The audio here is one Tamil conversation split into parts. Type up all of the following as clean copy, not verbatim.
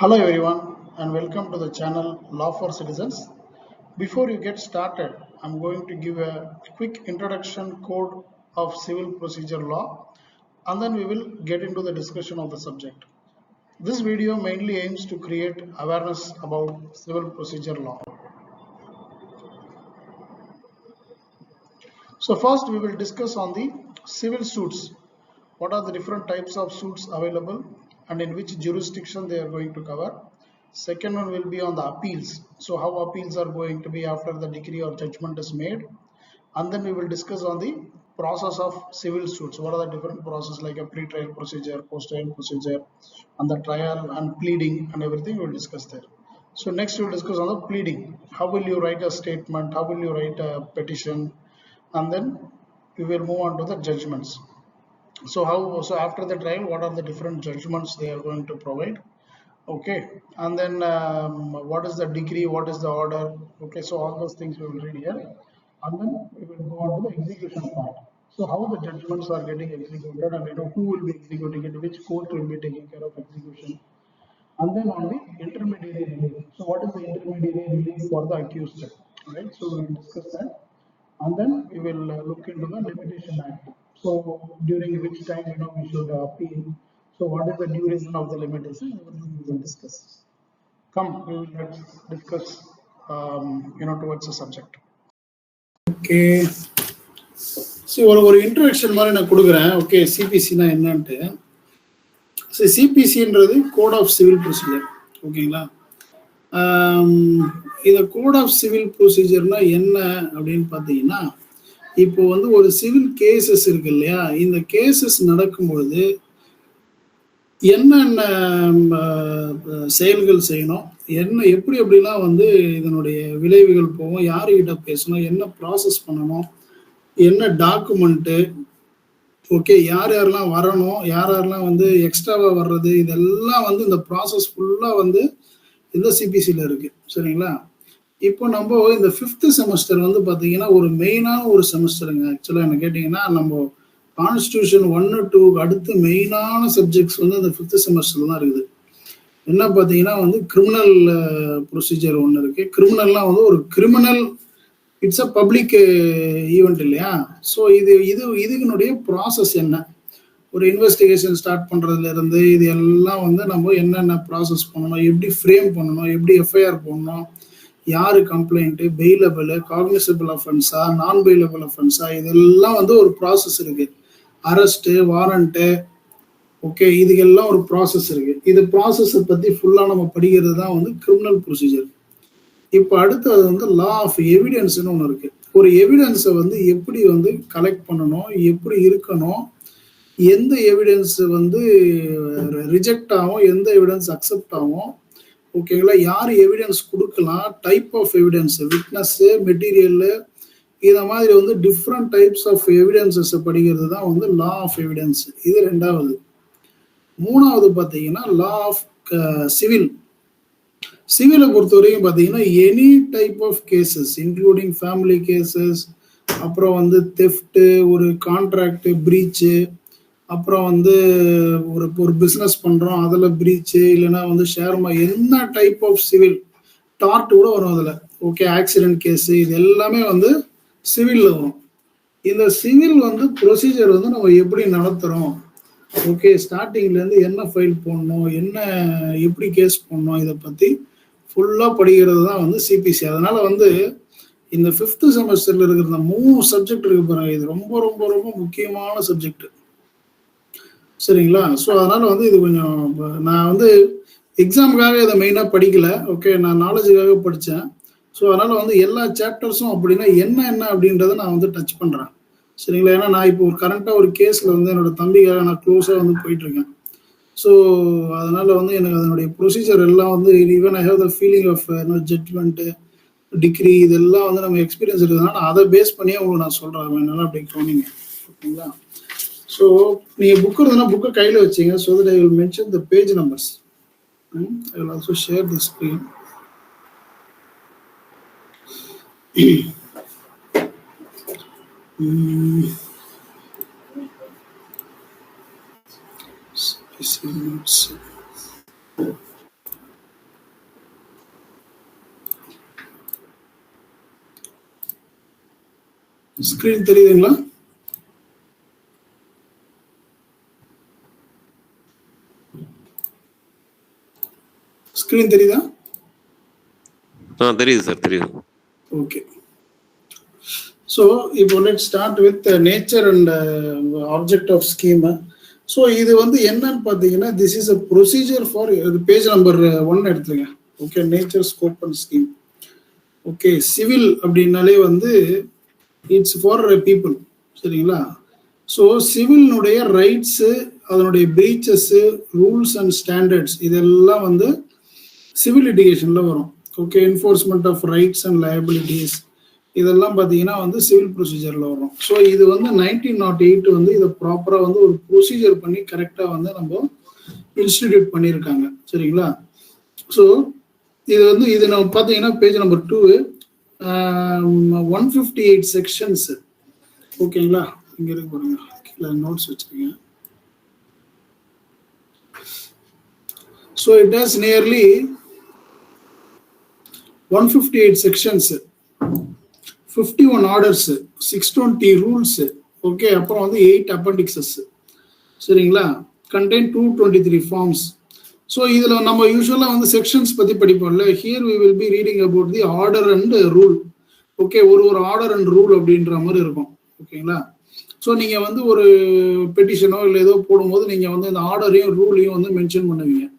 Hello everyone and welcome to the channel Law for Citizens. Before you get started, I'm going to give a quick introduction code of civil procedure law and then we will get into the discussion of the subject. This video mainly aims to create awareness about civil procedure law. So first we will discuss on the civil suits. What are the different types of suits available and in which jurisdiction they are going to cover. Second one will be on the appeals. So how appeals are going to be after the decree or judgment is made. And then we will discuss on the process of civil suits. What are the different processes like a pre-trial procedure, post-trial procedure, and the trial and pleading and everything we will discuss there. So next we will discuss on the pleading. How will you write a statement? How will you write a petition? And then we will move on to the judgments. So after the trial, what are the different judgments they are going to provide? Okay, and then what is the decree, what is the order? Okay, so all those things we will read here, and then we will go on to the execution part. So how the judgments are getting executed, and who will be executing it, which court will be taking care of execution, and then on the intermediary relief. So what is the intermediary relief for the accused? Right. So we will discuss that, and then we will look into the Limitation Act. So during which time we should appeal. So what is the duration of the limitation? We will discuss. Come, we will let's discuss. Towards the subject. Okay. So ஒரு இன்ட்ரோடக்ஷன் மாதிரி நான் கொடுக்குறேன். ஓகே, சிபிசினா என்னன்ட்டு. ஸோ சிபிசின்றது கோட் ஆஃப் சிவில் ப்ரொசீஜர். ஓகேங்களா? இந்த கோட் ஆஃப் சிவில் ப்ரொசீஜர்னா என்ன அப்படின்னு பார்த்தீங்கன்னா, இப்போ வந்து ஒரு சிவில் கேசஸ் இருக்கு இல்லையா, இந்த கேசஸ் நடக்கும்பொழுது என்னென்ன செயல்கள் செய்யணும், எப்படி எப்படிலாம் வந்து இதனுடைய விளைவுகள் போகும், யாருக்கிட்ட பேசணும், என்ன ப்ராசஸ் பண்ணணும், என்ன டாக்குமெண்ட்டு, ஓகே, யார் யாரெல்லாம் வரணும், யார் யாரெல்லாம் வந்து எக்ஸ்ட்ராவாக வர்றது, இதெல்லாம் வந்து இந்த ப்ராசஸ் ஃபுல்லாக வந்து இந்த சிபிசியில் இருக்குது. சரிங்களா? இப்போ நம்ம இந்த 5th செமஸ்டர் வந்து பார்த்தீங்கன்னா ஒரு மெயினான ஒரு செமஸ்டருங்க. ஆக்சுவலாக என்ன கேட்டிங்கன்னா, நம்ம கான்ஸ்டியூஷன் 1, 2 அடுத்து மெயினான சப்ஜெக்ட்ஸ் வந்து அந்த 5th செமஸ்டர் தான் இருக்குது. என்ன பார்த்தீங்கன்னா வந்து கிரிமினல் ப்ரொசீஜர் ஒன்று இருக்குது. கிரிமினல்லாம் வந்து ஒரு criminal it's a public event இல்லையா? ஸோ இதுனுடைய ப்ராசஸ் என்ன, ஒரு இன்வெஸ்டிகேஷன் ஸ்டார்ட் பண்ணுறதுலேருந்து இது எல்லாம் வந்து நம்ம என்னென்ன ப்ராசஸ் பண்ணணும், எப்படி ஃப்ரேம் பண்ணணும், எப்படி எஃப்ஐஆர் போடணும், யார் கம்ப்ளைண்ட்டு, பெயிலபிள், காக்னிசபிள் அஃபென்ஸா, நான் பெயிலபிள் அஃபென்ஸா, இதெல்லாம் வந்து ஒரு ப்ராசஸ் இருக்குது. அரெஸ்ட்டு, வாரண்ட்டு, ஓகே, இதுக்கெல்லாம் ஒரு ப்ராசஸ் இருக்குது. இது ப்ராசஸை பற்றி ஃபுல்லாக நம்ம படிக்கிறது தான் வந்து கிரிமினல் ப்ரொசீஜர். இப்போ அடுத்தது வந்து லா ஆஃப் எவிடன்ஸ்னு ஒன்று இருக்குது. ஒரு எவிடன்ஸை வந்து எப்படி வந்து கலெக்ட் பண்ணணும், எப்படி இருக்கணும், எந்த எவிடன்ஸ் வந்து ரிஜெக்ட் ஆகும், எந்த எவிடன்ஸ் அக்செப்ட் ஆகும், ஓகேங்களா, யார் எவிடன்ஸ் கொடுக்கலாம், type of evidence, witness, material, இதை மாதிரி வந்து டிஃப்ரெண்ட் டைப்ஸ் ஆஃப் எவிடன்சஸை படிக்கிறது தான் வந்து லா ஆஃப் எவிடன்ஸ். இது 2வது. 3வது பார்த்தீங்கன்னா லா ஆஃப் சிவில். சிவிலை பொறுத்த வரைக்கும் பார்த்தீங்கன்னா any type of cases including family cases, அப்புறம் வந்து தெஃப்ட்டு, ஒரு கான்ட்ராக்டு பிரீச்சு, அப்புறம் வந்து ஒரு பிஸ்னஸ் பண்ணுறோம் அதில் பிரீச்சு, இல்லைன்னா வந்து என்ன டைப் ஆஃப் சிவில், டார்ட் கூட வரும் அதில். ஓகே, ஆக்சிடென்ட் கேஸு, இது எல்லாமே வந்து சிவிலில் வரும். இந்த சிவில் வந்து ப்ரொசீஜர் வந்து நம்ம எப்படி நடத்துகிறோம், ஓகே, ஸ்டார்டிங்லேருந்து என்ன ஃபைல் போடணும், எப்படி கேஸ் போடணும், இதை பற்றி ஃபுல்லாக படிக்கிறது தான் வந்து சிபிசி. அதனால் வந்து இந்த 5th செமஸ்டரில் இருக்கிற இந்த 3 சப்ஜெக்ட் இருக்கு பாருங்க, இது ரொம்ப ரொம்ப ரொம்ப முக்கியமான சப்ஜெக்ட். சரிங்களா? ஸோ அதனால் வந்து இது கொஞ்சம் நான் வந்து எக்ஸாமுக்காக இதை மெயினாக படிக்கலை. ஓகே, நான் நாலேஜுக்காக படித்தேன். ஸோ அதனால் வந்து எல்லா சாப்டர்ஸும் அப்படின்னா என்ன அப்படின்றத நான் வந்து டச் பண்ணுறேன். சரிங்களா? ஏன்னா நான் இப்போ ஒரு கரண்ட்டாக ஒரு கேஸில் வந்து என்னோட தம்பிக்காக நான் க்ளோஸாக வந்து போயிட்டுருக்கேன். ஸோ அதனால் வந்து எனக்கு அதனுடைய ப்ரொசீஜர் எல்லாம் வந்து even I have the feeling of judgement, degree, இதெல்லாம் வந்து நம்ம எக்ஸ்பீரியன்ஸ் இருக்கிறதுனால அதை பேஸ் பண்ணியே உங்களுக்கு நான் சொல்கிறேன். என்னால் அப்படி கவனிங்க. ஓகேங்களா? ஸோ நீங்கள் புக் இருந்ததுன்னா புக்கை கையில் வச்சிங்க. So that I will mention the page numbers. I will also share the screen. Screen தெரியுதுங்களா? ஸ்கிரீன் தெரியுதா? தெரியுது சார், தெரியுது. ஓகே. ஸோ இப்போ let start with nature and object of scheme. So இது வந்து என்னன்னு பார்த்தீங்கன்னா, this is a procedure for page number 1 எடுத்துங்க. Okay, nature, scope and scheme. Okay, civil அப்படின்னாலே வந்து இட்ஸ் ஃபார் பீப்புள், சரிங்களா? ஸோ சிவில்னுடைய ரைட்ஸு, அதனுடைய பிரீச்சஸ்ஸு, ரூல்ஸ் அண்ட் ஸ்டாண்டர்ட்ஸ் இதெல்லாம் வந்து சிவில் லிட்டிகேஷனில் வரும். Okay, enforcement of rights and liabilities இதெல்லாம் பார்த்தீங்கன்னா வந்து சிவில் ப்ரொசீஜரில் வரும். ஸோ இது வந்து 1908 வந்து இதை ப்ராப்பராக வந்து ஒரு ப்ரொசீஜர் பண்ணி கரெக்டாக வந்து நம்ம இன்ஸ்டிடியூட் பண்ணியிருக்காங்க, சரிங்களா? ஸோ இது வந்து இது நம்ம பார்த்தீங்கன்னா பேஜ் நம்பர் 2 158 செக்ஷன்ஸ். ஓகேங்களா? இங்கே இருக்கு பாருங்க, கீழே நோட்ஸ் வச்சுருக்கேன். So it has nearly 158 sections, 51 orders, 620 rules. Okay, அப்புறம் வந்து 8 appendixes, சரிங்களா? contain 223 forms. ஸோ இதில் நம்ம யூஸ்வலாக வந்து செக்ஷன்ஸ் பற்றி படிப்போம்ல. Here we will be reading about the order and rule. Okay, ஒரு ஆர்டர் அண்ட் ரூல் அப்படின்ற மாதிரி இருக்கும். ஓகேங்களா? ஸோ நீங்கள் வந்து ஒரு பெட்டிஷனோ இல்லை ஏதோ போடும்போது நீங்கள் வந்து இந்த ஆர்டரையும் ரூலையும் வந்து மென்ஷன் பண்ணுவீங்க,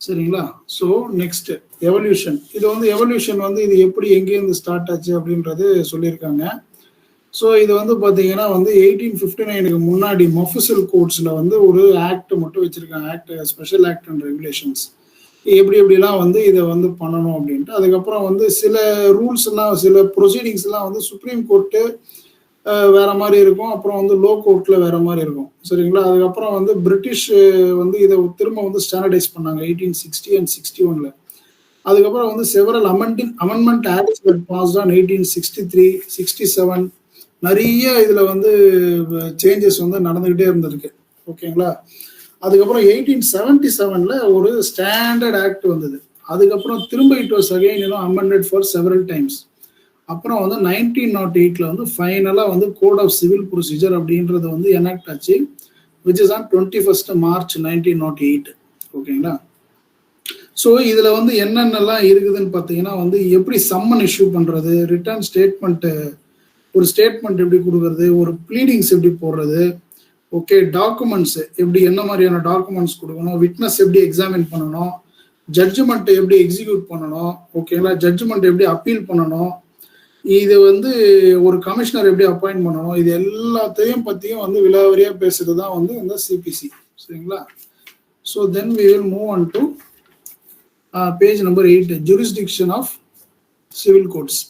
சரிங்களா? So next evolution. இது வந்து எவல்யூஷன் வந்து இது எப்படி எங்கேருந்து ஸ்டார்ட் ஆச்சு அப்படின்றது சொல்லியிருக்காங்க. ஸோ இது வந்து பார்த்தீங்கன்னா வந்து 1859 முன்னாடி மஃபுசல் கோட்ஸில் வந்து ஒரு ஆக்ட் மட்டும் வச்சிருக்காங்க, act, special act and regulations, எப்படிலாம் வந்து இதை வந்து பண்ணணும் அப்படின்ட்டு. அதுக்கப்புறம் வந்து சில ரூல்ஸ் எல்லாம், சில ப்ரொசீடிங்ஸ் எல்லாம் வந்து சுப்ரீம் கோர்ட்டு வேற மாதிரி இருக்கும், அப்புறம் வந்து லோ கோர்ட்ல வேற மாதிரி இருக்கும், சரிங்களா? அதுக்கப்புறம் வந்து பிரிட்டிஷ் வந்து இதை திரும்ப வந்து ஸ்டாண்டர்டைஸ் பண்ணாங்க 1860 and 61. அதுக்கப்புறம் வந்து several amendment acts were passed on 1863, 67. நிறைய இதுல வந்து சேஞ்சஸ் வந்து நடந்துகிட்டே இருந்திருக்கு, ஓகேங்களா? அதுக்கப்புறம் 1877 ஒரு ஸ்டாண்டர்ட் ஆக்ட் வந்தது. அதுக்கப்புறம் திரும்ப it was again amended for several times. அப்புறம் வந்து 1908 வந்து ஃபைனலாக வந்து கோட் ஆஃப் சிவில் ப்ரொசீஜர் அப்படின்றது வந்து எனாக்ட் ஆச்சு, விச் இஸ் ஆன் 21 March 1908. ஓகேங்களா? ஸோ இதில் வந்து என்னென்னலாம் இருக்குதுன்னு பார்த்தீங்கன்னா வந்து எப்படி சம்மன் இஷ்யூ பண்ணுறது, ரிட்டர்ன் ஸ்டேட்மெண்ட்டு, ஒரு ஸ்டேட்மெண்ட் எப்படி கொடுக்கறது, ஒரு ப்ளீடிங்ஸ் எப்படி போடுறது, ஓகே, டாக்குமெண்ட்ஸ் எப்படி, என்ன மாதிரியான டாக்குமெண்ட்ஸ் கொடுக்கணும், விட்னஸ் எப்படி எக்ஸாமின் பண்ணணும், ஜட்ஜ்மெண்ட் எப்படி எக்ஸிக்யூட் பண்ணணும், ஓகேங்களா, ஜட்ஜ்மெண்ட் எப்படி அப்பீல் பண்ணணும், இது வந்து ஒரு கமிஷனர் எப்படி அப்பாயிண்ட் பண்ணணும், இது எல்லாத்தையும் பற்றியும் வந்து விலாவரியாக பேசுறது தான் வந்து இந்த சிபிசி, சரிங்களா? So then we will move on to page number 8, jurisdiction of civil courts.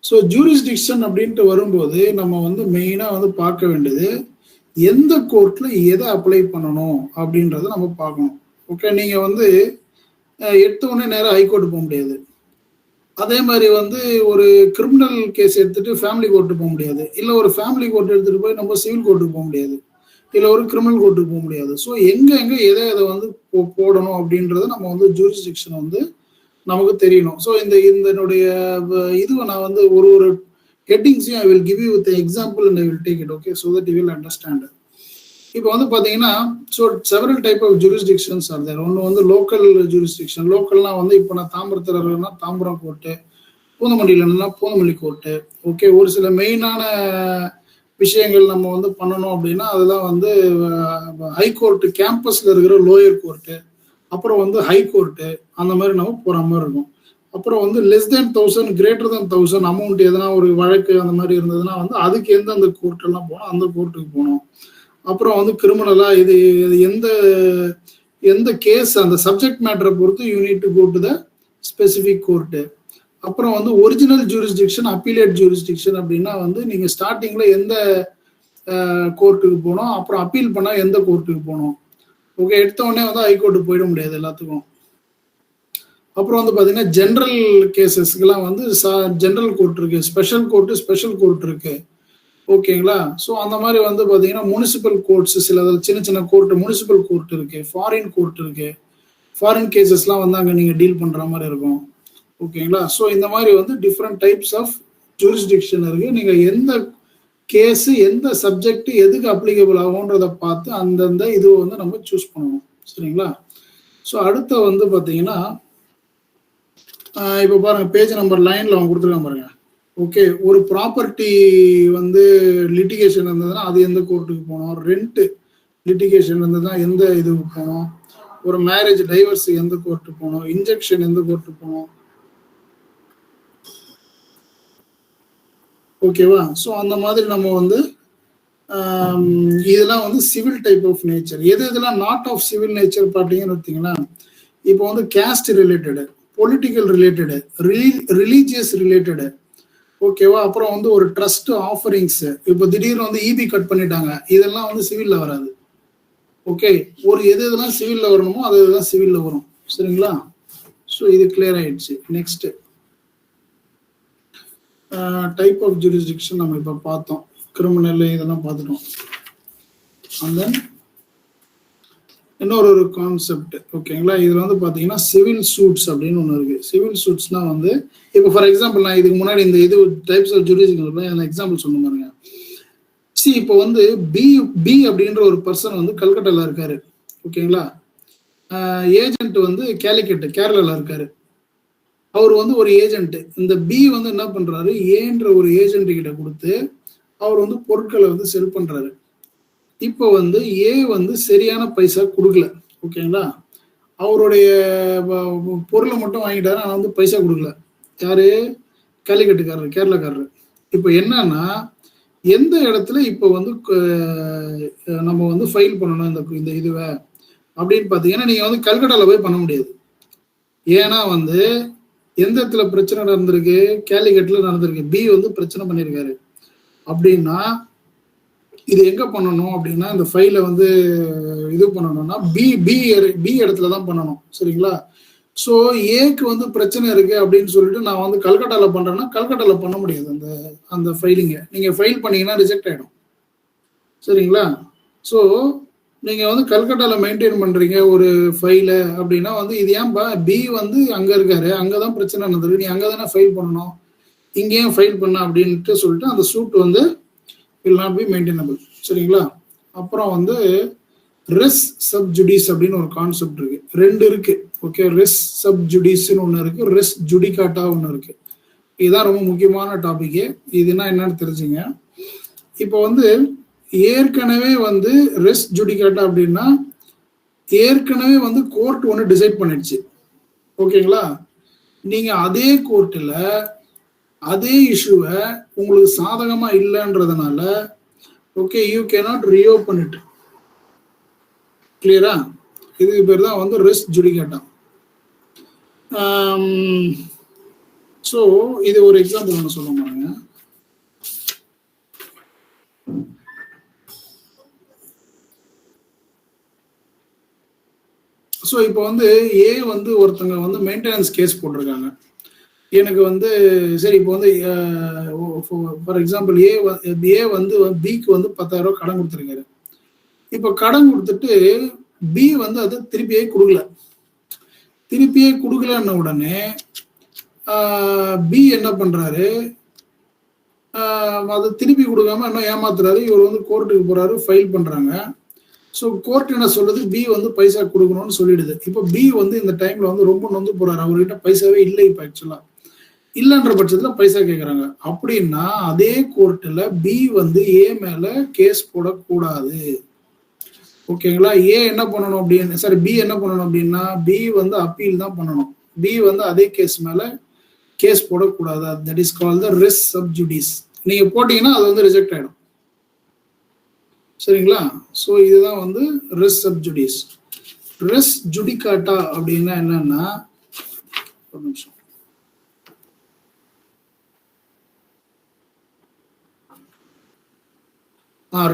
So jurisdiction அப்படின்ட்டு வரும்போது நம்ம வந்து மெயினாக வந்து பார்க்க வேண்டியது எந்த கோர்ட்டில் எதை அப்ளை பண்ணணும் அப்படின்றத நம்ம பார்க்கணும். ஓகே, நீங்கள் வந்து எடுத்த உடனே நேரம் ஹைகோர்ட்டு போக முடியாது. அதே மாதிரி வந்து ஒரு கிரிமினல் கேஸ் எடுத்துட்டு ஃபேமிலி கோர்ட்டு போக முடியாது, இல்லை ஒரு ஃபேமிலி கோர்ட் எடுத்துட்டு போய் நம்ம சிவில் கோர்ட்டுக்கு போக முடியாது, இல்லை ஒரு கிரிமினல் கோர்ட்டுக்கு போக முடியாது. ஸோ எங்கே எதை வந்து போடணும் அப்படின்றத நம்ம வந்து ஜூரிஸ்டிக்ஷன் வந்து நமக்கு தெரியணும். ஸோ இதனுடைய இதுவை நான் வந்து ஒரு ஹெட்டிங்ஸையும் I will give you with example and I will take it, okay, so that you will understand. இப்போ வந்து பார்த்தீங்கன்னா so several type of jurisdictions are there. ஒன்று வந்து லோக்கல் ஜூரிஸ்டிக்ஷன். லோக்கல்னால் வந்து இப்போ நான் தாம்பரத்தில் இருக்கிறேன்னா தாம்பரம் கோர்ட்டு, பூந்தமல்லியில் இல்லைன்னா பூந்தமல்லி கோர்ட்டு, ஓகே. ஒரு சில மெயினான விஷயங்கள் நம்ம வந்து பண்ணணும் அப்படின்னா அதெல்லாம் வந்து ஹைகோர்ட்டு, கேம்பஸில் இருக்கிற லோயர் கோர்ட்டு, அப்புறம் வந்து ஹைகோர்ட்டு, அந்த மாதிரி நம்ம போகிற மாதிரி இருக்கும். அப்புறம் வந்து less than 1000, greater than 1000 amount எதனா ஒரு வழக்கு அந்த மாதிரி இருந்ததுன்னா வந்து அதுக்கு எந்தெந்த கோர்ட்டெல்லாம் போகணும், அந்த கோர்ட்டுக்கு போகணும். அப்புறம் வந்து கிரிமினலா இது எந்த கேஸ், அந்த சப்ஜெக்ட் மேட்டரை பொறுத்து you need to go to the specific court. அப்புறம் வந்து ஒரிஜினல் ஜூரிஸ்டிக்ஷன், அப்பீலேட் ஜூரிஸ்டிக்ஷன் அப்படின்னா வந்து நீங்கள் ஸ்டார்டிங்கில் எந்த கோர்ட்டுக்கு போகணும், அப்புறம் அப்பீல் பண்ணால் எந்த கோர்ட்டுக்கு போகணும், ஓகே. எடுத்த உடனே வந்து ஹைகோர்ட்டுக்கு போயிட முடியாது எல்லாத்துக்கும். அப்புறம் வந்து பார்த்தீங்கன்னா ஜென்ரல் கேசஸ்க்கெல்லாம் வந்து ஜென்ரல் கோர்ட் இருக்கு, ஸ்பெஷல் கோர்ட் இருக்கு, ஓகேங்களா. ஸோ அந்த மாதிரி வந்து பார்த்தீங்கன்னா முனிசிபல் கோர்ட்ஸ், சில சின்ன கோர்ட்டு, முனிசிபல் கோர்ட் இருக்கு, ஃபாரின் கோர்ட் இருக்கு. ஃபாரின் கேசஸ்லாம் வந்து அங்கே நீங்கள் டீல் பண்ணுற மாதிரி இருக்கும், ஓகேங்களா. ஸோ இந்த மாதிரி வந்து டிஃப்ரெண்ட் டைப்ஸ் ஆஃப் ஜூரிஸ்டிக்ஷன் இருக்கு. நீங்க எந்த கேஸ் எந்த சப்ஜெக்ட் எதுக்கு அப்ளிகபிள் ஆகும்ன்றத பார்த்து அந்தந்த இது வந்து நம்ம சூஸ் பண்ணணும். சரிங்களா? ஸோ அடுத்த வந்து பார்த்தீங்கன்னா இப்போ பாருங்க பேஜ் நம்பர் லைன்ல அவங்க கொடுத்துருக்காங்க பாருங்க. ஓகே, ஒரு ப்ராப்பர்ட்டி வந்து லிட்டிகேஷன் இருந்ததுன்னா அது எந்த கோர்ட்டுக்கு போகணும், ரெண்ட் லிட்டிகேஷன் இருந்ததுன்னா எந்த இதுக்கு போகணும், ஒரு மேரேஜ் டைவர்ஸ் எந்த கோர்ட்டுக்கு போகணும், இன்ஜெக்ஷன் எந்த கோர்ட்டுக்கு போகணும். ஓகேவா? ஸோ அந்த மாதிரி நம்ம வந்து இதெல்லாம் வந்து சிவில் டைப் ஆஃப் நேச்சர். இதெல்லாம் நாட் ஆஃப் சிவில் நேச்சர் பார்த்தீங்கன்னு பார்த்தீங்கன்னா, இப்போ வந்து caste related, political related, religious related, ஓகேவா? அப்புறம் வந்து ஒரு ட்ரஸ்ட் ஆஃபரிங்ஸ், இப்போ திடீர்னு வந்து இபி கட் பண்ணிட்டாங்க, இதெல்லாம் வந்து சிவில்ல வராது. ஓகே, ஒரு எதெல்லாம் சிவில்ல வரணுமோ அது இதெல்லாம் சிவில்ல வரும். சரிங்களா? ஸோ இது கிளியர் ஆயிடுச்சு. நெக்ஸ்ட் டைப் ஆஃப் ஜூரிஸ்டிக்ஷன் நம்ம இப்போ பார்த்தோம், கிரிமினல் இதெல்லாம் பார்த்துட்டோம். அண்ட் தென் இன்னொரு கான்செப்ட், ஓகேங்களா? இதுல வந்து பாத்தீங்கன்னா சிவில் சூட்ஸ் அப்படின்னு ஒன்று இருக்கு. சிவில் சூட்ஸ்னா வந்து இப்போ ஃபார் எக்ஸாம்பிள் நான் இதுக்கு முன்னாடி இந்த இது டைப்ஸ் ஆஃப் ஜூரிஸ்டிக்ஷன் எக்ஸாம்பிள் சொன்ன பாருங்க. இப்போ வந்து பி அப்படின்ற ஒரு பர்சன் வந்து கல்கட்டால இருக்காரு, ஓகேங்களா? ஏஜென்ட் வந்து கேலிக்கட் கேரளால இருக்காரு. அவர் வந்து ஒரு ஏஜென்ட். இந்த பி வந்து என்ன பண்றாரு, ஏன்ற ஒரு ஏஜென்ட் கிட்ட கொடுத்து அவர் வந்து பொருட்களை வந்து செல் பண்றாரு. இப்போ வந்து ஏ வந்து சரியான பைசா கொடுக்கல, ஓகேங்களா? அவருடைய பொருளை மட்டும் வாங்கிட்டாரு, ஆனால் வந்து பைசா கொடுக்கல. யாரு? கேலிக்கட்டுக்காரர், கேரளாக்காரர். இப்போ என்னன்னா எந்த இடத்துல இப்போ வந்து நம்ம வந்து ஃபைல் பண்ணணும் இந்த இதுவை அப்படின்னு பார்த்தீங்கன்னா, நீங்க வந்து கல்கட்டால போய் பண்ண முடியாது. ஏன்னா வந்து எந்த இடத்துல பிரச்சனை நடந்திருக்கு, கேலிக்கட்ல நடந்திருக்கு. பி வந்து பிரச்சனை பண்ணியிருக்காரு அப்படின்னா இது எங்க பண்ணணும் அப்படின்னா, இந்த ஃபைலை வந்து இது பண்ணணும்னா பி இடத்துல தான் பண்ணணும். சரிங்களா? ஸோ ஏக்கு வந்து பிரச்சனை இருக்கு அப்படின்னு சொல்லிட்டு நான் வந்து கல்கட்டால பண்றேன்னா கல்கட்டால பண்ண முடியாது. அந்த ஃபைலிங்க நீங்க ஃபைல் பண்ணீங்கன்னா ரிஜெக்ட் ஆயிடும். சரிங்களா? ஸோ நீங்க வந்து கல்கட்டால மெயின்டைன் பண்றீங்க ஒரு ஃபைல அப்படின்னா வந்து இது ஏன்பா பி வந்து அங்க இருக்காரு, அங்கதான் பிரச்சனை நடந்திருக்கு, நீ அங்கதானே ஃபைல் பண்ணணும், இங்கேயும் ஃபைல் பண்ண அப்படின்ட்டு சொல்லிட்டு அந்த சூட் வந்து will not be maintainable. சரிங்களா? அப்புறம் வந்து ரெஸ் சப் ஜுடிஸ் அப்படின்னு ஒரு கான்செப்ட் இருக்கு. ரெண்டு இருக்கு. ஓகே, ரெஸ் சப் ஜுடிஸ்ன்னு ஒன்று இருக்கு, ரெஸ் ஜுடிகாட்டா ஒன்று இருக்கு. இதுதான் ரொம்ப முக்கியமான டாபிக். இதுனா என்னன்னு தெரிஞ்சுங்க. இப்போ வந்து ஏற்கனவே வந்து ரெஸ் ஜுடிகாட்டா அப்படின்னா ஏற்கனவே வந்து கோர்ட் ஒன்று டிசைட் பண்ணிடுச்சு, ஓகேங்களா? நீங்க அதே கோர்ட்டில் அதே இஷ்யூவை உங்களுக்கு சாதகமா இல்லைன்றதுனால okay you cannot reopen it. கிளியரா? இதுக்கு பேர் தான் வந்து ரெஸ் ஜுடிகாட்டா. ஸோ இது ஒரு எக்ஸாம்பிள் ஒன்று சொல்ல பாருங்க. ஸோ இப்போ வந்து ஏ வந்து ஒருத்தங்க வந்து மெயின்டெனன்ஸ் கேஸ் போட்டிருக்காங்க. எனக்கு வந்து சரி இப்போ வந்து ஃபார் எக்ஸாம்பிள் ஏ வந்து பிக்கு வந்து 10,000 ரூபாய் கடன் கொடுத்துருக்காரு. இப்போ கடன் கொடுத்துட்டு பி வந்து அதை திருப்பியே கொடுக்கலன்ன உடனே பி என்ன பண்றாரு, அதை திருப்பி கொடுக்காம இன்னும் ஏமாத்துறாரு. இவர் வந்து கோர்ட்டுக்கு போறாரு, ஃபைல் பண்றாங்க. ஸோ கோர்ட் என்ன சொல்றது, பி வந்து பைசா கொடுக்கணும்னு சொல்லிடுது. இப்போ பி வந்து இந்த டைம்ல வந்து ரொம்ப நொந்து போறாரு, அவர்கிட்ட பைசாவே இல்லை. இப்போ ஆக்சுவலா இல்லைன்ற பட்சத்துல பைசா கேட்கறாங்க. அப்படின்னா அதே கோர்ட்ல பி வந்து ஏ மேல கேஸ் போடக்கூடாது, ஓகேங்களா? ஏ என்ன பண்ணணும் அப்படின்னு சாரி பி என்ன பண்ணணும் அப்படின்னா பி வந்து அப்பீல் தான் பண்ணணும். பி வந்து அதே கேஸ் மேல கேஸ் போடக்கூடாது. That is called the res sub judice. நீங்க போட்டீங்கன்னா அது வந்து ரிஜெக்ட் ஆயிடும். சரிங்களா? ஸோ இதுதான் வந்து ரெஸ் சப் ஜுடிஸ். ரெஸ் ஜுடிகாட்டா அப்படின்னா என்னன்னா, ஒரு நிமிஷம்,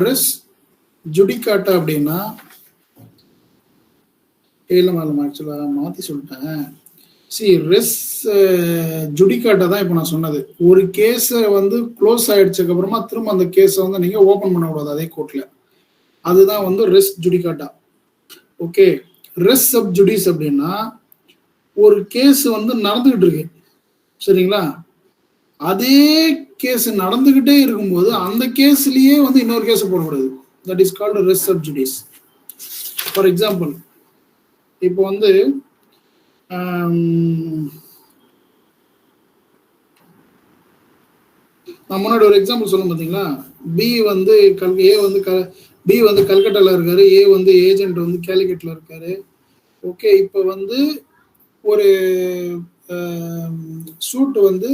ரெஸ் ஜுடிகாட்டா அப்படின்னா ஆக்சுவலா மாத்தி சொல்லிட்டேன். ரெஸ் ஜுடிகாட்டா தான் இப்போ நான் சொன்னது. ஒரு கேஸை வந்து க்ளோஸ் ஆயிடுச்சுக்கு அப்புறமா திரும்ப அந்த கேஸை வந்து நீங்க ஓபன் பண்ணக்கூடாது அதே கோர்ட்ல. அதுதான் வந்து ரெஸ் ஜுடிகாட்டா. ஓகே, ரெஸ் சப் ஜுடிஸ் அப்படின்னா ஒரு கேஸ் வந்து நடந்துகிட்டு இருக்கு, சரிங்களா? அதே கேஸ் நடந்துகிட்டே இருக்கும்போது அந்த கேஸ்லயே வந்து இன்னொரு கேஸ் போடக்கூடாது. That is called res sub judice. For example, இப்போ வந்து நான் முன்னாடி ஒரு எக்ஸாம்பிள் சொல்ல பார்த்தீங்களா, பி வந்து ஏ வந்து பி வந்து கல்கட்டால இருக்காரு, ஏ வந்து ஏஜென்ட் வந்து கேலிக்கட்ல இருக்காரு. ஓகே, இப்போ வந்து ஒரு சூட் வந்து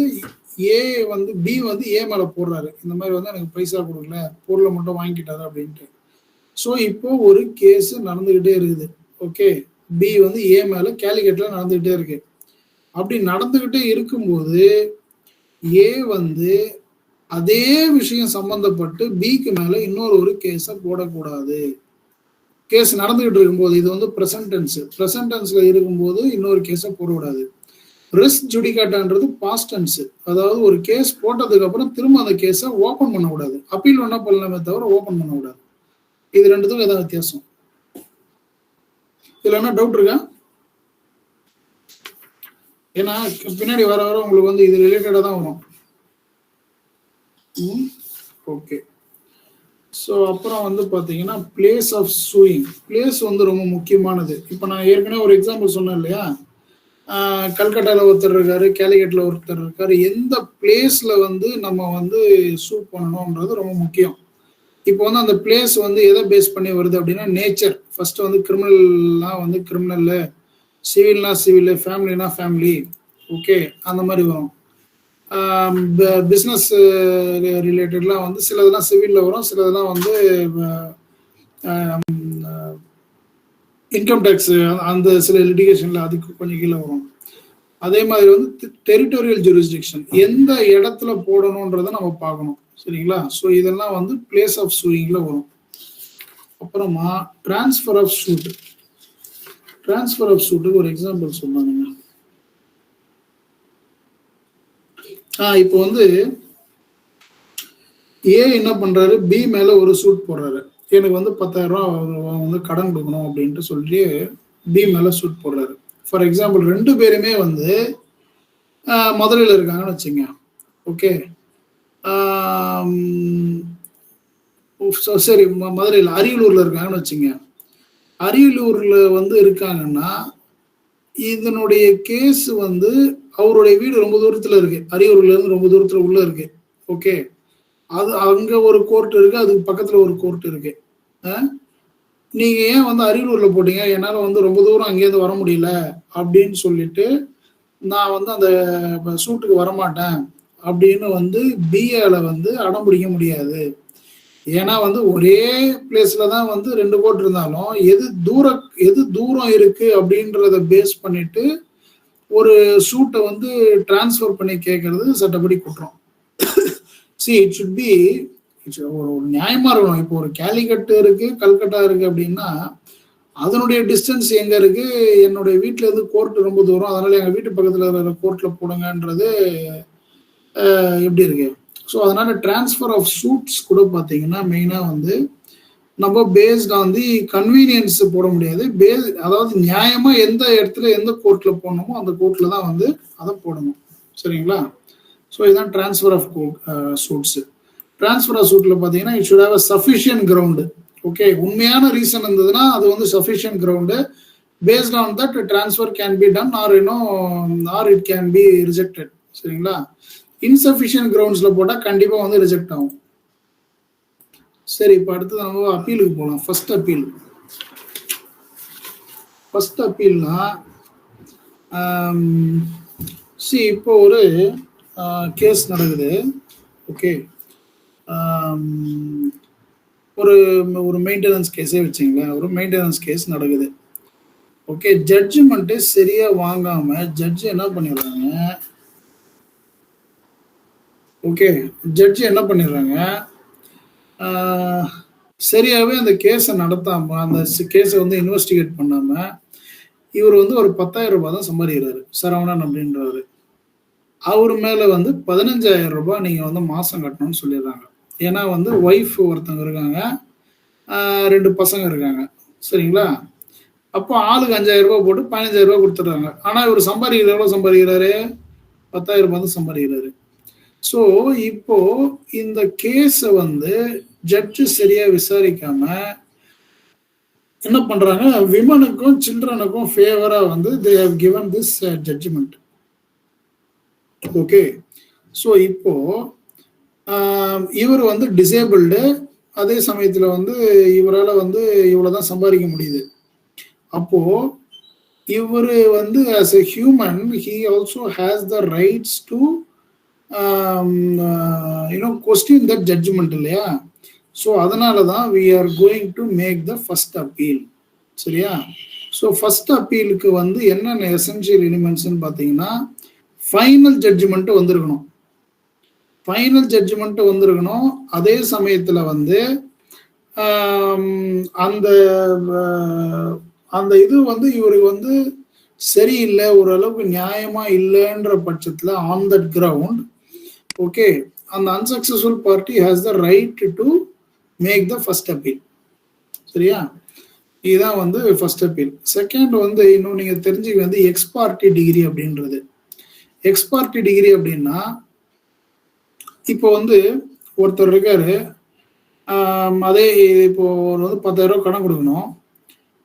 ஏ வந்து பி வந்து ஏ மேல போடுறாரு, இந்த மாதிரி வந்து எனக்கு பைசா கொடுக்கல, பொருளை மட்டும் வாங்கிட்டாரு அப்படின்ட்டு. ஸோ இப்போ ஒரு கேஸ் நடந்துகிட்டே இருக்குது. ஓகே, பி வந்து ஏ மேல கேலிக்கட்ல நடந்துகிட்டே இருக்கு. அப்படி நடந்துகிட்டே இருக்கும்போது ஏ வந்து அதே விஷயம் சம்பந்தப்பட்டு பிக்கு மேல இன்னொரு ஒரு கேஸை போடக்கூடாது. கேஸ் நடந்துகிட்டு இருக்கும்போது, இது வந்து பிரசன்ட் டென்ஸ்ல இருக்கும்போது இன்னொரு கேஸை போடக்கூடாது. ரெஸ் ஜுடிகாட்டான்றது பாஸ்ட் டென்ஸ். அதாவது ஒரு கேஸ் போட்டதுக்கு அப்புறம் திரும்ப அந்த கேஸை ஓபன் பண்ணக்கூடாது. அப்பீல் வேணா பண்ணலாமே தவிர ஓபன் பண்ணக்கூடாது. இது ரெண்டுத்துக்கும் ஏதாவது வித்தியாசம்? இதுல என்ன டவுட் இருக்கா? ஏன்னா பின்னாடி வர வர உங்களுக்கு வந்து இது ரிலேட்டடா தான் வரும். ஓகே, ஸோ அப்புறம் வந்து பார்த்தீங்கன்னா பிளேஸ் ஆஃப் சூயிங். பிளேஸ் வந்து ரொம்ப முக்கியமானது. இப்போ நான் ஏற்கனவே ஒரு எக்ஸாம்பிள் சொன்னேன் இல்லையா, கல்கட்டாவில் ஒருத்தர் இருக்காரு, கேலிக்கட்டில் ஒருத்தர் இருக்காரு. எந்த பிளேஸ்ல வந்து நம்ம வந்து சூட் பண்ணணும்ன்றது ரொம்ப முக்கியம். இப்போ வந்து அந்த பிளேஸ் வந்து எதை பேஸ் பண்ணி வருது அப்படின்னா நேச்சர். ஃபர்ஸ்ட் வந்து கிரிமினல்னா வந்து கிரிமினல், சிவில்னா சிவில், ஃபேமிலினா ஃபேமிலி. ஓகே, அந்த மாதிரி வரும். பிஸ்னஸ் ரிலேட்டட்லாம் வந்து சிலதெல்லாம் சிவில்ல வரும், சிலதெல்லாம் வந்து இன்கம் டேக்ஸ் அந்த சில லிட்டிகேஷன்ல அதுக்கு கொஞ்சம் கீழே வரும். அதே மாதிரி வந்து டெரிட்டோரியல் ஜூரிஸ்டிக்ஷன், எந்த இடத்துல போடணுன்றதை நம்ம பார்க்கணும். சரிங்களா? ஸோ இதெல்லாம் வந்து பிளேஸ் ஆஃப் சூயிங்ல வரும். அப்புறமா transfer of suit. Transfer of சூட்டுக்கு ஒரு எக்ஸாம்பிள் சொன்னாங்க. இப்போ வந்து ஏ என்ன பண்றாரு, பி மேல ஒரு சூட் போடுறாரு. எனக்கு வந்து 10,000 ரூபா வந்து கடன் கொடுக்கணும் அப்படின்ட்டு சொல்லி பி மேல சூட் போடுறாரு. ஃபார் எக்ஸாம்பிள், ரெண்டு பேருமே வந்து மதுரையில் இருக்காங்கன்னு வச்சுங்க. ஓகே, சரி, மதுரையில் அரியலூர்ல இருக்காங்கன்னு வச்சுங்க. அரியலூர்ல வந்து இருக்காங்கன்னா இதனுடைய கேஸ் வந்து அவருடைய வீடு ரொம்ப தூரத்துல இருக்கு, அரியலூர்ல இருந்து ரொம்ப தூரத்துல உள்ள இருக்கு. ஓகே, அது அங்க ஒரு கோர்ட் இருக்கு, அதுக்கு பக்கத்துல ஒரு கோர்ட் இருக்கு. நீங்க ஏன் வந்து அரியலூர்ல போட்டீங்க, என்னால வந்து ரொம்ப தூரம் அங்கேருந்து வர முடியல அப்படின்னு சொல்லிட்டு நான் வந்து அந்த சூட்டுக்கு வரமாட்டேன் அப்படின்னு வந்து பிஏல வந்து அடம் பிடிக்க முடியாது. ஏன்னா வந்து ஒரே பிளேஸ்ல தான் வந்து ரெண்டு கோர்ட் இருந்தாலும் எது தூரம் இருக்கு அப்படின்றத பேஸ் பண்ணிட்டு ஒரு சூட்டை வந்து டிரான்ஸ்ஃபர் பண்ணி கேட்கறது சட்டப்படி குற்றம். இட் ஷுட் பி ஒரு நியாயமா இருக்கணும். இப்போ ஒரு கேலிக்கட்டு இருக்கு, கல்கட்டா இருக்கு அப்படின்னா அதனுடைய டிஸ்டன்ஸ் எங்க இருக்கு, என்னுடைய வீட்டுல இருந்து கோர்ட் ரொம்ப தூரம், அதனால எங்க வீட்டு பக்கத்துல இருக்கிற கோர்ட்ல போடுங்கன்றது எப்படி இருக்கு. ஸோ அதனால டிரான்ஸ்ஃபர் ஆஃப் சூட்ஸ் கூட பார்த்தீங்கன்னா மெயினா வந்து நம்ம பேஸ்ட் ஆன் தி கன்வீனியன்ஸ் போட முடியாது. அதாவது நியாயமா எந்த இடத்துல எந்த கோர்ட்ல போடணுமோ அந்த கோர்ட்ல தான் வந்து அதை போடணும். சரிங்களா? ஸோ இதுதான் transfer of suits. Transfer of சூட்ல பார்த்தீங்கன்னா it should have a sufficient ground. Okay, உண்மையான ரீசன் இருந்ததுன்னா அது வந்து sufficient ground. Based on that transfer can be done or it can be rejected. சரிங்களா? இன்சஃபிஷியன்ட் கிரவுண்ட்ஸ்ல போட்டால் கண்டிப்பாக வந்து ரிஜெக்ட் ஆகும். சரி, இப்போ அடுத்தது நம்ம அப்பீலுக்கு போகலாம். ஃபர்ஸ்ட் அப்பீல்னா இப்போ ஒரு கேஸ் நடக்குது. ஓகே, ஒரு மெயின்டெனன்ஸ் கேஸே வச்சுங்களேன். ஒரு மெயின்டெனன்ஸ் கேஸ் நடக்குது. ஓகே, ஜட்ஜ்மெண்ட்டு சரியா வாங்காம ஜட்ஜ் என்ன பண்ணிடுறாங்க, சரியாவே அந்த கேஸை நடத்தாம, அந்த கேஸை வந்து இன்வெஸ்டிகேட் பண்ணாம இவர் வந்து ஒரு 10,000 ரூபாய் தான் சம்பாதிக்கிறாரு, சரவணன் அப்படின்றவர். அவர் மேல வந்து 15,000 ரூபாய் நீங்க வந்து மாசம் கட்டணும்னு சொல்லிடுறாங்க. ஏன்னா வந்து ஒய்ஃப் ஒருத்தவங்க இருக்காங்க, 2 பசங்க இருக்காங்க. சரிங்களா? அப்போ ஆளுக்கு 5,000 ரூபாய் போட்டு 15,000 ரூபாய் கொடுத்துட்றாங்க. ஆனா இவர் எவ்வளவு சம்பாதிக்கிறாரு, 10,000 ரூபாய் தான் சம்பாதிக்கிறாரு. ஸோ இப்போ இந்த கேஸை வந்து ஜட்ஜு சரியா விசாரிக்காம என்ன பண்றாங்க, விமனுக்கும் சில்ட்ரனுக்கும் ஃபேவரா வந்து they have given this judgement. Okay, so இப்போ இவர் வந்து டிசேபிள்டு, அதே சமயத்தில் வந்து இவரால் வந்து இவ்வளோதான் சம்பாதிக்க முடியுது. அப்போ இவர் வந்து as a human he also has the rights to question that judgement இல்லையா? ஸோ அதனால தான் we are going to make the first appeal. சரியா? ஸோ ஃபர்ஸ்ட் அப்பீலுக்கு வந்து என்னென்ன எசென்ஷியல் எலிமெண்ட்ஸ்ன்னு பார்த்தீங்கன்னா, ஃபைனல் ஜட்ஜ்மெண்ட் வந்திருக்கணும். ஃபைனல் ஜட்ஜ்மெண்ட் வந்திருக்கணும். அதே சமயத்தில் வந்து அந்த அந்த இது வந்து இவருக்கு வந்து சரியில்லை, ஓரளவுக்கு நியாயமா இல்லைன்ற பட்சத்தில் ஆன் தட் கிரவுண்ட், ஓகே, அந்த unsuccessful party has the right to make the first appeal. சரியா? இதுதான் வந்து ஃபர்ஸ்ட் அப்பீல். செகண்ட் வந்து இன்னும் நீங்க தெரிஞ்சுக்க வந்து எக்ஸ் பார்ட்டி டிகிரி அப்படின்றது. எக்ஸ் பார்ட்டி டிகிரி அப்படின்னா, இப்போ வந்து ஒருத்தர் இருக்காரு, அதே இப்போ ஒரு வந்து 10,000 கடன் கொடுக்கணும்.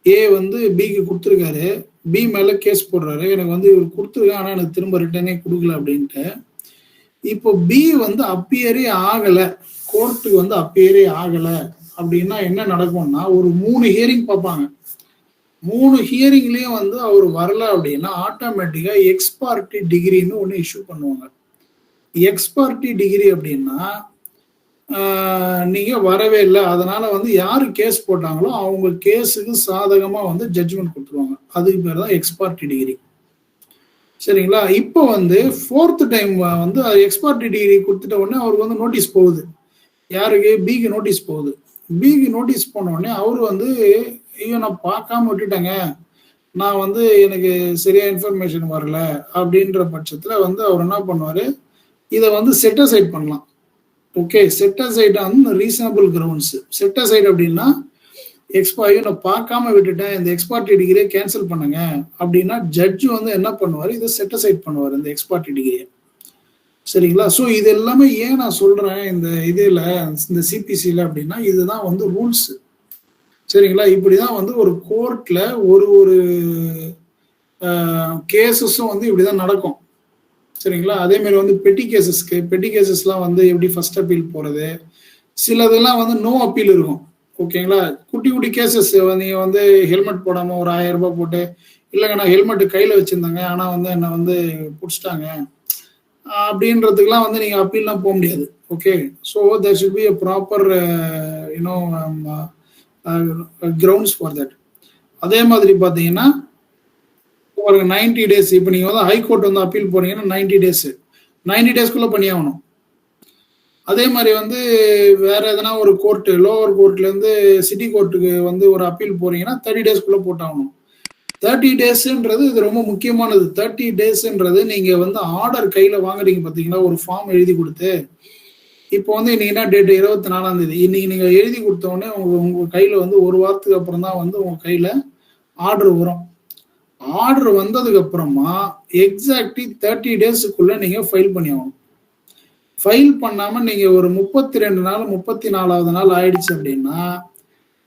ஏ வந்து பிக்கு கொடுத்துருக்காரு, பி மேல கேஸ் போடுறாரு, எனக்கு வந்து இவர் கொடுத்துருக்கேன் ஆனால் எனக்கு திரும்ப ரிட்டர்னே கொடுக்கல அப்படின்ட்டு. இப்போ பி வந்து அப்பியரே ஆகலை, கோர்ட்டுக்கு வந்து அப்பியரே ஆகலை அப்படின்னா என்ன நடக்கும்னா, ஒரு 3 ஹியரிங் பார்ப்பாங்க. 3 ஹியரிங்லேயும் வந்து அவர் வரல அப்படின்னா ஆட்டோமேட்டிக்கா எக்ஸ் பார்ட்டி டிகிரின்னு ஒன்று இஷ்யூ பண்ணுவாங்க. எக்ஸ் பார்ட்டி டிகிரி அப்படின்னா நீங்க வரவே இல்லை, அதனால வந்து யாரு கேஸ் போட்டாங்களோ அவங்க கேஸுக்கு சாதகமா வந்து ஜட்ஜ்மெண்ட் கொடுத்துருவாங்க. அதுக்கு பேர் தான் எக்ஸ் பார்ட்டி டிகிரி. சரிங்களா? இப்போ வந்து 4th டைம் வந்து எக்ஸ் பார்ட்டி டிகிரி கொடுத்துட்ட உடனே அவருக்கு வந்து நோட்டீஸ் போகுது. யாருக்கு? பிக்கு நோட்டீஸ் போகுது. பிக்கு நோட்டீஸ் போன உடனே அவர் வந்து ஐயோ நான் பார்க்காம விட்டுட்டேங்க, நான் வந்து எனக்கு சரியா இன்ஃபர்மேஷன் வரல அப்படின்ற பட்சத்துல வந்து அவர் என்ன பண்ணுவாரு, இதை வந்து செட் அசைட் பண்ணலாம். Okay, set aside on reasonable grounds. Set aside அப்படின்னா ஐயோ நான் பார்க்காம விட்டுட்டேன், இந்த எக்ஸ் பார்ட்டி டிகிரியை கேன்சல் பண்ணுங்க அப்படின்னா ஜட்ஜ் வந்து என்ன பண்ணுவார், இதை செட் அசைட் பண்ணுவார் இந்த எக்ஸ் பார்ட்டி டிகிரியை. சரிங்களா? ஸோ இது எல்லாமே ஏன் நான் சொல்றேன் இந்த இதில், இந்த சிபிசியில் அப்படின்னா இதுதான் வந்து ரூல்ஸ். சரிங்களா? இப்படிதான் வந்து ஒரு கோர்ட்ல ஒரு ஒரு கேசஸும் வந்து இப்படிதான் நடக்கும். சரிங்களா? அதே மாதிரி வந்து பெட்டி கேசஸ்லாம் வந்து எப்படி ஃபர்ஸ்ட் அப்பீல் போறது, சிலதெல்லாம் வந்து நோ அப்பீல் இருக்கும். ஓகேங்களா? குட்டி குட்டி கேசஸ் நீங்க வந்து ஹெல்மெட் போடாம ஒரு 1000 ரூபாய் போட்டு, இல்லைங்க நான் ஹெல்மெட் கையில வச்சிருந்தேங்க ஆனா வந்து என்னை வந்து பிடிச்சிட்டாங்க அப்படின்றதுக்கெல்லாம் வந்து நீங்க அப்பீல்லாம் போக முடியாது. Okay, so there should be a proper grounds for that. அதே மாதிரி பார்த்தீங்கன்னா ஒரு 90 days, இப்போ நீங்க வந்து ஹைகோர்ட் வந்து அப்பீல் போறீங்கன்னா 90 டேஸ்க்குள்ள பண்ணியாகணும். அதே மாதிரி வந்து வேற எதனா ஒரு கோர்ட், லோவர் கோர்ட்ல இருந்து சிட்டி கோர்ட்டுக்கு வந்து ஒரு அப்பீல் போறீங்கன்னா 30 டேஸ்க்குள்ள போட்டாகணும். 30 டேஸ்ன்றது இது ரொம்ப முக்கியமானது. 30 டேஸ்ன்றது நீங்க வந்து ஆர்டர் கையில வாங்குறீங்க பார்த்தீங்களா, ஒரு ஃபார்ம் எழுதி கொடுத்து. இப்போ வந்து இன்னைக்கு டேட் 24ஆம் தேதி, இன்னைக்கு நீங்க எழுதி கொடுத்த உடனே உங்க கையில வந்து ஒரு வாரத்துக்கு அப்புறம் தான் வந்து உங்க கையில ஆர்டர் வரும். ஆர்டர் வந்ததுக்கு அப்புறமா எக்ஸாக்ட்லி 30 டேஸுக்குள்ள நீங்க ஃபைல் பண்ணி ஆகணும். ஃபைல் பண்ணாம நீங்க ஒரு 32 நாள் 34வது நாள் ஆயிடுச்சு அப்படின்னா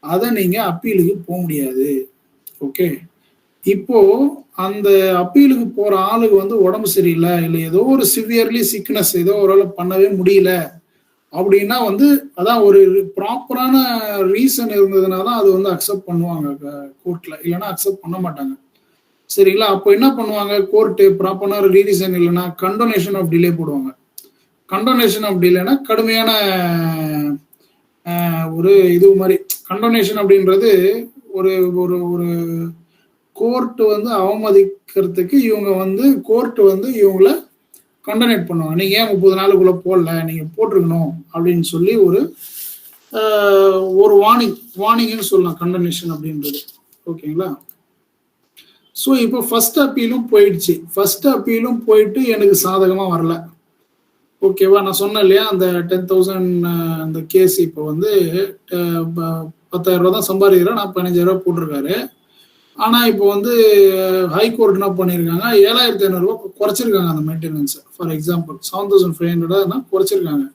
அதை நீங்க அப்பீலுக்கு போக முடியாது. ஓகே, இப்போ அந்த அப்பீலுக்கு போற ஆளுக்கு வந்து உடம்பு சரியில்லை, இல்லை ஏதோ ஒரு சிவியர்லி சிக்னஸ், ஏதோ ஒரு பண்ணவே முடியல அப்படின்னா வந்து அதான் ஒரு ப்ராப்பரான ரீசன் இருந்ததுன்னா தான் அது வந்து அக்செப்ட் பண்ணுவாங்க கோர்ட்ல, இல்லைன்னா அக்செப்ட் பண்ண மாட்டாங்க. சரிங்களா? அப்போ என்ன பண்ணுவாங்க, கோர்ட்டு ப்ராப்பரான ரீசன் இல்லைன்னா கண்டோனேஷன் ஆஃப் டிலே போடுவாங்க. கண்டோனேஷன் ஆஃப் டிலேனா கடுமையான ஒரு இது மாதிரி. கண்டோனேஷன் அப்படின்றது ஒரு ஒரு ஒரு கோர்ட் வந்து அவமதிக்கிறதுக்கு இவங்க வந்து கோர்ட் வந்து இவங்கள கண்டோனேட் பண்ணுவாங்க. நீங்க ஏன் 30 நாளுக்குள்ள போடல, நீங்க போட்டிருக்கணும் அப்படின்னு சொல்லி ஒரு வார்னிங்னு சொல்லலாம் கண்டோனேஷன் அப்படின்றது. ஓகேங்களா? ஸோ இப்போ ஃபர்ஸ்ட் அப்பீலும் போயிடுச்சு. ஃபர்ஸ்ட் அப்பீலும் போயிட்டு எனக்கு சாதகமா வரல. ஓகேவா? நான் சொன்னேன் இல்லையா, அந்த 10,000 அந்த கேஸ் இப்போ வந்து 10,000 ரூபா தான் சம்பாதிக்கிறேன், நான் 15,000 போட்டிருக்காரு. ஆனா இப்போ வந்து ஹைகோர்ட் என்ன பண்ணிருக்காங்க, 7,500 ரூபாய் குறைச்சிருக்காங்க அந்த மெயின்டெனன்ஸ். For example 7,500 குறைச்சிருக்காங்க.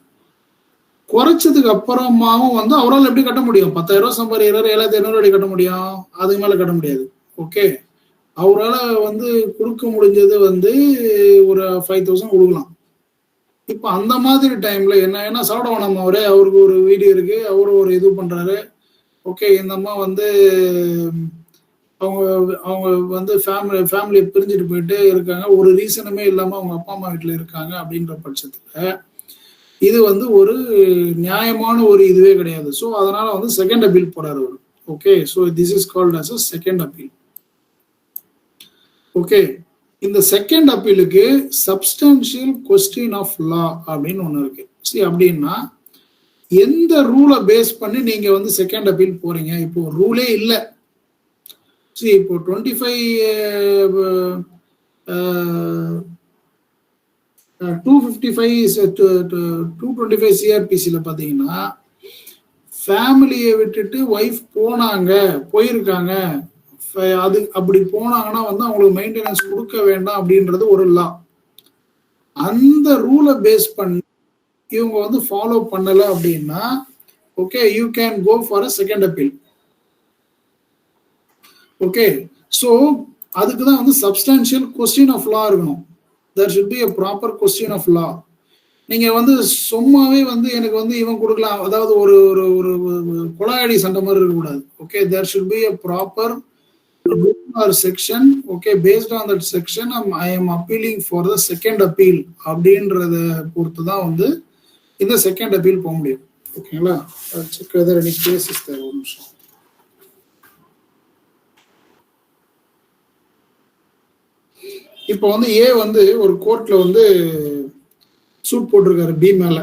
குறைச்சதுக்கு அப்புறமாவும் வந்து அவரால் எப்படி கட்ட முடியும்? 10,000 ரூபாய் சம்பாதிக்கிறாரு, 7,500 கட்ட முடியும்? அதுக்கு மேல கட்ட முடியாது. ஓகே, அவரால் வந்து கொடுக்க முடிஞ்சது வந்து ஒரு 5,000 கொடுக்கலாம். இப்போ அந்த மாதிரி டைம்ல என்ன சாப்பிட வேணாம், அவருக்கு ஒரு வீடு இருக்கு, அவரு ஒரு இது பண்றாரு. ஓகே, இந்த அம்மா வந்து அவங்க அவங்க வந்து ஃபேமிலியை பிரிஞ்சுட்டு போயிட்டு இருக்காங்க, ஒரு ரீசனுமே இல்லாம அவங்க அப்பா அம்மா வீட்டுல இருக்காங்க. அப்படின்ற பட்சத்துல இது வந்து ஒரு நியாயமான ஒரு இதுவே கிடையாது. ஸோ அதனால வந்து செகண்ட் அப்பீல் போறாரு அவர். Okay, so this is called as a second appeal. Okay, இந்த செகண்ட் அப்பீலுக்கு சப்ஸ்டான்ஷியல் கொஸ்டின் ஆஃப் லா அப்படின்னு ஒண்ணு இருக்கு. சரி, அப்படின்னா எந்த ரூலை பேஸ் பண்ணி நீங்க வந்து செகண்ட் அப்பீல் போறீங்க? இப்போ ரூலே இல்லை. சரி, இப்போ 225 சிஆர்பிசில பாத்தீங்கன்னா ஃபேமிலியை விட்டுட்டு ஒய்ஃப் போயிருக்காங்க, அது அப்படி போனாங்கன்னா வந்து அவங்களுக்கு மெயின்டெனன்ஸ் கொடுக்க வேண்டாம் அப்படின்றது ஒரு லா. அந்த ரூலை பேஸ் பண்ணி இவங்க வந்து ஃபாலோ பண்ணல அப்படின்னா okay, you can go for a second appeal. Okay, so அதுக்கு தான் வந்து சப்ஸ்டான்ஷியல் கொஸ்டின் ஆஃப் லா இருக்கணும். there should be a proper question of law. நீங்க வந்து சும்மாவே வந்து எனக்கு வந்து இவன் கொடுக்கலாம், அதாவது ஒரு ஒரு ஒரு கொலாயடி சண்டை மாதிரி இருக்கக்கூடாது. Okay, there should be a proper rule or section. Okay, based on that section I am appealing for the second appeal அப்படின்றத பொறுத்து தான் வந்து இந்த செகண்ட் அப்பீல் போக முடியும். ஓகேங்களா? check whether any case is there. ஒரு நிமிஷம். இப்போ வந்து ஏ வந்து ஒரு கோர்ட்ல வந்து சூட் போட்டிருக்காரு பி மேல.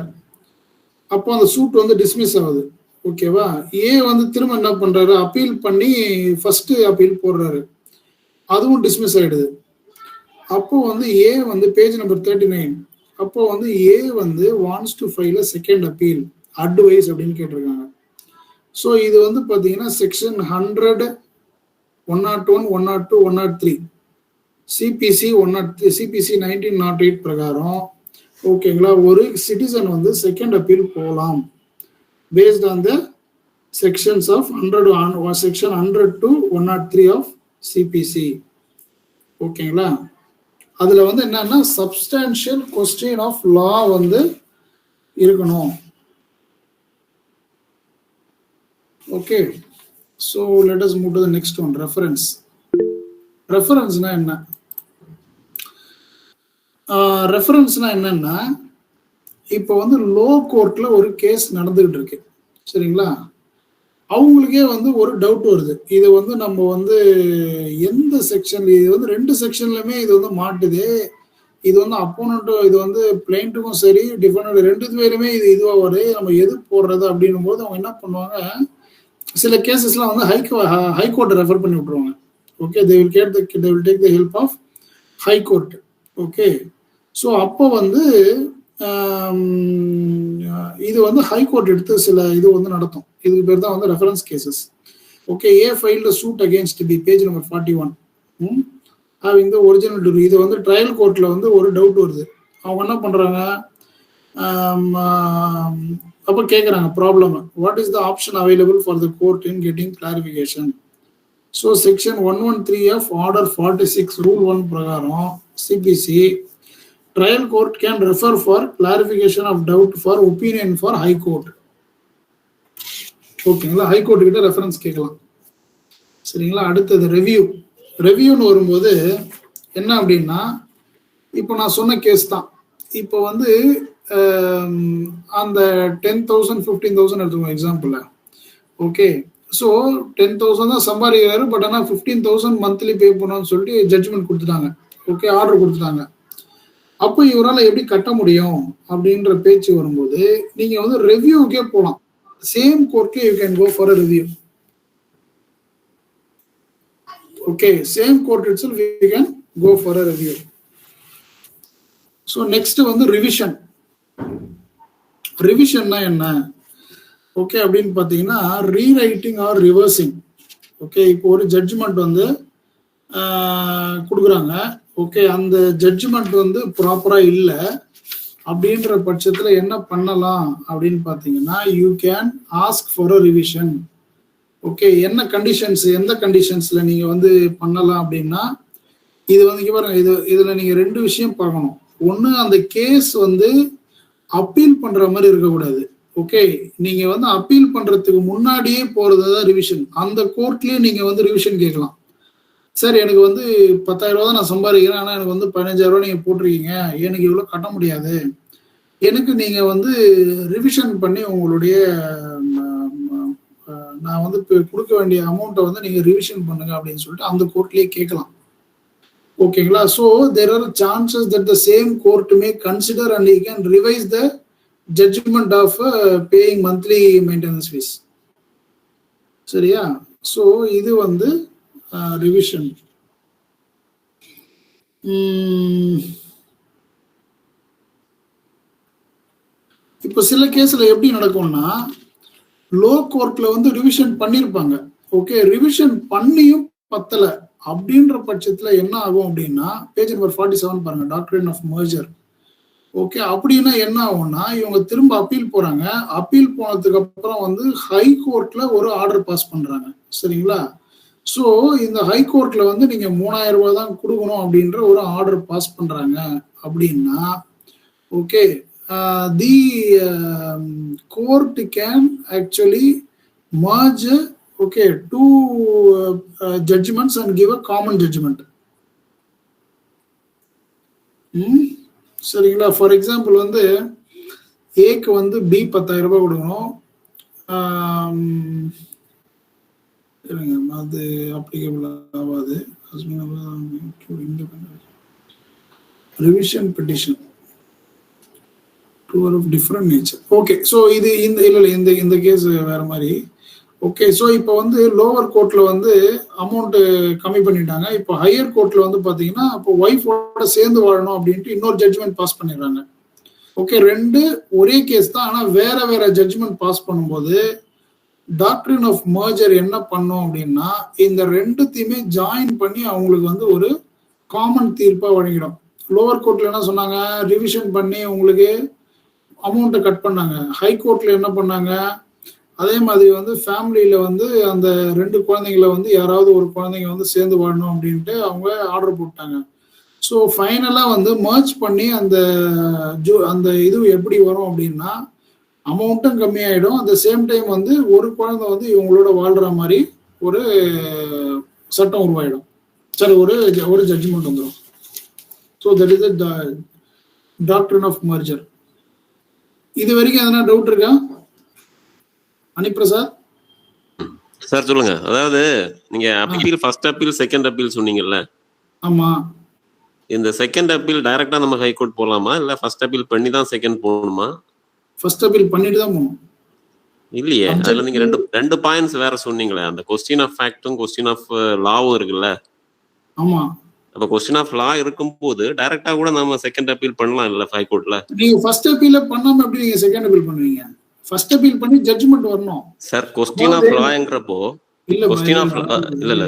அப்போ அந்த சூட் வந்து டிஸ்மிஸ் ஆகுது. ஓகேவா? ஏ வந்து திரும்ப என்ன பண்றாரு, அப்பீல் பண்ணி ஃபர்ஸ்ட் அப்பீல் போடுறாரு, அதுவும் டிஸ்மிஸ் ஆயிடுது. அப்போ வந்து ஏ வந்து பேஜ் நம்பர் 39, அப்போ வந்து ஏ வந்து wants to file a second appeal advice அப்படின்னு கேட்டிருக்காங்க. ஸோ இது வந்து பார்த்தீங்கன்னா செக்ஷன் 100, 101, 102, 103 சிபிசி 1908 பிரகாரம் ஓகேங்களா, ஒரு சிட்டிசன் வந்து செகண்ட் அப்பீல் போகலாம் based on the sections of 100 section 100 to 103 of CPC. ஓகேங்களா? அதுல வந்து என்னன்னா சப்ஸ்டான்ஷியல் கொஸ்டின் ஆஃப் லா வந்து இருக்கணும். Okay, so let us move to the next one, reference. ரெஃபரன்ஸ்னா என்ன? ரெஃபரன்ஸ்னா என்னன்னா, இப்போ வந்து லோ கோர்ட்ல ஒரு கேஸ் நடந்துகிட்டு இருக்கு, சரிங்களா? அவங்களுக்கே வந்து ஒரு டவுட் வருது, இது வந்து நம்ம வந்து எந்த செக்ஷன், இது வந்து 2 செக்ஷன்லயுமே இது வந்து மாட்டுது, இது வந்து அப்போனண்ட்டும் இது வந்து பிளைண்ட்டுக்கும் சரி டிஃபெண்டர் 2 பேருமே இது இதுவாக வருது, நம்ம எது போடுறது அப்படின்னும் போது அவங்க என்ன பண்ணுவாங்க, சில கேசஸ்லாம் வந்து ஹைகோர்ட்டை ரெஃபர் பண்ணி விட்டுருவாங்க. Okay, they will take the help of high court. Okay, so அப்போ வந்து இது வந்து ஹைகோர்ட் எடுத்து சில இது வந்து நடத்தும். இதுக்கு பேர் தான் வந்து reference cases. Okay, A filed suit against B, page number 41, having the original degree. இது வந்து ட்ரையல் கோர்ட்ல வந்து ஒரு டவுட் வருது, அவங்க என்ன பண்றாங்க, அப்போ கேட்குறாங்க problem, what is the option available for the court in getting clarification. So section 113 of order 46 rule 1 பிரகாரம் CPC trial court can refer for clarification of doubt for opinion for high court. ஓகேங்களா? ஹை கோர்ட் கிட்ட ரெஃபரன்ஸ் கேட்கலாம், சரிங்களா? அடுத்தது ரெவியூன்னு வரும்போது என்ன அப்படின்னா, இப்போ நான் சொன்ன கேஸ் தான். இப்போ வந்து அந்த 10,000 15,000 எடுத்துக்கோங்க எக்ஸாம்பிள். ஓகே, ஸோ 10,000 தான் சம்பாதிக்கிறாரு, பட் ஆனால் 15,000 மந்த்லி பே பண்ணணும்னு சொல்லிட்டு ஜட்ஜ்மெண்ட் கொடுத்துட்டாங்க. ஓகே, ஆர்டர் கொடுத்துட்டாங்க. அப்போ இவரால் எப்படி கட்ட முடியும் அப்படின்ற பேச்சு வரும்போது நீங்க வந்து ரெவியூக்கே போகலாம். சேம் கோர்ட்ல you can go for a review. Okay, same court itself you can go for a review. So next வந்து ரிவிஷன். ரிவிஷன்னா என்ன? ஓகே, அப்படின்னு பார்த்தீங்கன்னா ரீரைட்டிங் ஆர் ரிவர்சிங். ஓகே, இப்போ ஒரு ஜட்ஜ்மெண்ட் வந்து கொடுக்குறாங்க. ஓகே, அந்த ஜட்ஜ்மெண்ட் வந்து ப்ராப்பரா இல்லை அப்படின்ற பட்சத்துல என்ன பண்ணலாம் அப்படின்னு பார்த்தீங்கன்னா, you can ask for a revision. Okay, என்ன கண்டிஷன்ஸ், எந்த கண்டிஷன்ஸ்ல நீங்க வந்து பண்ணலாம் அப்படின்னா, இது வந்து இங்க பாருங்க, இதுல நீங்க 2 விஷயம் பார்க்கணும். ஒண்ணு, அந்த கேஸ் வந்து அப்பீல் பண்ற மாதிரி இருக்கக்கூடாது. ஓகே, நீங்க வந்து அப்பீல் பண்றதுக்கு முன்னாடியே போறதுதான் ரிவிஷன். அந்த கோர்ட்லயே நீங்க வந்து ரிவிஷன் கேட்கலாம். சார், எனக்கு வந்து 10,000 ரூபா தான் நான் சம்பாதிக்கிறேன், ஆனா எனக்கு வந்து 15,000 ரூபா நீங்க போட்டிருக்கீங்க, எனக்கு இவ்வளவு கட்ட முடியாது, எனக்கு நீங்க வந்து ரிவிஷன் பண்ணி உங்களுடைய நான் வந்து கொடுக்க வேண்டிய அமௌண்ட்டை வந்து நீங்க ரிவிஷன் பண்ணுங்க அப்படின்னு சொல்லிட்டு அந்த கோர்ட்லயே கேட்கலாம். ஓகேங்களா? So there are chances that the same court may consider and you can revise the judgement of paying monthly maintenance fees. சரியா? ஸோ இது வந்து ரிவிஷன். இப்போ சில கேஸ்ல எப்படி நடக்கும்னா, லோ கோர்ட்ல வந்து ரிவிஷன் பண்ணிருப்பாங்க. ஓகே, ரிவிஷன் பண்ணியும் பத்தல அப்படின்ற பட்சத்துல என்ன ஆகும் அப்படின்னா, பேஜ் நம்பர் 47 பாருங்க, டாக்ட்ரின் ஆஃப் மர்ஜர். ஓகே, அப்படின்னா என்ன ஆகும்னா, இவங்க திரும்ப அப்பீல் போறாங்க. அப்பீல் போனதுக்கு அப்புறம் வந்து ஹை கோர்ட்ல ஒரு ஆர்டர் பாஸ் பண்றாங்க. சரிங்களா? ஸோ இந்த ஹை கோர்ட்ல வந்து நீங்க 3,000 ரூபாய் தான் கொடுக்கணும் அப்படின்ற ஒரு ஆர்டர் பாஸ் பண்றாங்க அப்படின்னா, okay, the court can actually merge, okay, two judgments and give a common judgment. சரிங்களா? ஃபார் எக்ஸாம்பிள் வந்து ஏக்கு வந்து பி 10,000 ரூபாய் கொடுக்கணும், அது அப்ளிகபிள் ஆகாது. Revision petition of different nature. Okay, so இது இந்த கேஸ் வேற மாதிரி. ஓகே, ஸோ இப்போ வந்து லோவர் கோர்ட்ல வந்து அமௌண்ட் கம்மி பண்ணிட்டாங்க. இப்போ ஹையர் கோர்ட்ல வந்து பாத்தீங்கன்னா, இப்போ ஒய்ஃபோட சேர்ந்து வாழணும் அப்படின்ட்டு இன்னொரு ஜட்ஜ்மெண்ட் பாஸ் பண்ணிடுறாங்க. ஓகே, 2 ஒரே கேஸ் தான், ஆனா வேற வேற ஜட்ஜ்மெண்ட் பாஸ் பண்ணும்போது டாக்ட்ரின் ஆஃப் மர்ஜர் என்ன பண்ணும் அப்படின்னா, இந்த 2த்தையுமே ஜாயின் பண்ணி அவங்களுக்கு வந்து ஒரு காமன் தீர்ப்பா வழங்கிடும். லோவர் கோர்ட்ல என்ன சொன்னாங்க, ரிவிஷன் பண்ணி உங்களுக்கு அமௌண்ட்டை கட் பண்ணாங்க. ஹை கோர்ட்ல என்ன பண்ணாங்க, அதே மாதிரி வந்து ஃபேமிலியில வந்து அந்த 2 குழந்தைங்களை வந்து யாராவது ஒரு குழந்தைங்க வந்து சேர்ந்து வாழணும் அப்படின்ட்டு அவங்க ஆர்டர் போட்டாங்க. ஸோ ஃபைனலா வந்து மர்ஜ் பண்ணி அந்த இது எப்படி வரும் அப்படின்னா, அமௌண்ட்டும் கம்மியாயிடும், அட் த சேம் டைம் வந்து ஒரு குழந்தை வந்து இவங்களோட வாழ்ற மாதிரி ஒரு சட்டம் உருவாயிடும். சரி, ஒரு ஜட்ஜ்மெண்ட் வந்துடும். So that is the doctrine of merger. இது வரைக்கும் எதனா டவுட் இருக்கா அனிபிரசாத்? சார் சொல்லுங்க. அதாவது நீங்க appeal, first appeal, second appeal சொன்னீங்கல்ல? ஆமா. இந்த செகண்ட் அப்பீல் டைரக்டா நம்ம ஹை கோர்ட் போலாமா, இல்ல ஃபர்ஸ்ட் அப்பீல் பண்ணி தான் செகண்ட் போகணுமா? ஃபர்ஸ்ட் அப்பீல் பண்ணிட்டு தான் போகணும். இல்லையே, அதுல நீங்க ரெண்டு பாயிண்ட்ஸ் வேற சொன்னீங்களே, அந்த கொஸ்டின் ஆஃப் ஃபேக்டும் கொஸ்டின் ஆஃப் லாவும் இருக்குல்ல? ஆமா. அப்ப கொஸ்டின் ஆஃப் லா இருக்கும்போது டைரக்டா கூட நம்ம செகண்ட் அப்பீல் பண்ணலாம் இல்ல ஹை கோர்ட்ல? நீங்க ஃபர்ஸ்ட் அப்பீல் பண்ணாம எப்படி நீங்க செகண்ட் அப்பீல் பண்ணுவீங்க? ஃபர்ஸ்ட் அப்பீல் பண்ணி ஜட்ஜ்மெண்ட் வரணும் சார். கொஸ்டின் ஆஃப் லாங்கிறப்போ கொஸ்டின் ஆஃப் இல்ல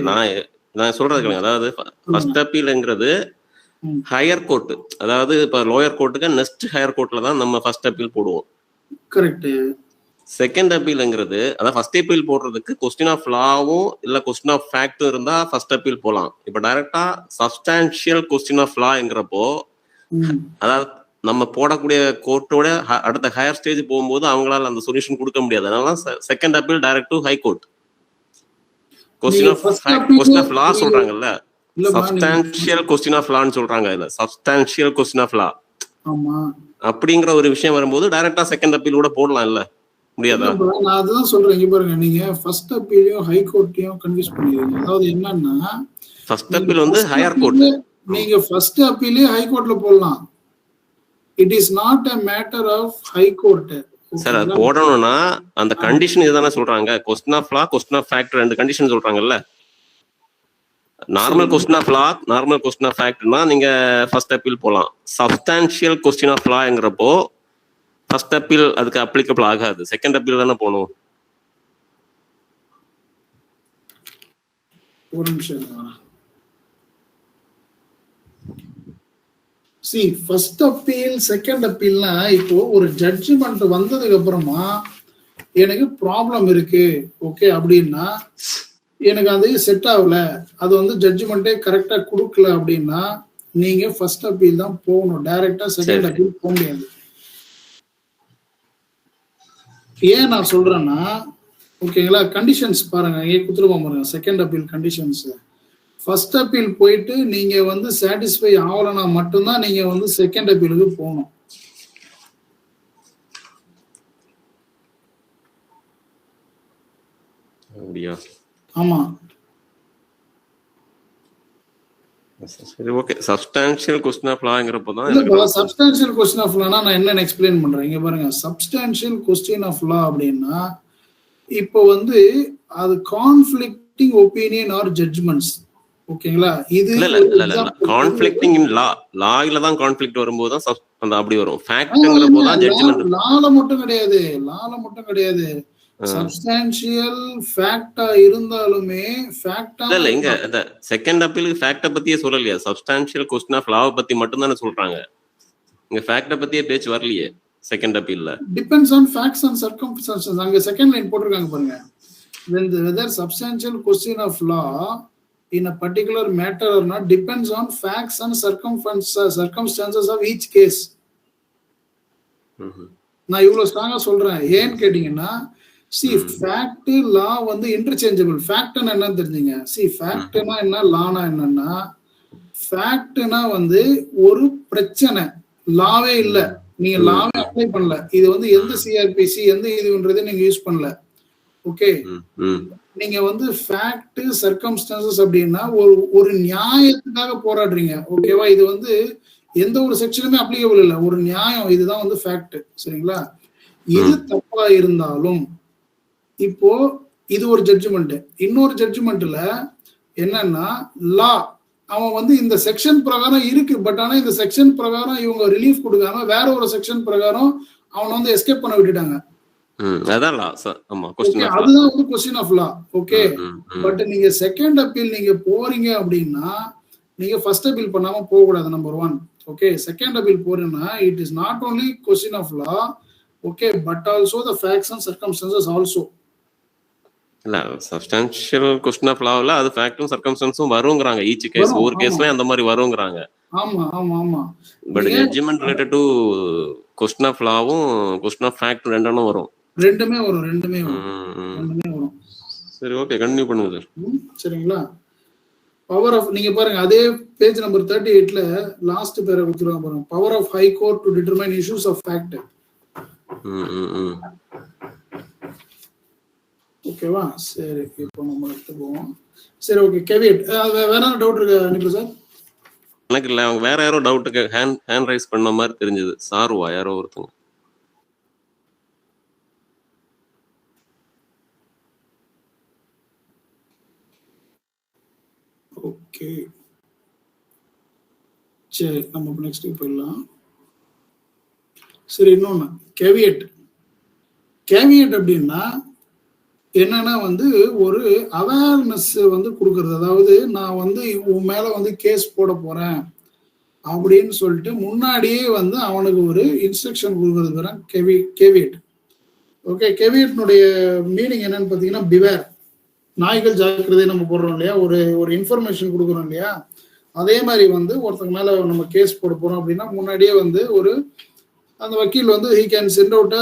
நான் சொல்றது கேளுங்க. அதாவது ஃபர்ஸ்ட் அப்பீல்ங்கிறது ஹையர் கோர்ட், அதாவது இப்ப லோயர் கோர்ட்டுக்கு நெக்ஸ்ட் ஹையர் கோர்ட்ல தான் நம்ம ஃபர்ஸ்ட் அப்பீல் போடுவோம். கரெக்ட். செகண்ட் அப்பீல்ங்கிறது, அதாவது ஃபர்ஸ்ட் அப்பீல் போடுறதுக்கு கொஸ்டின் ஆஃப் லாவும் இல்ல கொஸ்டின் ஆஃப் ஃபேக்டும் இருந்தா ஃபர்ஸ்ட் அப்பீல் போலாம். இப்ப டைரக்டா சப்ஸ்டான்ஷியல் கொஸ்டின் ஆஃப் லாங்கிறப்போ, அதாவது நம்ம போடக்கூடிய கோர்ட்டோட அடுத்த ஹையர் ஸ்டேஜ் போகும்போது அவங்களால அந்த சொல்யூஷன் கொடுக்க முடியாது. அதனால second appeal direct to high court. Question of law சொல்றாங்கல்ல, சப்ஸ்டான்ஷியல் கொஸ்டின் ஆஃப் லான்னு சொல்றாங்க. இல்ல சப்ஸ்டான்ஷியல் கொஸ்டின் ஆஃப் லா அப்படிங்கிற ஒரு விஷயம் வரும்போது டைரக்டா செகண்ட் அப்பீல் கூட போடலாம் இல்ல? முடியாதா? நான் அதுதான் சொல்றேன். இங்க பாருங்க, நீங்க ஃபர்ஸ்ட் அப்பீலையும் ஹை கோர்ட்டையும் கன்ஃபியூஸ் பண்ணிடுறீங்க. அதாவது என்னன்னா, ஃபர்ஸ்ட் அப்பீல் வந்து ஹையர் கோர்ட், நீங்க ஃபர்ஸ்ட் அப்பீலே ஹை கோர்ட்ல போடலாம். It is not a matter of high court. Sir, அது போடணும்னா அந்த கண்டிஷன் இதுதானே சொல்றாங்க. Question of law, question of fact, 2 condition சொல்றாங்கல்ல. Normal question of law, normal question of ஃபேக்ட்னா நீங்க ஃபர்ஸ்ட் அப்பீல் போலாம். சப்ஸ்டான்ஷியல் கொஸ்டின் ஆஃப் லாங்கிறப்போ ஃபர்ஸ்ட் அப்பீல் அதுக்கு அப்ளிகபிள் ஆகாது, செகண்ட் அப்பீல் தானே போகணும். ஒரு நிமிஷம். சி ஃபர்ஸ்ட் அப்பீல் செகண்ட் அப்பீல்னா இப்போ ஒரு ஜட்ஜ்மெண்ட் வந்ததுக்கு அப்புறமா எனக்கு ப்ராப்ளம் இருக்கு ஓகே அப்படின்னா எனக்கு அது செட் ஆகல, அது வந்து ஜட்ஜ்மெண்ட்டே கரெக்டா கொடுக்கல அப்படின்னா நீங்க ஃபர்ஸ்ட் அப்பீல் தான் போகணும், டைரக்டா செகண்ட் அப்பீல் போக முடியாது. ஏன் நான் சொல்றேன்னா ஓகேங்களா, கண்டிஷன்ஸ் பாருங்க இங்கே குத்துருவோம் பாருங்க. Second appeal conditions, first appeal போயிட்டு நீங்க வந்து சாட்டிஸ்ஃபை ஆகலைன்னா மட்டும்தான் நீங்க வந்து செகண்ட் அப்பீலுக்கு போகணும். ஆமா சரி ஓகே. சப்ஸ்டான்ஷியல் क्वेश्चन ஆஃப் லாங்கிறப்போ தான் இல்ல சப்ஸ்டான்ஷியல் क्वेश्चन ஆஃப் லானா நான் என்னன்னு எக்ஸ்பிளைன் பண்றேன். இங்க பாருங்க, சப்ஸ்டான்ஷியல் क्वेश्चन ஆஃப் லா அப்படின்னா இப்போ வந்து அது கான்ஃப்ளிக்டிங் ஒபினியன் ஆர் ஜட்ஜ்மெண்ட்ஸ் ஓகேங்களா. இது இல்ல கான்ஃப்ளிக்டிங் இன் லா, லாயில தான் கான்ஃப்ளிக்ட் வரும்போது தான் அந்த அப்படி வரும். ஃபேக்ட்ங்கறப்போ தான் ஜட்ஜ்மென்ட். லால மட்டும் கிடையாது, சப்ஸ்டான்ஷியல் ஃபேக்டா இருந்தாலுமே ஃபேக்டா இல்ல இங்க அந்த செகண்ட் அப்பீலுக்கு ஃபேக்ட பத்தியே சொல்லலையா, சப்ஸ்டான்ஷியல் क्वेश्चन ஆஃப் லா பத்தி மட்டும் தான சொல்றாங்க. இங்க ஃபேக்ட பத்தியே பேச்சு வரலையே செகண்ட் அப்பீல்ல. Depends on facts and circumstances. அங்க செகண்ட் லைன் போட்டுருக்காங்க பாருங்க, when the whether substantial question of law in a particular matter or not depends on facts and circumstances of each case. நான் இவ்வளவு ஸ்ட்ராங்கா சொல்றேன் ஏன்னு கேட்டீங்கன்னா, see fact law வந்து interchangeable. factனா என்னன்னு தெரிஞ்சுங்க. see factனா என்ன, லானா என்னன்னா, factனா வந்து ஒரு பிரச்சனை, லாவே இல்ல, நீங்க லாவே அப்ளை பண்ணல, இது வந்து எந்த சிஆர்பிசி எந்த இதுன்றதை நீங்க யூஸ் பண்ணல ஓகே. நீங்க வந்து ஃபேக்ட் சர்க்கம்ஸ்டான்சஸ் அப்படின்னா ஒரு நியாயத்துக்காக போராடுறீங்க ஓகேவா. இது வந்து எந்த ஒரு செக்ஷனுமே அப்ளிகபிள் இல்லை, ஒரு நியாயம், இதுதான் வந்து ஃபேக்ட் சரிங்களா. இது தப்பா இருந்தாலும் இப்போ இது ஒரு ஜட்ஜ்மெண்ட். இன்னொரு ஜட்ஜ்மெண்ட்ல என்னன்னா லா அவன் வந்து இந்த செக்ஷன் பிரகாரம் இருக்கு, பட் ஆனா இந்த செக்ஷன் பிரகாரம் இவங்க ரிலீஃப் கொடுக்காம வேற ஒரு செக்ஷன் பிரகாரம் அவனை வந்து எஸ்கேப் பண்ண விட்டுட்டாங்க. அதுதான் வந்து question of law okay. But நீங்க செகண்ட் அப்பீல் நீங்க போறீங்க அப்படின்னா நீங்க ஃபர்ஸ்ட் அப்பீல் பண்ணாம போக கூடாது. Number 1 okay. செகண்ட் அப்பீல் போறீங்கன்னா it is not only question of law okay, but also the facts and circumstances also. இல்ல சப்ஸ்டான்ஷியல் क्वेश्चन ஆஃப் லால அது ஃபேக்ட்டும் சர்க்கம்ஸ்டான்ஸும் வரும்ங்கறாங்க. ஈச் கேஸ் ஒரு கேஸ்ல அந்த மாதிரி வரும்ங்கறாங்க. ஆமா. But judgement related to question of லாவும் क्वेश्चन ஆஃப் ஃபேக்ட் ரெண்டும் வரும். ரெண்டுமே வரும். சரி ஓகே, கண்டினியூ பண்ணுங்க சார். சரிங்களா. பவர் ஆஃப் நீங்க பாருங்க அதே பேஜ் நம்பர் 38ல லாஸ்ட் பேரா கொடுத்துருவாங்க பாருங்க, power of high court to determine issues of fact. ஓகேவா. சரி இப்போ நம்ம எடுத்துக்குவோம். சரி ஓகே. கேவியட் வேற என்ன டவுட் இருக்கு நிக்கல சார்? எனக்கு இல்ல, அவங்க வேற யாரோ டவுட்டுக்கு ஹேண்ட் ரைஸ் பண்ண மாதிரி தெரிஞ்சது. சாருவா யாரோ ஒருத்தங்க. ஓகே சரி நம்ம நெக்ஸ்ட் போயிடலாம். சரி இன்னொன்னு கேவியட் அப்படின்னா என்னன்னா வந்து ஒரு அவேர்னஸ் வந்து கொடுக்கறது. அதாவது நான் வந்து உன் மேல வந்து கேஸ் போட போறேன் அப்படின்னு சொல்லிட்டு முன்னாடியே வந்து அவனுக்கு ஒரு இன்ஸ்ட்ரக்ஷன் கொடுக்கறது பேர் கேவியட் ஓகே. கேவியட்னுடைய மீனிங் என்னன்னு பாத்தீங்கன்னா பிவேர், நாய்கள் ஜாக்கிரதை நம்ம போடுறோம் இல்லையா, ஒரு இன்ஃபர்மேஷன் கொடுக்குறோம் இல்லையா. அதே மாதிரி வந்து ஒருத்தங்க மேல நம்ம கேஸ் போட போறோம் அப்படின்னா முன்னாடியே வந்து ஒரு அந்த வக்கீல் வந்து he can send out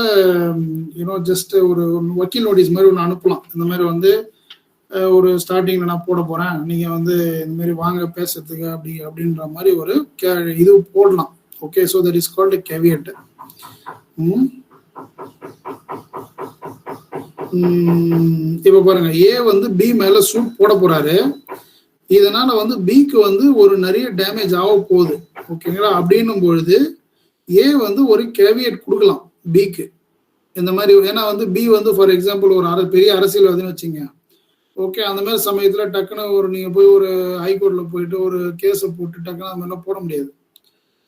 just ஒரு வக்கீல் நோட்டீஸ் மாதிரி ஒன்று அனுப்பலாம். இந்த மாதிரி வந்து ஒரு ஸ்டார்டிங்ல நான் போட போறேன், நீங்க வந்து இந்த மாதிரி வாங்க பேசுறதுக்கு அப்படின்ற மாதிரி ஒரு இது போடலாம் okay. So that is called caveat. இப்ப பாருங்க, ஏ வந்து பி மேல சூட் போட போறாரு, இதனால வந்து பிக்கு வந்து ஒரு நிறைய டேமேஜ் ஆக போகுது ஓகேங்களா. அப்படின்னும் பொழுது ஏ வந்து ஒரு கேவியட் கொடுக்கலாம் பிக்கு இந்த மாதிரி. ஏன்னா வந்து பி வந்து ஃபார் எக்ஸாம்பிள் ஒரு பெரிய அரசியல்வாதின்னு வச்சுங்க ஓகே. அந்த மாதிரி சமயத்துல டக்குன்னு நீங்க போய் ஒரு ஹைகோர்ட்ல போயிட்டு ஒரு கேஸை போட்டு டக்குன்னு அந்த மாதிரிலாம் போட முடியாது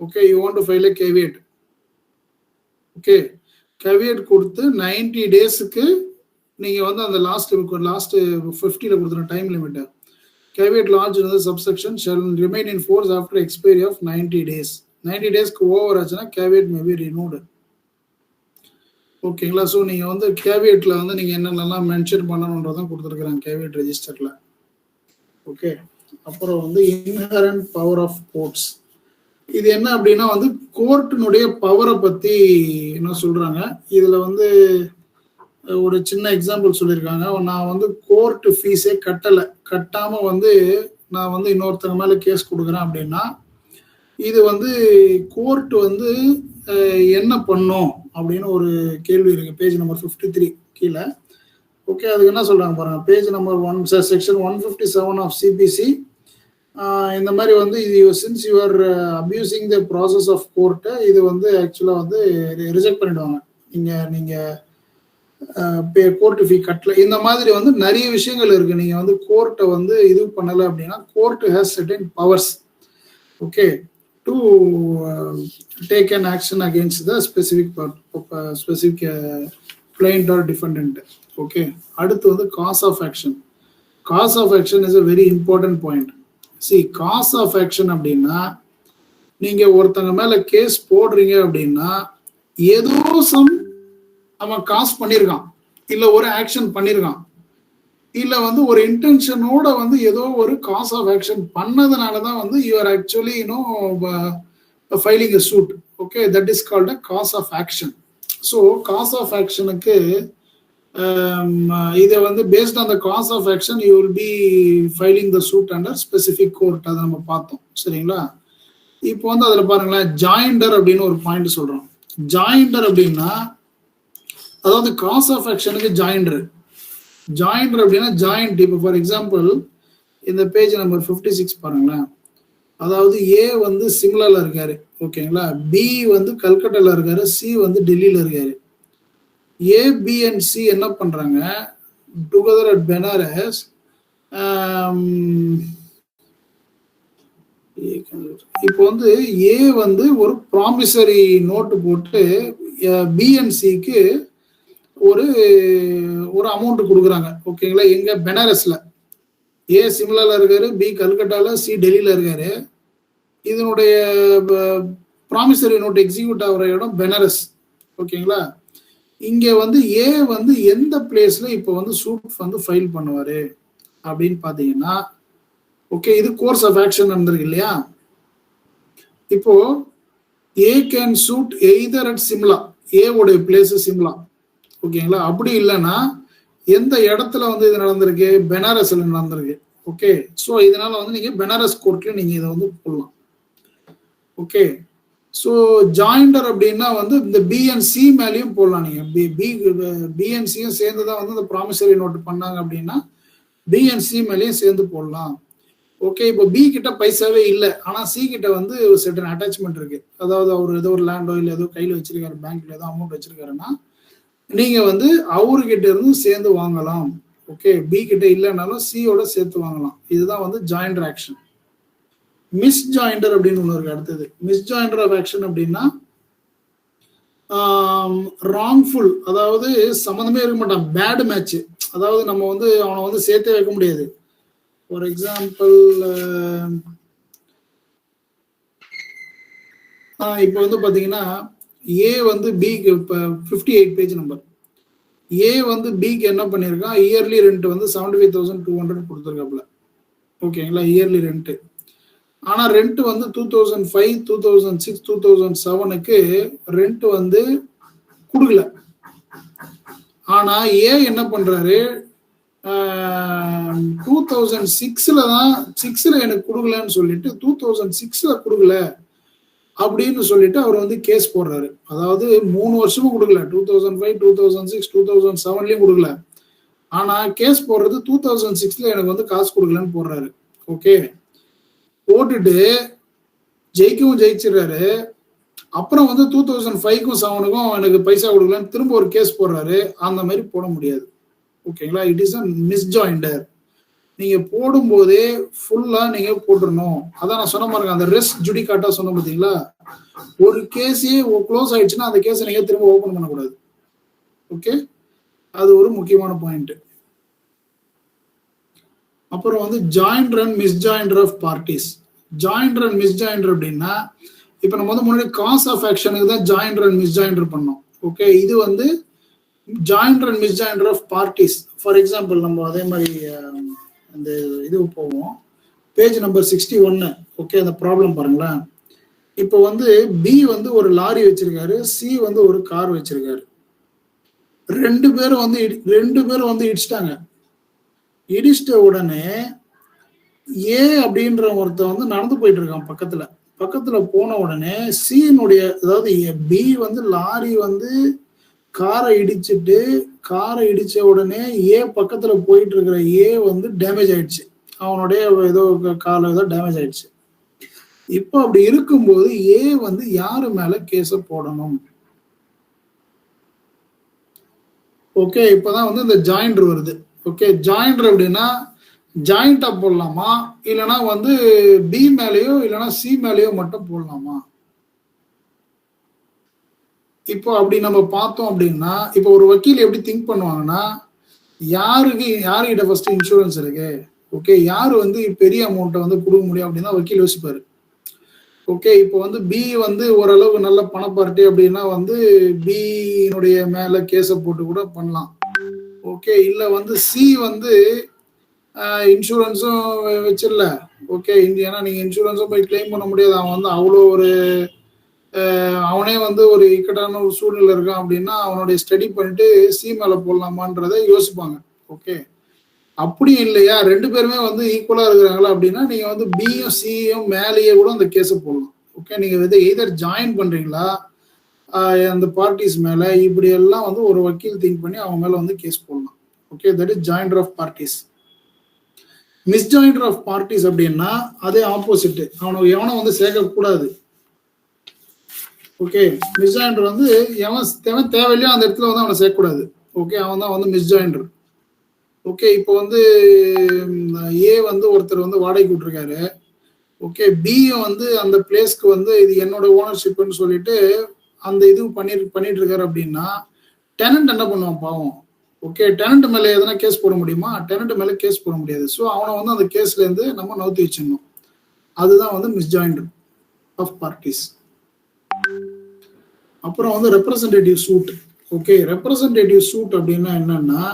okay. You want to file a caveat okay. Caveat கொடுத்து 90 டேஸுக்கு நீங்க வந்து அந்த லாஸ்ட் 50ல கொடுத்துற time limit. Caveat launch in the subsection shall remain in force after expiry of 90 days. 90 டேஸ்க்கு ஓவர் ஆச்சுன்னா கேவியட் மேபி ரிமூவ்டு. ஓகேங்களா? ஸோ நீங்கள் வந்து கேவியட்ல வந்து நீங்கள் என்னென்னலாம் மென்ஷன் பண்ணணுன்றதான் கொடுத்துருக்குறாங்க கேவியட் ரெஜிஸ்டரில். ஓகே. அப்புறம் வந்து இன்ஹரண்ட் பவர் ஆஃப் கோர்ட்ஸ். இது என்ன அப்படின்னா வந்து கோர்ட்டினுடைய பவரை பற்றி என்ன சொல்கிறாங்க. இதில் வந்து ஒரு சின்ன எக்ஸாம்பிள் சொல்லியிருக்காங்க. நான் வந்து கோர்ட் ஃபீஸே கட்டாமல் வந்து நான் வந்து இன்னொருத்தங்க மேலே கேஸ் கொடுக்குறேன் அப்படின்னா இது வந்து கோர்ட் வந்து என்ன பண்ணும் அப்படின்னு ஒரு கேள்வி இருக்கு. பேஜ் நம்பர் 53 கீழே. ஓகே, அதுக்கு என்ன சொல்றாங்க பாருங்க. Page number 1 section 157 of CPC. இந்த மாதிரி வந்து இது since you are abusing the process of கோர்ட்டை இது வந்து ஆக்சுவலாக வந்து ரிஜெக்ட் பண்ணிடுவாங்க. நீங்கள் கோர்ட் ஃபீ கட்டல. இந்த மாதிரி வந்து நிறைய விஷயங்கள் இருக்கு. நீங்கள் வந்து கோர்ட்டை வந்து இது பண்ணலை அப்படின்னா court has certain powers. Okay, to take an action against the specific plaintiff or defendant. Okay, அடுத்து வந்து cause of action. Cause of action is a very important point. see, cause of action அப்படின்னா நீங்க ஒருத்தங்க மேல கேஸ் போடுறீங்க அப்படின்னா ஏதோ அவன் காஸ் பண்ணியிருக்கான், இல்ல ஒரு ஆக்ஷன் பண்ணியிருக்கான், இல்ல வந்து ஒரு இன்டென்ஷனோட வந்து ஏதோ ஒரு காஸ் ஆஃப் ஆக்ஷன் பண்ணதுனாலதான் வந்து you are actually filing a suit. Okay, that is called a cause of action. So cause of ஆக்ஷனுக்கு இதை வந்து based on the cause of action you will be filing the suit under specific court. அதை நம்ம பார்த்தோம். சரிங்களா? இப்போ வந்து அதுல பாருங்களேன், ஜாயிண்டர் அப்படின்னு ஒரு பாயிண்ட் சொல்றோம். ஜாயிண்டர் அப்படின்னா அதாவது காஸ் ஆஃப் ஆக்ஷனுக்கு ஜாயிண்டர் அப்படின்னா ஜாயிண்ட். இப்போ ஃபார் எக்ஸாம்பிள் இந்த பேஜ் நம்பர் 56 பாருங்களேன். அதாவது ஏ வந்து சிம்லால இருக்காரு. ஓகேங்களா? பி வந்து கல்கட்டால இருக்காரு, சி வந்து டெல்லியில இருக்காரு. ஏ, பி அண்ட் சி என்ன பண்றாங்க டுகெதர் அட் பெனாரஸ். இப்போ வந்து ஏ வந்து ஒரு ப்ராமிசரி நோட்டு போட்டு பி அண்ட் சிக்கு ஒரு அமௌண்ட் கொடுக்குறாங்க. ஓகேங்களா? எங்க பெனாரஸ்ல. ஏ சிம்லால இருக்காரு, பி கல்கட்டால, சி டெல்லியில இருக்காரு. இதனுடைய ப்ராமிசரி நோட் எக்ஸிக்யூட் ஆகிற இடம் பெனாரஸ். ஓகேங்களா? இங்க வந்து ஏ வந்து எந்த பிளேஸ்ல இப்போ வந்து சூட் வந்து ஃபைல் பண்ணுவாரு அப்படின்னு பாத்தீங்கன்னா, ஓகே, இது கோர்ஸ் ஆஃப் ஆக்ஷன் நடந்திருக்கு இல்லையா? இப்போ A can sue either at Simla, A உடைய பிளேஸ் சிம்லா. ஓகேங்களா? அப்படி இல்லைன்னா எந்த இடத்துல வந்து இது நடந்திருக்கு, பெனாரஸ்ல நடந்திருக்கு. ஓகே, ஸோ இதனால வந்து நீங்க பெனாரஸ் கோர்ட்ல நீங்க இதை வந்து போடலாம். ஓகே, ஸோ ஜாயிண்டர் அப்படின்னா வந்து இந்த பி அண்ட் சி மேலேயும் போடலாம். நீங்க பி அண்ட் சியும் சேர்ந்து தான் வந்து இந்த ப்ராமிசரி நோட் பண்ணாங்க அப்படின்னா பி அண்ட் சி மேலேயும் சேர்ந்து போடலாம். ஓகே, இப்போ பி கிட்ட பைசாவே இல்லை, ஆனா சி கிட்ட வந்து ஒரு சர்டன் அட்டாச்மெண்ட் இருக்கு. அதாவது அவர் ஏதோ ஒரு லேண்டோ இல்லை ஏதோ கையில் வச்சிருக்காரு, பேங்க்ல ஏதோ அமௌண்ட் வச்சிருக்காருன்னா நீங்க வந்து அவர்கிட்ட இருந்து சேர்ந்து வாங்கலாம். ஓகே, பி கிட்ட இல்லைனாலும் சியோட சேர்த்து வாங்கலாம். இதுதான் வந்து ஜாயிண்டர் ஆக்ஷன். மிஸ் ஜாயிண்டர் அப்படின்னு ஒன்று இருக்கு. அடுத்தது மிஸ் ஜாயிண்டர் ஆஃப் ஆக்ஷன் அப்படின்னா ராங்ஃபுல், அதாவது சம்மந்தமே இருக்க மாட்டான், பேட் மேட்ச். அதாவது நம்ம வந்து அவனை வந்து சேர்த்தே வைக்க முடியாது. ஃபார் எக்ஸாம்பிள் இப்போ வந்து பாத்தீங்கன்னா ஏ வந்து பிக்கு இப்போ 58 பேஜ் நம்பர். ஏ வந்து பிக்கு என்ன பண்ணியிருக்கான், இயர்லி ரெண்ட் வந்து 75,200 கொடுத்துருக்காப்புல. ஓகேங்களா? Yearly rent. ஆனா ரெண்ட் வந்து 2005, 2006, 2007க்கு ரெண்ட் வந்து கொடுக்கல. ஆனா ஏ என்ன பண்றாரு, 2006ல தான் 6ல எனக்கு கொடுக்கலன்னு சொல்லிட்டு 2006ல கொடுக்கல அப்படின்னு சொல்லிட்டு அவர் வந்து கேஸ் போடுறாரு. அதாவது 3 வருஷமும் கொடுக்கல, 2005, 2006, 2007லயும் கொடுக்கல. ஆனா கேஸ் போடுறது 2006ல எனக்கு வந்து காசு கொடுக்கலன்னு போடுறாரு. ஓகே, போட்டுட்டு ஜெயிக்கவும் ஜெயிச்சிடுறாரு. அப்புறம் வந்து 2005க்கும் 7க்கும் எனக்கு பைசா கொடுக்கலன்னு திரும்ப ஒரு கேஸ் போடுறாரு. அந்த மாதிரி போட முடியாது. ஓகேங்களா? It is a misjoinder. நீங்க போடும்போதே ஃபுல்லா நீங்க போட்டுடணும். அதான் நான் சொன்ன பாருங்க, அந்த ரெஸ் ஜுடிகாட்டா சொன்ன பார்த்தீங்களா, ஒரு கேஸே க்ளோஸ் ஆயிடுச்சுன்னா அந்த கேஸை நீங்க திரும்ப ஓபன் பண்ணக்கூடாது. ஓகே, அது ஒரு முக்கியமான பாயிண்ட். அப்புறம் வந்து joinder and misjoinder of parties. Joinder and misjoinder அப்படின்னா இப்போ நம்ம வந்து முன்னாடி காஸ் ஆஃப் ஆக்ஷனுக்கு தான் ஜாயிண்டர் அண்ட் மிஸ்ஜாயிண்டர் பண்ணோம். ஓகே, இது வந்து joinder and misjoinder of parties. For example நம்ம அதே மாதிரி அந்த இது போவோம், பேஜ் நம்பர் 61. ஓகே, அந்த ப்ராப்ளம் பாருங்களேன். இப்போ வந்து பி வந்து ஒரு லாரி வச்சிருக்காரு, சி வந்து ஒரு கார் வச்சிருக்காரு. ரெண்டு பேரும் வந்து இடிச்சிட்டாங்க. இடிச்சிட்ட உடனே ஏ அப்படின்ற ஒருத்தர் வந்து நடந்து போயிட்டு இருக்கான் பக்கத்துல போன உடனே சியினுடைய, அதாவது பி வந்து லாரி வந்து காரை இடிச்ச உடனே ஏ பக்கத்துல போயிட்டு இருக்கிற ஏ வந்து டேமேஜ் ஆயிடுச்சு, அவனுடைய ஏதோ கால ஏதோ டேமேஜ் ஆயிடுச்சு. இப்போ அப்படி இருக்கும்போது ஏ வந்து யாரு மேல கேஸ போடணும்? ஓகே, இப்பதான் வந்து இந்த ஜாயிண்டர் வருது. ஓகே, ஜாயிண்டர் அப்படின்னா ஜாயிண்டா போடலாமா, இல்லைன்னா வந்து பி மேலேயோ இல்லைன்னா சி மேலேயோ மட்டும் போடலாமா? இப்போ அப்படி நம்ம பார்த்தோம் அப்படின்னா, இப்போ ஒரு வக்கீல் எப்படி திங்க் பண்ணுவாங்கன்னா, யாருக்கிட்ட ஃபர்ஸ்ட் இன்சூரன்ஸ் இருக்கு, ஓகே, யாரு வந்து பெரிய அமௌண்ட்டை வந்து கொடுக்க முடியும் அப்படின்னா வக்கீல் யோசிப்பாரு. ஓகே, இப்போ வந்து பி வந்து ஓரளவுக்கு நல்ல பணப்பார்ட்டி அப்படின்னா வந்து பியினுடைய மேல கேஸை போட்டு கூட பண்ணலாம். ஓகே, இல்லை வந்து சி வந்து இன்சூரன்ஸும் வச்சிடல. ஓகே, ஏன்னா நீங்க இன்சூரன்ஸும் போய் கிளைம் பண்ண முடியாது, அவன் வந்து அவ்வளோ ஒரு அவனே வந்து ஒரு இக்கட்டான ஒரு சூழ்நிலை இருக்கான் அப்படின்னா அவனுடைய ஸ்டடி பண்ணிட்டு சி மேல போடலாமான்றதை யோசிப்பாங்க. ஓகே, அப்படியும் இல்லையா, ரெண்டு பேருமே வந்து ஈக்குவலா இருக்கிறாங்களா அப்படின்னா நீங்க வந்து பியும் சியும் மேலேயே கூட அந்த கேஸை போடலாம். ஓகே, நீங்க வந்து எய்தர் ஜாயின் பண்றீங்களா அந்த பார்ட்டிஸ் மேல, இப்படி எல்லாம் வந்து ஒரு வக்கீல் திங்க் பண்ணி அவங்க மேல வந்து கேஸ் போடலாம். Okay, that is joinder of parties. Misjoinder of parties அப்படின்னா அதே ஆப்போசிட், எவனை வந்து சேர்க்கக்கூடாது. ஓகே, மிஸ்ஜாயிண்டர் வந்து எவன் தேவையில்லையோ அந்த இடத்துல வந்து அவனை சேர்க்கக்கூடாது. ஓகே, அவன் தான் வந்து மிஸ்ஜாயிண்டர். ஓகே, இப்போ வந்து ஏ வந்து ஒருத்தர் வந்து வாடகைக்கு விட்டுருக்காரு. ஓகே, பியும் வந்து அந்த பிளேஸ்க்கு வந்து இது என்னோட ஓனர்ஷிப்னு சொல்லிட்டு அந்த இது பண்ணிட்டு இருக்காரு அப்படின்னா டெனன்ட் என்ன பண்ணுவான் பாவம்? ஓகே, டெனன்ட் மேல எதனா கேஸ் போட முடியுமா? டெனன்ட் மேல கேஸ் போட முடியாது. ஸோ அவனை வந்து அந்த கேஸ்ல இருந்து நம்ம நவுத்தி வச்சிடணும். அதுதான் வந்து மிஸ்ஜாயிண்டர் ஆஃப் பார்ட்டிஸ். அப்புறம் வந்து representative suit. Okay, representative suit அப்படின்னா என்னன்னா,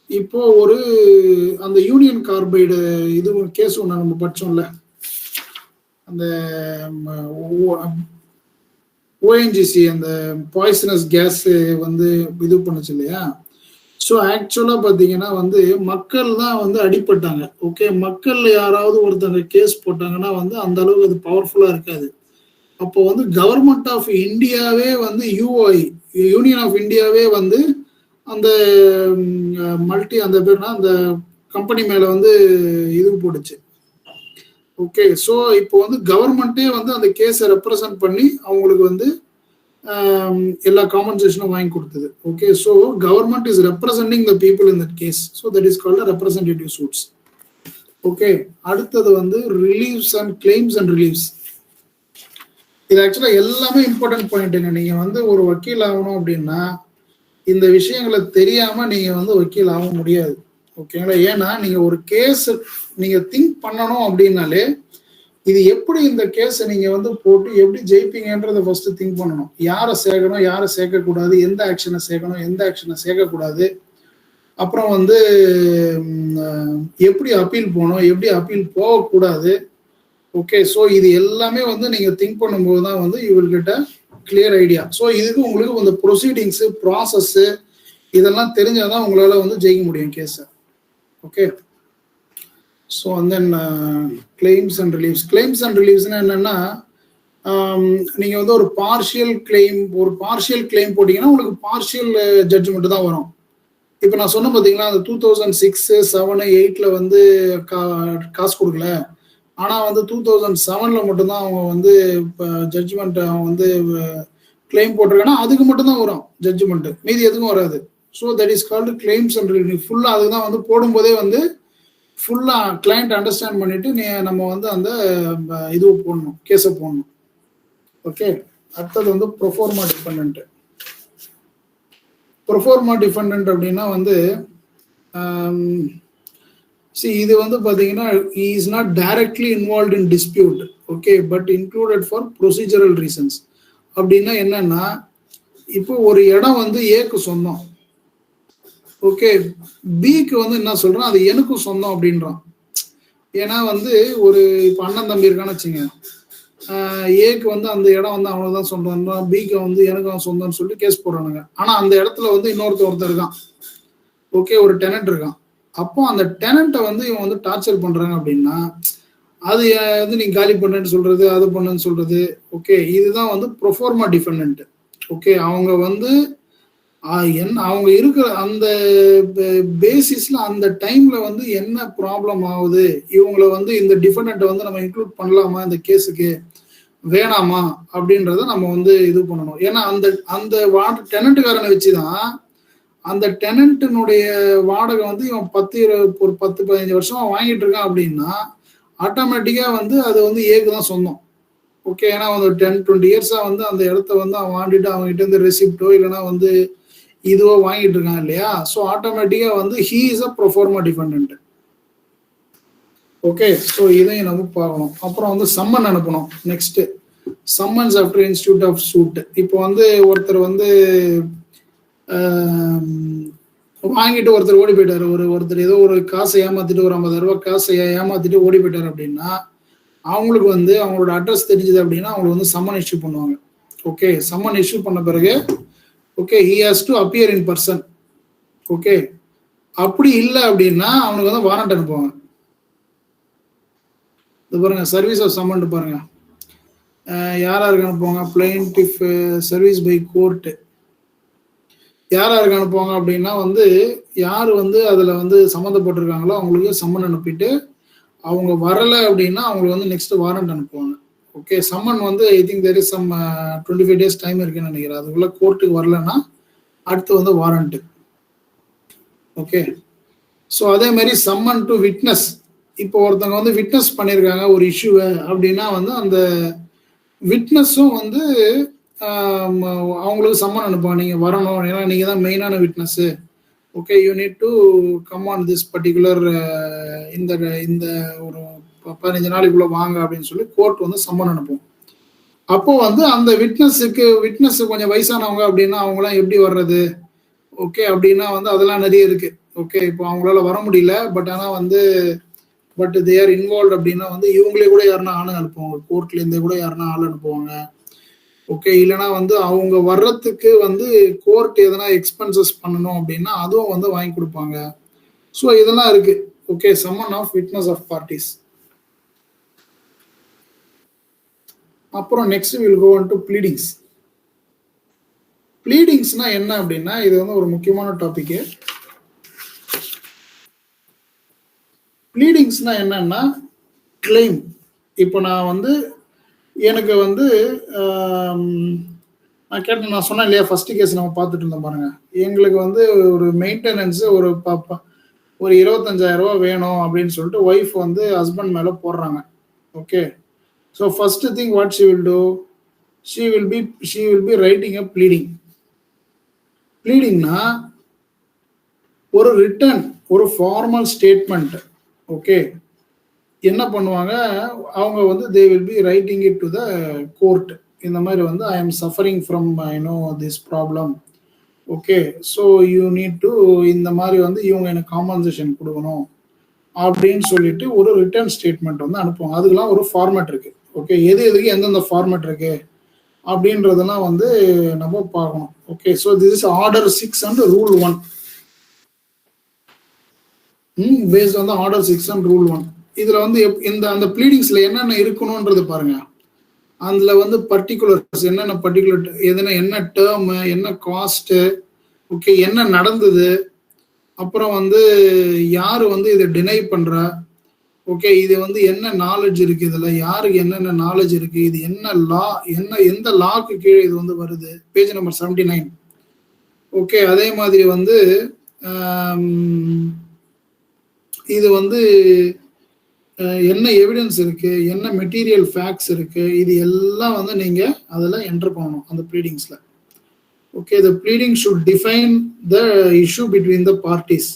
இப்போ ஒரு அந்த யூனியன் கார்பைடு இது கேஸ் ஒன்று நம்ம படிச்சோம்ல, அந்த ஓஎன்ஜிசி அந்த பாய்சனஸ் கேஸ் வந்து இது பண்ணுச்சு இல்லையா. ஸோ ஆக்சுவலாக பார்த்தீங்கன்னா வந்து மக்கள் தான் வந்து அடிப்பட்டாங்க. ஓகே, மக்கள் யாராவது ஒருத்தங்க கேஸ் போட்டாங்கன்னா வந்து அந்த அளவுக்கு அது பவர்ஃபுல்லாக இருக்காது. அப்போ வந்து கவர்மெண்ட் ஆஃப் இந்தியாவே வந்து யூனியன் ஆஃப் இந்தியாவே வந்து அந்த அந்த பேர்னா அந்த கம்பெனி மேல வந்து இது போட்டுச்சு. ஓகே, ஸோ இப்போ வந்து கவர்மெண்ட்டே வந்து அந்த கேஸை ரெப்ரசன்ட் பண்ணி அவங்களுக்கு வந்து எல்லா காம்பன்சேஷனும் வாங்கி கொடுத்தது. Okay, so government is representing the people in that case. So that is called representative suits. Okay, அடுத்தது வந்து reliefs and claims and reliefs. இது ஆக்சுவலா எல்லாமே இம்பார்ட்டன்ட் பாயிண்ட்டுங்க. நீங்க வந்து ஒரு வக்கீல் ஆகணும் அப்படின்னா இந்த விஷயங்களை தெரியாம நீங்க வந்து வக்கீல் ஆக முடியாது. ஓகேங்களா, ஏன்னா நீங்க ஒரு கேஸ் நீங்க திங்க் பண்ணணும் அப்படின்னாலே இது எப்படி இந்த கேஸை நீங்க வந்து போட்டு எப்படி ஜெயிப்பீங்கன்றத ஃபர்ஸ்ட் திங்க் பண்ணணும். யாரை சேர்க்கணும், யாரை சேர்க்கக்கூடாது, எந்த ஆக்ஷனை சேர்க்கணும், எந்த ஆக்ஷனை சேர்க்கக்கூடாது, அப்புறம் வந்து எப்படி அப்பீல் போகணும், எப்படி அப்பீல் போகக்கூடாது. ஓகே, ஸோ இது எல்லாமே வந்து நீங்க திங்க் பண்ணும்போது தான் வந்து you will get a clear idea. So இதுக்கு உங்களுக்கு இந்த ப்ரொசீடிங்ஸ் ப்ராசஸ் இதெல்லாம் தெரிஞ்சாதான் உங்களால வந்து ஜெயிக்க முடியும் கேஸை. Okay, so and then claims and reliefs. Claims and ரிலீவ்ஸ்னா என்னன்னா, நீங்க வந்து ஒரு பார்ஷியல் கிளைம் போட்டீங்கன்னா உங்களுக்கு பார்ஷியல் ஜட்ஜ்மெண்ட் தான் வரும். இப்போ நான் சொன்ன பார்த்தீங்களா, அந்த 2006, 7, 8 வந்து காசு கொடுக்கல, ஆனால் வந்து 2007 மட்டும்தான் அவங்க வந்து ஜட்ஜ்மெண்ட் அவங்க வந்து கிளைம் போட்டிருக்காங்கன்னா அதுக்கு மட்டும்தான் வரும் ஜட்ஜ்மெண்ட், மீதி எதுவும் வராது. So that is called claims and relieve. ஃபுல்லாக அதுதான் வந்து போடும்போதே வந்து ஃபுல்லாக கிளைண்ட் அண்டர்ஸ்டாண்ட் பண்ணிட்டு நம்ம வந்து அந்த இது போடணும், கேஸை போடணும். ஓகே, அடுத்தது வந்து ப்ரொஃபார்மா டிபெண்டன்ட். ப்ரொஃபார்மா டிபெண்டன்ட் அப்படின்னா வந்து See, இது வந்து பாத்தீங்கன்னா he is not directly involved in dispute, okay, but included for procedural reasons. அப்படின்னா என்னன்னா, இப்போ ஒரு இடம் வந்து ஏக்கு சொந்தம், ஓகே, பிக்கு வந்து என்ன சொல்றான், அது எனக்கும் சொந்தம் அப்படின்றான். ஏன்னா வந்து ஒரு இப்போ அண்ணன் தம்பி இருக்கான்னு வச்சுங்க, ஏக்கு வந்து அந்த இடம் வந்து அவனுக்கு சொந்தம், பிக்கு வந்து எனக்கு சொந்தம்னு சொல்லிட்டு கேஸ் போடுறானுங்க. ஆனா அந்த இடத்துல வந்து ஒருத்தர் இருக்கான், ஓகே, ஒரு டெனன்ட் இருக்கான். அப்போ அந்த டெனண்ட்டை வந்து இவன் வந்து டார்ச்சர் பண்றாங்க அப்படின்னா, அது வந்து நீ காலி பண்ணுன்னு சொல்றது, அது பண்ணுன்னு சொல்றது, ஓகே, இதுதான் வந்து ப்ரொஃபார்மா டிஃபெண்டன்ட். ஓகே, அவங்க வந்து அவங்க இருக்கிற அந்த பேசிஸ்ல அந்த டைம்ல வந்து என்ன ப்ராப்ளம் ஆகுது, இவங்களை வந்து இந்த டிஃபெண்டன்ட்டை வந்து நம்ம இன்க்ளூட் பண்ணலாமா இந்த கேஸுக்கு, வேணாமா அப்படின்றத நம்ம வந்து இது பண்ணணும். ஏன்னா அந்த அந்த டெனண்ட்டுக்காரனை வச்சுதான் அந்த டெனண்ட்டினுடைய வாடகை வந்து இவன் 10-15 வருஷமா வாங்கிட்டு இருக்கான் அப்படின்னா ஆட்டோமேட்டிக்கா வந்து அது வந்து ஏக்கு தான் சொந்தம். ஓகே, ஏன்னா வந்து 10-20 இயர்ஸா வந்து அந்த இடத்த வந்து அவன் வாங்கிட்டு அவங்ககிட்ட இருந்து ரெசிப்டோ இல்லைன்னா வந்து இதுவோ வாங்கிட்டு இருக்கான் இல்லையா. ஸோ ஆட்டோமேட்டிக்கா வந்து he is a proforma defendant. Okay, so இதையும் நம்ம பார்க்கணும். அப்புறம் வந்து சம்மன் அனுப்பணும். Next summons after institute of suit. இப்போ வந்து ஒருத்தர் வந்து வாங்கிட்டு ஒருத்தர் ஓடி போயிட்டாரு, ஒருத்தர் ஏதோ ஒரு காசை ஏமாத்திட்டு, ஒரு 50,000 ரூபாய் காசை ஏமாத்திட்டு ஓடி போயிட்டாரு அப்படின்னா அவங்களுக்கு வந்து அவங்களோட அட்ரஸ் தெரிஞ்சது அப்படின்னா அவங்களுக்கு வந்து சம்மன் இஷ்யூ பண்ணுவாங்க. ஓகே, சம்மன் இஷ்யூ பண்ண பிறகு okay he has to appear in person. Okay, அப்படி இல்லை அப்படின்னா அவனுக்கு வந்து வாரண்ட் அனுப்புவாங்க. இது பாருங்க, சர்வீஸ் ஆஃப் சம்மன் பாருங்க, யாராருக்கு அனுப்புவாங்க, பிளைன்டிஃப் சர்வீஸ் பை கோர்ட் யாராருக்கு அனுப்புவாங்க அப்படின்னா வந்து யார் வந்து அதுல வந்து சம்மந்தப்பட்டிருக்காங்களோ அவங்களுக்கு சம்மன் அனுப்பிட்டு அவங்க வரலை அப்படின்னா அவங்களுக்கு வந்து நெக்ஸ்ட் வாரண்ட் அனுப்புவாங்க. ஓகே, சம்மன் வந்து I think there is some 25 days time இருக்குன்னு நினைக்கிறேன். அதுக்குள்ள கோர்ட்டுக்கு வரலன்னா அடுத்து வந்து வாரண்ட். ஓகே, ஸோ அதே மாதிரி சம்மன் டு விட்னஸ். இப்போ ஒருத்தவங்க வந்து விட்னஸ் பண்ணியிருக்காங்க ஒரு இஷ்யூவை அப்படின்னா வந்து அந்த விட்னஸும் வந்து அவங்களுக்கு சம்மன் அனுப்புவாங்க, நீங்கள் வரணும், ஏன்னா நீங்கள் தான் மெயினான witness. Okay, you need to come on this particular இந்த ஒரு 15 நாளைக்குள்ள வாங்க அப்படின்னு சொல்லி கோர்ட் வந்து சம்மன் அனுப்பும். அப்போ வந்து அந்த விட்னஸ் கொஞ்சம் வயசானவங்க அப்படின்னா அவங்களாம் எப்படி வர்றது, ஓகே, அப்படின்னா வந்து அதெல்லாம் நிறைய இருக்கு. ஓகே, இப்போ அவங்களால வர முடியல, பட் ஆனால் வந்து பட் தே ஆர் இன்வால்வ் அப்படின்னா வந்து இவங்களே கூட யாருன்னா ஆள் அனுப்புவாங்க, கோர்ட்ல இருந்தே கூட யாருன்னா ஆள் அனுப்புவாங்க. ஓகே, இல்லைன்னா வந்து அவங்க வர்றதுக்கு வந்து கோர்ட் எதனா எக்ஸ்பென்சஸ் பண்ணணும் அப்படின்னா அதுவும் வந்து வாங்கி கொடுப்பாங்க. ஸோ இதெல்லாம் இருக்கு. Okay, summon of witness of parties. அப்புறம் next will go into pleadings. ப்ளீடிங்ஸ்னா என்ன அப்படின்னா இது வந்து ஒரு முக்கியமான டாபிக். ப்ளீடிங்ஸ்னா என்னன்னா கிளைம். இப்போ நான் வந்து எனக்கு வந்து நான் சொன்னேன் இல்லையா, ஃபர்ஸ்ட் கேஸ் நம்ம பார்த்துட்டு இருந்தோம் பாருங்க, எங்களுக்கு வந்து ஒரு மெயின்டெனன்ஸ் ஒரு 25,000 ரூபா வேணும் அப்படின்னு சொல்லிட்டு ஒய்ஃப் வந்து ஹஸ்பண்ட் மேலே போடுறாங்க. Okay, so first thing what she will do, she will be writing a pleading. ப்ளீடிங்னா ஒரு ரிட்டன், ஒரு ஃபார்மல் ஸ்டேட்மெண்ட். ஓகே, என்ன பண்ணுவாங்க அவங்க வந்து they will be writing it to the court. இந்த மாதிரி வந்து I am suffering from this problem. Okay, so you need to இந்த மாதிரி வந்து இவங்க எனக்கு காம்பன்சேஷன் கொடுக்கணும் அப்படின்னு சொல்லிட்டு ஒரு ரிட்டர்ன் ஸ்டேட்மெண்ட் வந்து அனுப்புவாங்க. அதுக்கெல்லாம் ஒரு ஃபார்மேட் இருக்கு. ஓகே, எதுக்கு எந்தெந்த ஃபார்மேட் இருக்கு அப்படின்றதெல்லாம் வந்து நம்ம பார்க்கணும். Okay, so this is order 6 and rule 1. Paste on the order 6 and rule 1. இதுல வந்து அந்த ப்ளீடிங்ஸ்ல என்னென்ன இருக்கணும்ன்றது பாருங்க. அதுல வந்து பர்டிகுலர்ஸ் என்னென்ன பர்டிகுலர் எதுனா என்ன டேர்ம், என்ன காஸ்ட், ஓகே, என்ன நடந்தது, அப்புறம் வந்து யாரு வந்து இதை டினை பண்றா, ஓகே, இது வந்து என்ன நாலேஜ் இருக்கு, இதுல யாருக்கு என்னென்ன நாலேஜ் இருக்கு, இது என்ன லா, எந்த லாக்கு கீழே இது வந்து வருது, பேஜ் நம்பர் 79. ஓகே, அதே மாதிரி வந்து இது வந்து என்ன எவிடன்ஸ் இருக்கு, என்ன மெட்டீரியல் ஃபேக்ட்ஸ் இருக்கு, இது எல்லாம் வந்து நீங்க அதில் என்டர் பண்ணணும் அந்த ப்ளீடிங்ஸ்ல. Okay, the pleading should define the issue between the parties.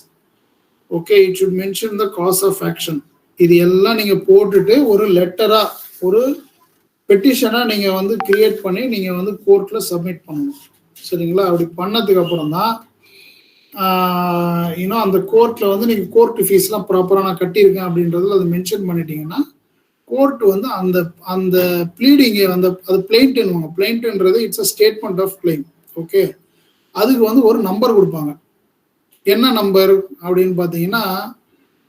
Okay, it should mention the cause of action. இது எல்லாம் நீங்க போட்டுட்டு ஒரு லெட்டரா ஒரு பெட்டிஷனா நீங்க வந்து கிரியேட் பண்ணி நீங்க வந்து கோர்ட்ல சப்மிட் பண்ணணும். சரிங்களா? அப்படி பண்ணதுக்கு அப்புறம் தான் இன்னும் அந்த கோர்ட்ல வந்து நீங்க கோர்ட் ஃபீஸ்லாம் ப்ராப்பரா நான் கட்டியிருக்கேன் அப்படின்றதுல அது மென்ஷன் பண்ணிட்டீங்கன்னா கோர்ட் வந்து அந்த அந்த ப்ளீடிங்கை அந்த அது பிளைண்ட்னுவாங்க. பிளைண்ட்ன்றது it's a statement of claim. Okay, அதுக்கு வந்து ஒரு நம்பர் கொடுப்பாங்க. என்ன நம்பர் அப்படின்னு பார்த்தீங்கன்னா,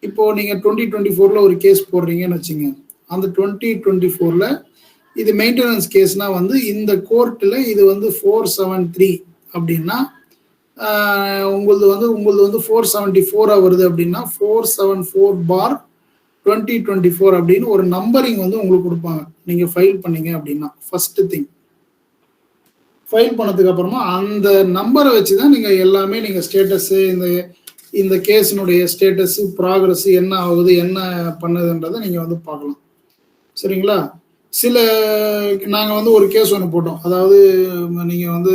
இப்போ நீங்க 2024ல ஒரு கேஸ் போடுறீங்கன்னு வச்சுங்க. அந்த 2024ல இது மெயின்டெனன்ஸ் கேஸ்னா வந்து இந்த கோர்ட்டில் இது வந்து 473 அப்படின்னா உங்களது வந்து 474 வருது அப்படின்னா 474/2024 அப்படின்னு ஒரு நம்பரிங் வந்து உங்களுக்கு கொடுப்பாங்க. நீங்க ஃபைல் பண்ணீங்க அப்படின்னா ஃபர்ஸ்ட் திங் ஃபைல் பண்ணதுக்கு அப்புறமா அந்த நம்பரை வச்சுதான் நீங்க எல்லாமே நீங்க ஸ்டேட்டஸ் இந்த கேஸினுடைய ஸ்டேட்டஸ் ப்ராக்ரஸ் என்ன ஆகுது என்ன பண்ணுதுன்றதை நீங்க வந்து பார்க்கலாம். சரிங்களா? சில நாங்கள் வந்து ஒரு கேஸ் ஒன்று போட்டோம். அதாவது நீங்கள் வந்து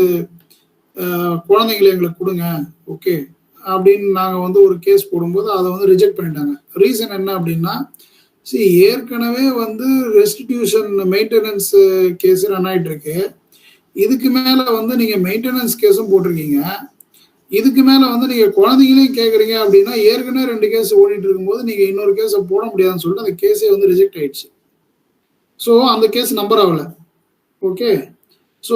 குழந்தைங்களை எங்களுக்கு கொடுங்க ஓகே அப்படின்னு நாங்கள் வந்து ஒரு கேஸ் போடும்போது அதை வந்து ரிஜெக்ட் பண்ணிட்டாங்க. ரீசன் என்ன அப்படின்னா, ஏற்கனவே வந்து ரெஸ்டிடியூஷன் மெயின்டெனன்ஸ் கேஸ் ரன் ஆகிட்டு இருக்கு. இதுக்கு மேலே வந்து நீங்கள் மெயின்டெனன்ஸ் கேஸும் போட்டிருக்கீங்க. இதுக்கு மேலே வந்து நீங்கள் குழந்தைங்களையும் கேட்குறீங்க அப்படின்னா ஏற்கனவே 2 கேஸ் ஓடிட்டு இருக்கும்போது நீங்கள் இன்னொரு கேஸை போட முடியாதுன்னு சொல்லிட்டு அந்த கேஸே வந்து ரிஜெக்ட் ஆயிடுச்சு. ஸோ அந்த கேஸ் நம்பர் ஆகல. ஓகே, ஸோ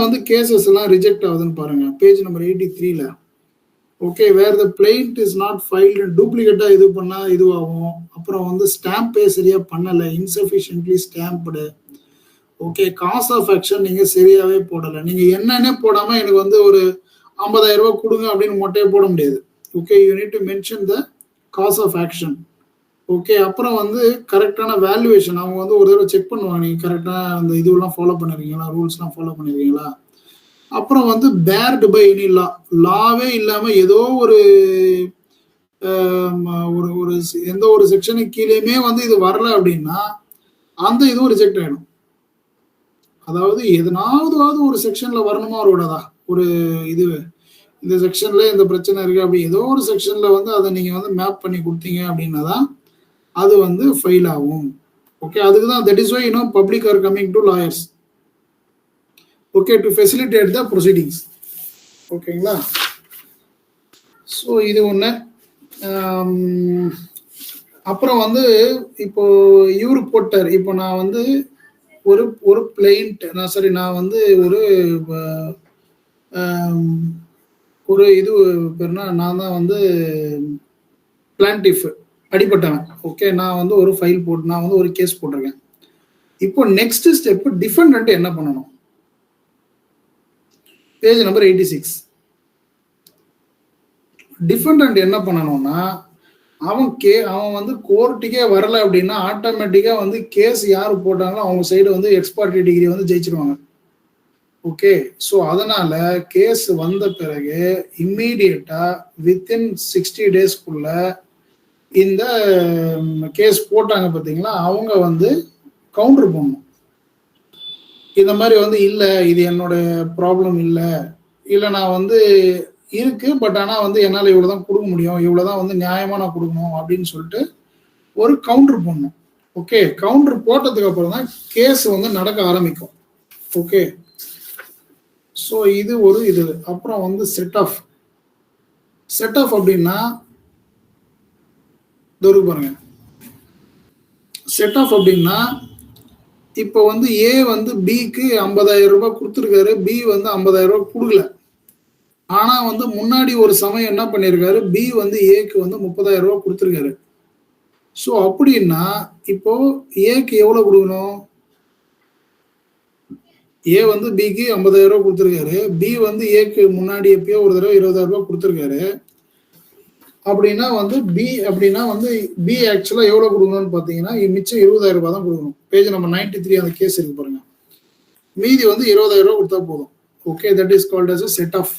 வந்து கேசஸ் எல்லாம் ரிஜெக்ட் ஆகுதுன்னு பாருங்க பேஜ் நம்பர் 83ல. Okay, where the plaint is not filed, டூப்ளிகேட்டா இது பண்ணா இதுவாகும். அப்புறம் வந்து ஸ்டாம்பே சரியா பண்ணலை, insufficiently stamped. Okay, cause of action நீங்க சரியாவே போடலை. நீங்க என்னன்னே போடாம எனக்கு வந்து ஒரு 50,000 ரூபாய் கொடுங்க அப்படின்னு மொட்டையை போட முடியாது. Okay, you need to mention the cause of action. Okay, அப்புறம் வந்து கரெக்டான வேல்யூவேஷன் அவங்க வந்து ஒரு தடவை செக் பண்ணுவாங்க. நீங்கள் கரெக்டாக அந்த இதுவெல்லாம் ஃபாலோ பண்ணிருக்கீங்களா, ரூல்ஸ்லாம் ஃபாலோ பண்ணிருக்கீங்களா. அப்புறம் வந்து பேர்டு பை எனி லாவே இல்லாமல் ஏதோ ஒரு ஒரு எந்த ஒரு செக்ஷனுக்கு கீழேயுமே வந்து இது வரல அப்படின்னா அந்த இதுவும் ரிஜெக்ட் ஆகிடும். அதாவது எதனாவது ஒரு செக்ஷன்ல வரணுமா அவரோடதா ஒரு இது இந்த செக்ஷன்ல இந்த பிரச்சனை இருக்கு அப்படி ஏதோ ஒரு செக்ஷன்ல வந்து அதை நீங்க வந்து மேப் பண்ணி கொடுத்தீங்க அப்படின்னா தான் அது வந்து ஃபைல் ஆகும். ஓகே, அதுக்கு தான் that is why public are coming to lawyers. Okay, to facilitate the proceedings. ஓகேங்களா? ஸோ இது ஒன்று. அப்புறம் வந்து இப்போ இவரு போட்டார். இப்போ நான் வந்து ஒரு பிளைண்ட் நான் வந்து ஒரு இது பேர்னா நான் தான் வந்து பிளான்டிஃப் அடிப்பட்டவன். ஓகே, நான் வந்து ஒரு ஃபைல் போட்டு நான் வந்து ஒரு கேஸ் போட்டிருக்கேன். இப்போ நெக்ஸ்ட் ஸ்டெப் டிஃபெண்டன்ட் என்ன பண்ணணும்? Page number 86. டிஃபெண்டன்ட் என்ன பண்ணணும்னா அவன் வந்து கோர்ட்டுக்கே வரல அப்படின்னா ஆட்டோமேட்டிக்கா வந்து கேஸ் யாரு போட்டாங்களோ அவங்க சைடு வந்து எக்ஸ்பார்ட்டி டிகிரி வந்து ஜெயிச்சிருவாங்க. ஓகே, ஸோ அதனால கேஸ் வந்த பிறகு இம்மீடியட்டா வித்தின் 60 டேஸ்க்குள்ள இந்த கேஸ் போட்டாங்க பார்த்தீங்களா அவங்க வந்து கவுண்டர் பண்ணணும். இந்த மாதிரி வந்து இல்லை இது என்னோட ப்ராப்ளம் இல்லை நான் வந்து இருக்கு பட் ஆனால் வந்து என்னால் இவ்வளோதான் கொடுக்க முடியும், இவ்வளோதான் வந்து நியாயமாக நான் கொடுக்கணும் அப்படின்னு சொல்லிட்டு ஒரு கவுண்டர் பண்ணணும். ஓகே, கவுண்டர் போட்டதுக்கு அப்புறம் தான் கேஸ் வந்து நடக்க ஆரம்பிக்கும். ஓகே, ஸோ இது ஒரு இது. அப்புறம் வந்து செட் ஆஃப் அப்படின்னா பாருங்க. செட் ஆஃப் அப்படின்னா இப்போ வந்து ஏ வந்து பிக்கு 50,000 ரூபாய் கொடுத்துருக்காரு, பி வந்து 50,000 ரூபாய் கொடுக்கல. ஆனா வந்து முன்னாடி ஒரு சமயம் என்ன பண்ணிருக்காரு, பி வந்து ஏக்கு வந்து 30,000 ரூபாய் கொடுத்துருக்காரு. ஸோ அப்படின்னா இப்போ ஏக்கு எவ்வளவு கொடுக்கணும்? ஏ வந்து பிக்கு 50,000 ரூபாய் கொடுத்துருக்காரு, பி வந்து ஏக்கு முன்னாடி எப்பயோ ஒரு தடவை 20,000 ரூபாய் கொடுத்துருக்காரு. அப்படின்னா வந்து பி ஆக்சுவலா எவ்வளவு கொடுக்கணும்னு பாத்தீங்கன்னா மிச்சம் 20,000 ரூபாய் தான் கொடுக்கணும். பேஜ் நம்பர் 93 அந்த கேஸ் இருக்கு பாருங்க. மீதி வந்து 20,000 ரூபாய் கொடுத்தா போதும். Okay, that is called as a set off.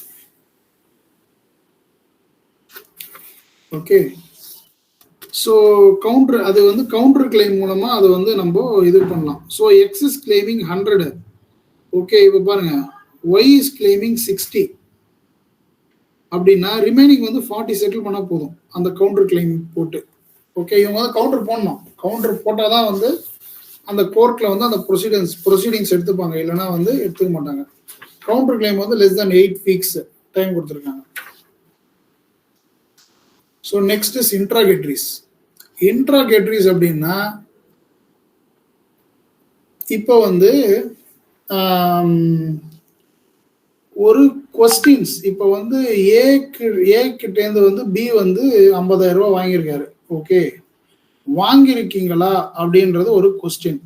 Okay, so counter அது வந்து கவுண்டர் கிளைம் மூலமா அது வந்து நம்ம இது பண்ணலாம். So X is claiming 100. Okay, இப்போ பாருங்க y இஸ் கிளைமிங் 60. அப்படின்னா ரிமைனிங் வந்து 40 செட்டில் பண்ணால் போதும் அந்த கவுண்டர் கிளைம் போட்டு. ஓகே, இவங்க வந்து கவுண்டர் போடணும். கவுண்டர் போட்டால் தான் வந்து அந்த கோர்ட்டில் வந்து அந்த ப்ரொசீடிங்ஸ் எடுத்துப்பாங்க, இல்லைனா வந்து எடுத்துக்க மாட்டாங்க. கவுண்டர் கிளைம் வந்து less than 8 weeks டைம் கொடுத்துருக்காங்க. So next is interrogatories. Interrogatories அப்படின்னா இப்போ வந்து ஒரு கொஸ்டின்ஸ் இப்போ வந்து ஏக்கிட்டேருந்து வந்து பி வந்து 50,000 ரூபாய் வாங்கியிருக்காரு. ஓகே, வாங்கியிருக்கீங்களா அப்படின்றது ஒரு கொஸ்டின்.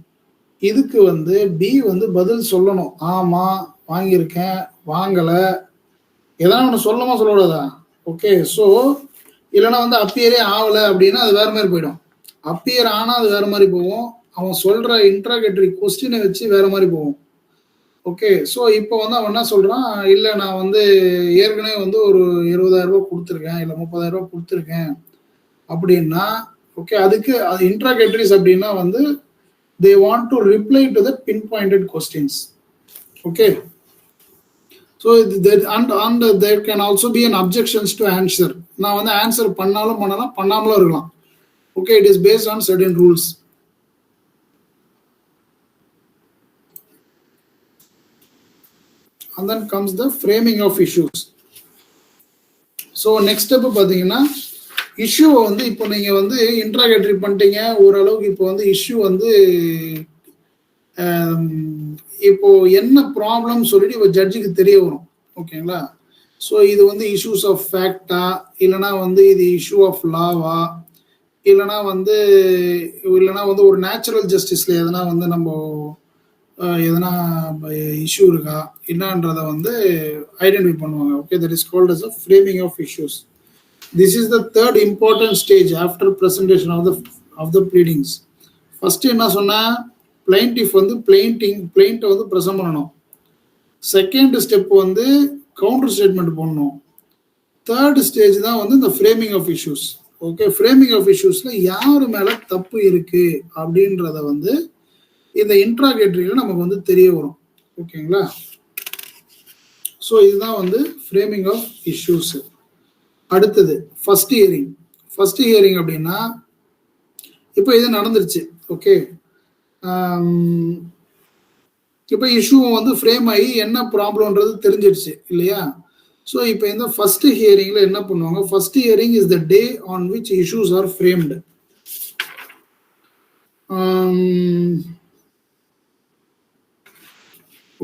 இதுக்கு வந்து பி வந்து பதில் சொல்லணும். ஆமா வாங்கியிருக்கேன், வாங்கலை, எதனா ஒன்று சொல்லணுமா சொல்லக்கூடாதா? ஓகே, ஸோ இல்லைன்னா வந்து அப்பியரே ஆகலை அப்படின்னா அது வேற மாதிரி போயிடும். அப்பியர் ஆனால் அது வேற மாதிரி போகும். அவன் சொல்ற இன்ட்ராகேட்டரி கொஸ்டினை வச்சு வேற மாதிரி போகும். ஓகே, ஸோ இப்போ வந்து அவன் என்ன சொல்றான், இல்லை நான் வந்து ஏற்கனவே வந்து ஒரு 20,000 ரூபாய் கொடுத்துருக்கேன், இல்லை 30,000 ரூபாய் கொடுத்துருக்கேன் அப்படின்னா, ஓகே, அதுக்கு அது இன்ட்ராகேட்டரிஸ் அப்படின்னா வந்து they want to reply to the pinpointed questions. Okay, so and there can also be an objections to answer. நான் வந்து ஆன்சர் பண்ணாலும் பண்ணலாம், பண்ணாமலும் இருக்கலாம். Okay, it is based on certain rules. And then comes the framing of issues. So next step பார்த்தீங்கன்னா இஷ்யூ வந்து இப்போ நீங்கள் வந்து இன்ட்ராகேட்டரி பண்ணிட்டீங்க ஓரளவுக்கு. இப்போ வந்து இஷ்யூ வந்து இப்போ என்ன ப்ராப்ளம் சொல்லிட்டு இப்போ ஜட்ஜுக்கு தெரிய வரும். ஓகேங்களா? ஸோ இது வந்து இஷ்யூஸ் ஆஃப் ஃபேக்டா, இல்லைனா வந்து இது இஷ்யூ ஆஃப் லாவா, இல்லைனா வந்து ஒரு நேச்சுரல் ஜஸ்டிஸ்ல எதனா வந்து நம்ம எதனா இஷ்யூ இருக்கா என்னன்றதை வந்து ஐடென்டிஃபை பண்ணுவாங்க. Okay, that is called as a framing of issues. This is the third important stage after presentation of the pleadings. First என்ன சொன்னா, plaintiff வந்து plaint வந்து present பண்ணணும். Second step வந்து counter statement பண்ணணும். Third stage தான் வந்து இந்த framing of issues. Okay, framing of issuesல யாரு மேல தப்பு இருக்கு அப்படின்றத வந்து இந்த இன்ட்ராகேட்டரியில நமக்கு வந்து தெரிய வரும். ஓகேங்களா? ஸோ இதுதான் வந்து framing of issues. அடுத்தது ஃபர்ஸ்ட் ஹியரிங். ஃபர்ஸ்ட் ஹியரிங் அப்படின்னா இப்போ இது நடந்துருச்சு. ஓகே, இப்போ இஷ்யூ வந்து ஃப்ரேம் ஆகி என்ன ப்ராப்ளம்ன்றது தெரிஞ்சிடுச்சு இல்லையா? ஸோ இப்போ இந்த ஃபர்ஸ்ட் ஹியரிங்ல என்ன பண்ணுவாங்க, first hearing is the day on which issues are framed.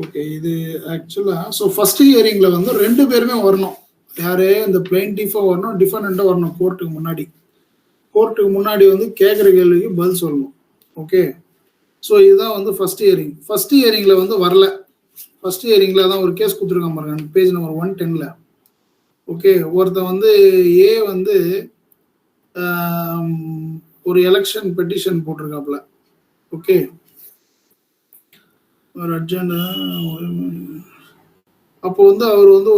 Okay, இது ஆக்சுவலா ஸோ ஃபர்ஸ்ட் ஹியரிங்ல வந்து 2 பேருமே வரணும். யாரு? இந்த பிளைன்டிஃபும் வரணும், டிஃபெண்டன்ட்டும் வரணும். கோர்ட்டுக்கு முன்னாடி வந்து கேட்குற கேள்விக்கு பதில் சொல்லணும். ஓகே, ஸோ இதுதான் வந்து ஃபர்ஸ்ட் ஹியரிங். ஃபர்ஸ்ட் ஹியரிங்ல வந்து வரல. ஃபர்ஸ்ட் ஹியரிங்ல தான் ஒரு கேஸ் கொடுத்துருக்கான் பாருங்க, பேஜ் நம்பர் 110ல. ஓகே, ஒருத்தன் வந்து ஏ வந்து ஒரு எலெக்ஷன் பெட்டிஷன் போட்டிருக்காப்புல. ஓகே, ஒரு அர்ஜென்ட். அப்போ வந்து அவர் வந்து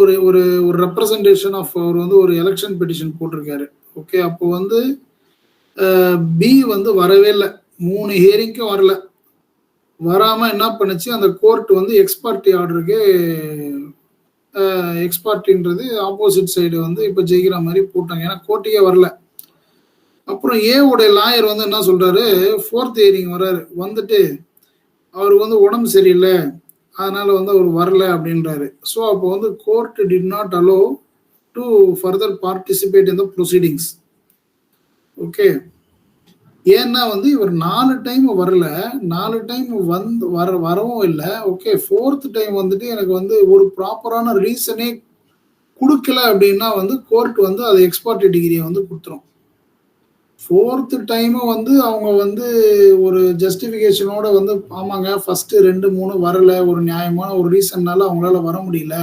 ஒரு ரெப்ரசன்டேஷன் ஆஃப் அவர் வந்து ஒரு எலெக்ஷன் பெட்டிஷன் போட்டிருக்காரு. ஓகே, அப்போ வந்து பி வந்து வரவே இல்லை, 3 ஹியரிங்க்கும் வரல. வராமல் என்ன பண்ணுச்சு, அந்த கோர்ட் வந்து எக்ஸ்பார்ட்டி ஆர்டருக்கு, எக்ஸ்பார்ட்டின்றது ஆப்போசிட் சைடு வந்து இப்போ ஜெயிக்கிற மாதிரி போட்டாங்க, ஏன்னா கோர்ட்டுக்கே வரல. அப்புறம் ஏவுடைய லாயர் வந்து என்ன சொல்றாரு, 4th ஹியரிங் வர்றாரு, வந்துட்டு அவருக்கு வந்து உடம்பு சரியில்லை, அதனால வந்து அவர் வரல அப்படின்றாரு. ஸோ அப்போ வந்து court did not allow to further participate in the proceedings. Okay, ஏன்னா வந்து இவர் 4 டைம் வரல, 4 டைம் வந்து வரவும் இல்லை. ஓகே, 4th டைம் வந்துட்டு எனக்கு வந்து ஒரு ப்ராப்பரான ரீசனே கொடுக்கல அப்படின்னா வந்து கோர்ட் வந்து அது எக்ஸ்பார்ட்டி டிகிரியை வந்து கொடுத்துரும். 4th டைமும் வந்து அவங்க வந்து ஒரு ஜஸ்டிஃபிகேஷனோட வந்து ஆமாங்க ஃபர்ஸ்ட் 2 3 வரல, ஒரு நியாயமான ஒரு ரீசன்னால அவங்களால வர முடியல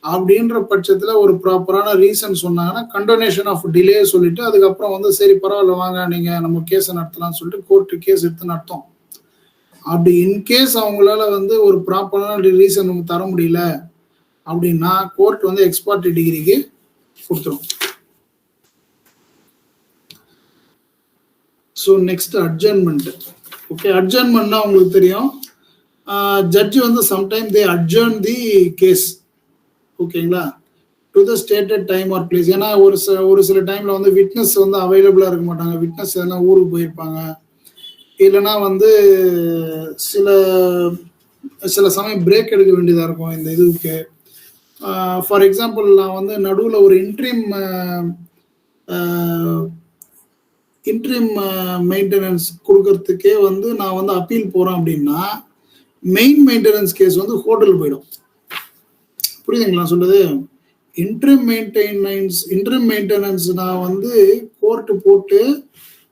அப்படின்ற பட்சத்தில் ஒரு ப்ராப்பரான ரீசன் சொன்னாங்கன்னா கண்டோனேஷன் ஆஃப் டிலே சொல்லிட்டு அதுக்கப்புறம் வந்து சரி பரவாயில்ல வாங்க நீங்கள் நம்ம கேஸை நடத்தலாம்னு சொல்லிட்டு கோர்ட்டு கேஸ் எடுத்து நடத்தும். அப்படி இன்கேஸ் அவங்களால வந்து ஒரு ப்ராப்பரான ரீசன் தர முடியல அப்படின்னா கோர்ட் வந்து எக்ஸ்பார்ட்டி டிகிரிக்கு கொடுத்துரும். So next adjournment. ஓகே, அட்ஜர்ன்மெண்ட்னா உங்களுக்கு தெரியும், ஜட்ஜி வந்து sometime they adjourn the case. ஓகேங்களா? To the stated time or place. ஏன்னா ஒரு சில டைம்ல வந்து விட்னஸ் வந்து அவைலபிளா இருக்க மாட்டாங்க, விட்னஸ் எதனா ஊருக்கு போயிருப்பாங்க, இல்லைன்னா வந்து சில சில சமயம் பிரேக் எடுக்க வேண்டியதா இருக்கும் இந்த இதுக்கு. ஃபார் எக்ஸாம்பிள் நான் வந்து நடுவில் ஒரு இன்ட்ரீம் மெயின்டெனன்ஸ் கொடுக்கறதுக்கே வந்து நான் வந்து அப்பீல் போறேன் அப்படின்னா மெயின் மெயின்டெனன்ஸ் கேஸ் வந்து ஹோட்டல் போயிடும். புரியுதுங்களா சொல்றது? இன்ட்ரீம் மெயின்டெனன்ஸ் நான் வந்து கோர்ட்டு போட்டு